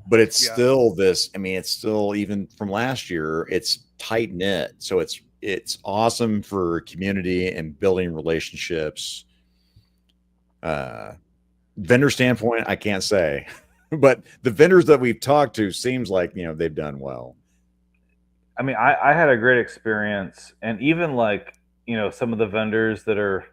But it's still this. I mean, it's still, even from last year, it's tight knit. So it's awesome for community and building relationships. Vendor standpoint, I can't say, but the vendors that we've talked to seems like they've done well. I mean, I had a great experience, and even like, some of the vendors that are,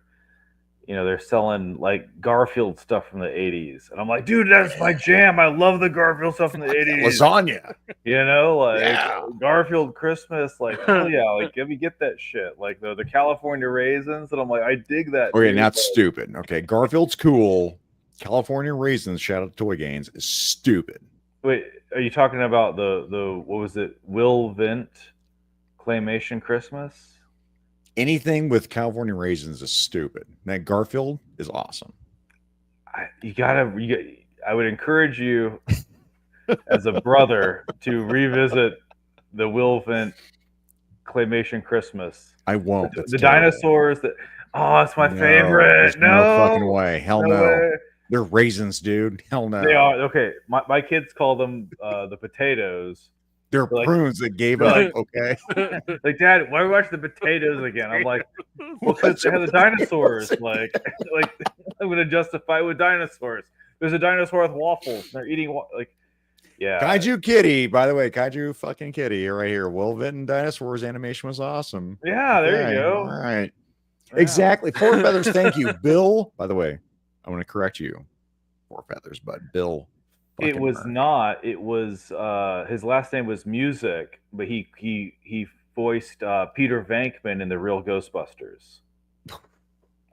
they're selling like Garfield stuff from the 80s. And I'm like, dude, that's my jam. I love the Garfield stuff from the 80s. Lasagna. Like Garfield Christmas, like, oh yeah, like let me get that shit. Like the California raisins, and I'm like, I dig that. Okay, dude. now it's stupid. Okay, Garfield's cool. California raisins, shout out to Toy Gains, is stupid. Wait, are you talking about the what was it? Will Vint Claymation Christmas? Anything with California raisins is stupid. That Garfield is awesome. I would encourage you as a brother to revisit the Will Vint Claymation Christmas. I won't. The dinosaurs that it's my favorite. No fucking way. Hell no. Way. They're raisins, dude. Hell no. They are. Okay. My kids call them the potatoes. They're prunes that gave up. Okay. Like, Dad, why are we watching the potatoes again? I'm like, well, because they have the dinosaurs. Like I'm gonna justify with dinosaurs. There's a dinosaur with waffles. They're eating yeah. Kaiju Kitty, by the way, Kaiju fucking Kitty right here. Will Vinton Dinosaurs animation was awesome. Yeah, there you go. All right. Yeah. Exactly. Four feathers. Thank you, Bill. By the way, I want to correct you. Four feathers, but Bill. It was not. It was his last name was Music, but he voiced Peter Venkman in the Real Ghostbusters.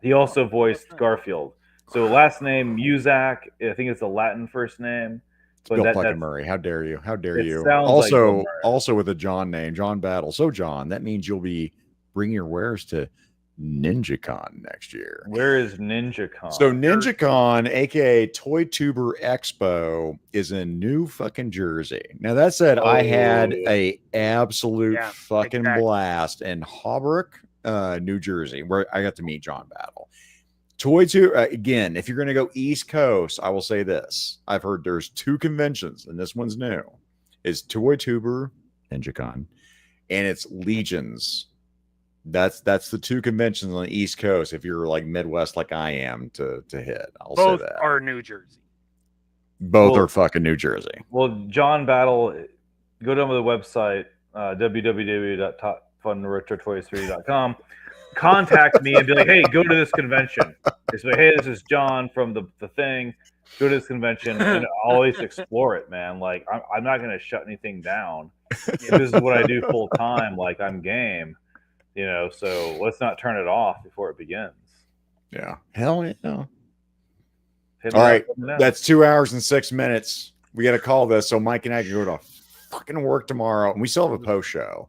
He also voiced Garfield. So last name Muzak. I think it's a Latin first name. But Bill fucking Murray. How dare you? How dare you? Also, also with a John name, John Battle. So John, that means you'll be bringing your wares to NinjaCon next year. Where is NinjaCon? So NinjaCon, aka Toy Tuber Expo, is in New fucking Jersey. Now that said, I had a absolute fucking blast in Holbrook, New Jersey, where I got to meet John Battle. Toy Tuber again. If you're going to go East Coast, I will say this: I've heard there's two conventions, and this one's new. It's Toy Tuber NinjaCon, and it's Legions. That's the two conventions on the East Coast. If you're like Midwest, like I am, to hit, I'll both say that are New Jersey. Both are fucking New Jersey. Well, John Battle, go down to the website www.topfunretrotoys3.com. Contact me and be like, hey, go to this convention. Just like, hey, this is John from the thing. Go to this convention, and I'll always explore it, man. Like I'm not gonna shut anything down. This is what I do full time. Like I'm game. So let's not turn it off before it begins. Yeah. Hell yeah. All right. That's 2 hours and 6 minutes. We got to call this so Mike and I can go to fucking work tomorrow. And we still have a post show,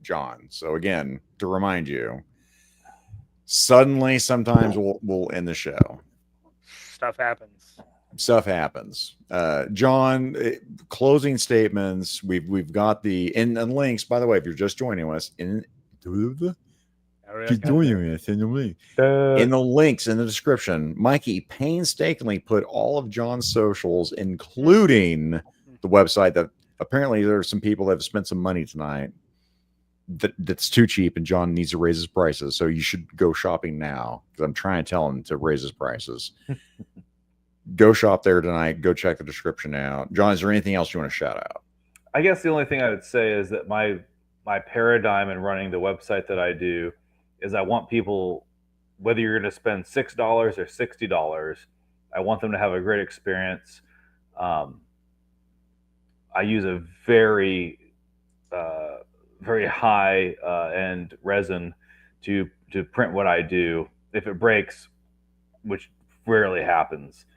John. So again, to remind you, suddenly sometimes we'll end the show. Stuff happens. John, closing statements. We've got the and links, by the way, if you're just joining us in the links in the description, Mikey painstakingly put all of John's socials, including the website that apparently there are some people that have spent some money tonight that's too cheap and John needs to raise his prices. So you should go shopping now because I'm trying to tell him to raise his prices. Go shop there tonight. Go check the description out. John, is there anything else you want to shout out? I guess the only thing I would say is that my paradigm in running the website that I do is I want people, whether you're going to spend $6 or $60, I want them to have a great experience. I use a very, very high end resin to print what I do. If it breaks, which rarely happens,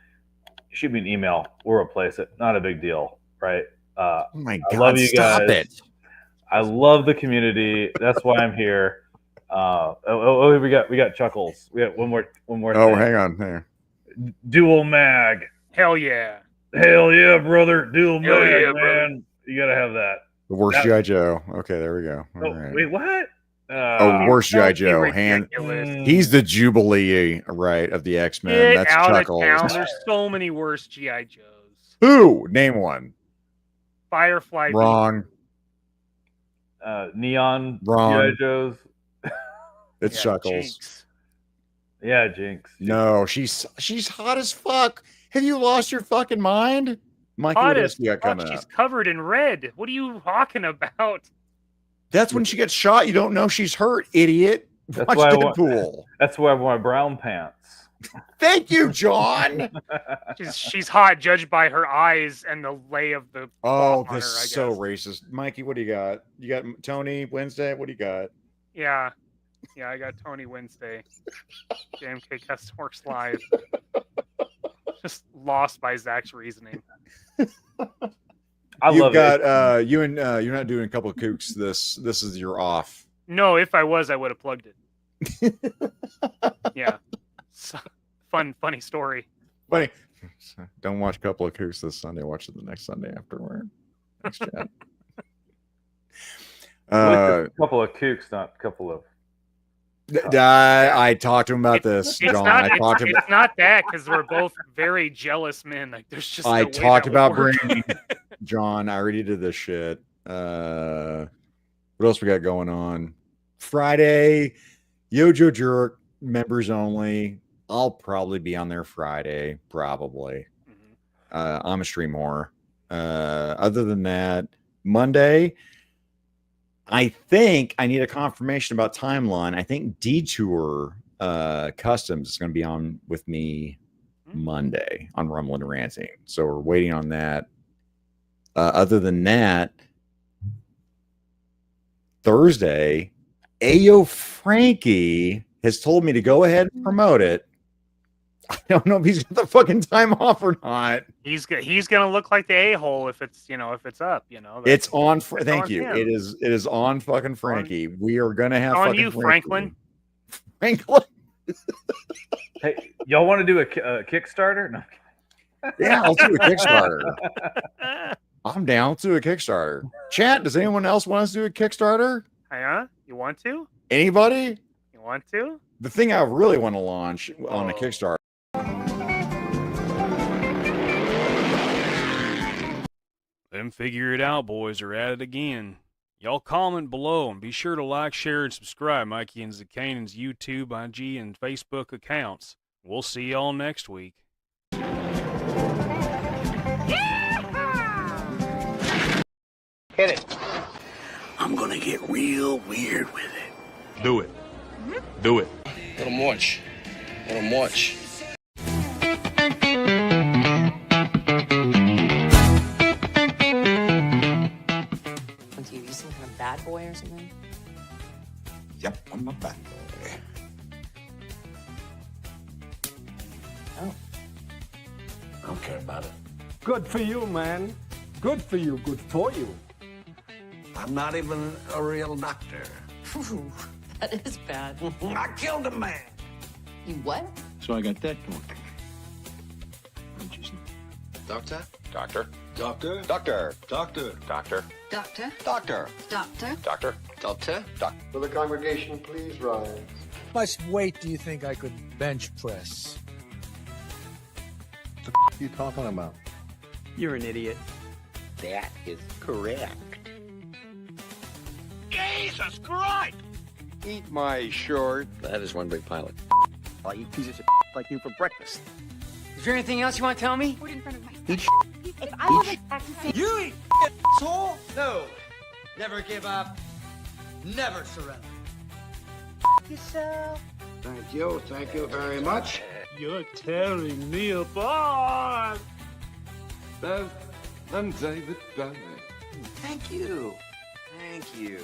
shoot me an email. We'll replace it. Not a big deal, right? Oh my God! I love you stop guys. it. I love the community. That's why I'm here. We got Chuckles. We got one more. Oh, thing. hang on. Dual mag. Hell yeah, brother. Dual mag, man. Brother. You gotta have that. The worst G.I. Joe. Okay, there we go. All right. Wait, what? Worst G.I. Joe. He's the Jubilee, right, of the X-Men. That's Chuckles. There's so many worse G.I. Joes. Who? Name one. Firefly. Wrong. Neon. Wrong. G.I. Joes. It's Chuckles. Jinx. Yeah, Jinx. No, she's hot as fuck. Have you lost your fucking mind? Mikey, Hot what as else you got fuck. coming She's up? covered in red. What are you talking about? That's when she gets shot. You don't know she's hurt, idiot. That's Watch why I Deadpool. That's why I wear my brown pants. Thank you, John. She's hot, judged by her eyes and the lay of the. Oh, cloth on this her, I is so guess. racist. Mikey, what do you got? You got Tony Wednesday? What do you got? Yeah, I got Tony Wednesday. JMK Custom Works Live. Just lost by Zach's reasoning. You've love got it. you're not doing a couple of kooks. This is your off. No, if I was, I would have plugged it. Yeah. So, funny story. Funny. Don't watch a couple of kooks this Sunday. Watch it the next Sunday afterward. Thanks, Chad. A couple of kooks, not a couple of. I talked to him about this, It's John. not, I talked it's about. not that because we're both very jealous men. Like there's just. I no way talked that about would work. bringing John. I already did this shit. What else we got going on? Friday, Yojo Jerk members only. I'll probably be on there Friday, probably. I'm gonna stream more. Other than that, Monday, I think I need a confirmation about timeline. I think Detour Customs is going to be on with me Monday on Rumble and Ranting. So we're waiting on that. Other than that, Thursday, Ayo Frankie has told me to go ahead and promote it. I don't know if he's got the fucking time off or not. He's gonna look like the a-hole if it's if it's up. It's on. It's Thank on you. him. It is on fucking Frankie. We are gonna have on fucking you, Franklin. Franklin. Hey, y'all want to do a Kickstarter? No. Yeah, I'll do a Kickstarter. I'm down to a Kickstarter. Chat, does anyone else want us to do a Kickstarter? Yeah, you want to? Anybody? You want to? The thing I really want to launch on a Kickstarter. Them figure it out boys are at it again. Y'all comment below and be sure to like, share, and subscribe Mikey and Zakanan's YouTube, IG, and Facebook accounts. We'll see y'all next week. Hit it. I'm gonna get real weird with it. Do it. Do it. Let him watch. Let him watch. On TV, some kind of bad boy or something? Yep, I'm a bad boy. Oh. I don't care about it. Good for you, man. Good for you. Good for you. I'm not even a real doctor. That is bad. I killed a man. You what? So I got that going. Doctor? Doctor. Doctor? Doctor. Doctor? Doctor. Doctor? Doctor. Doctor? Doctor. Doctor? Will the congregation please rise? How much weight do you think I could bench press? What are you talking about? You're an idiot. That is correct. Jesus Christ! Eat my short. That is one big pile of I'll eat pieces of like you for breakfast. Is there anything else you want to tell me? Eat If I wasn't practicing... You eat asshole? No. Never give up. Never surrender. yourself. Thank you. Thank you very much. You're tearing me apart. Then David Bowie. Thank you. Thank you.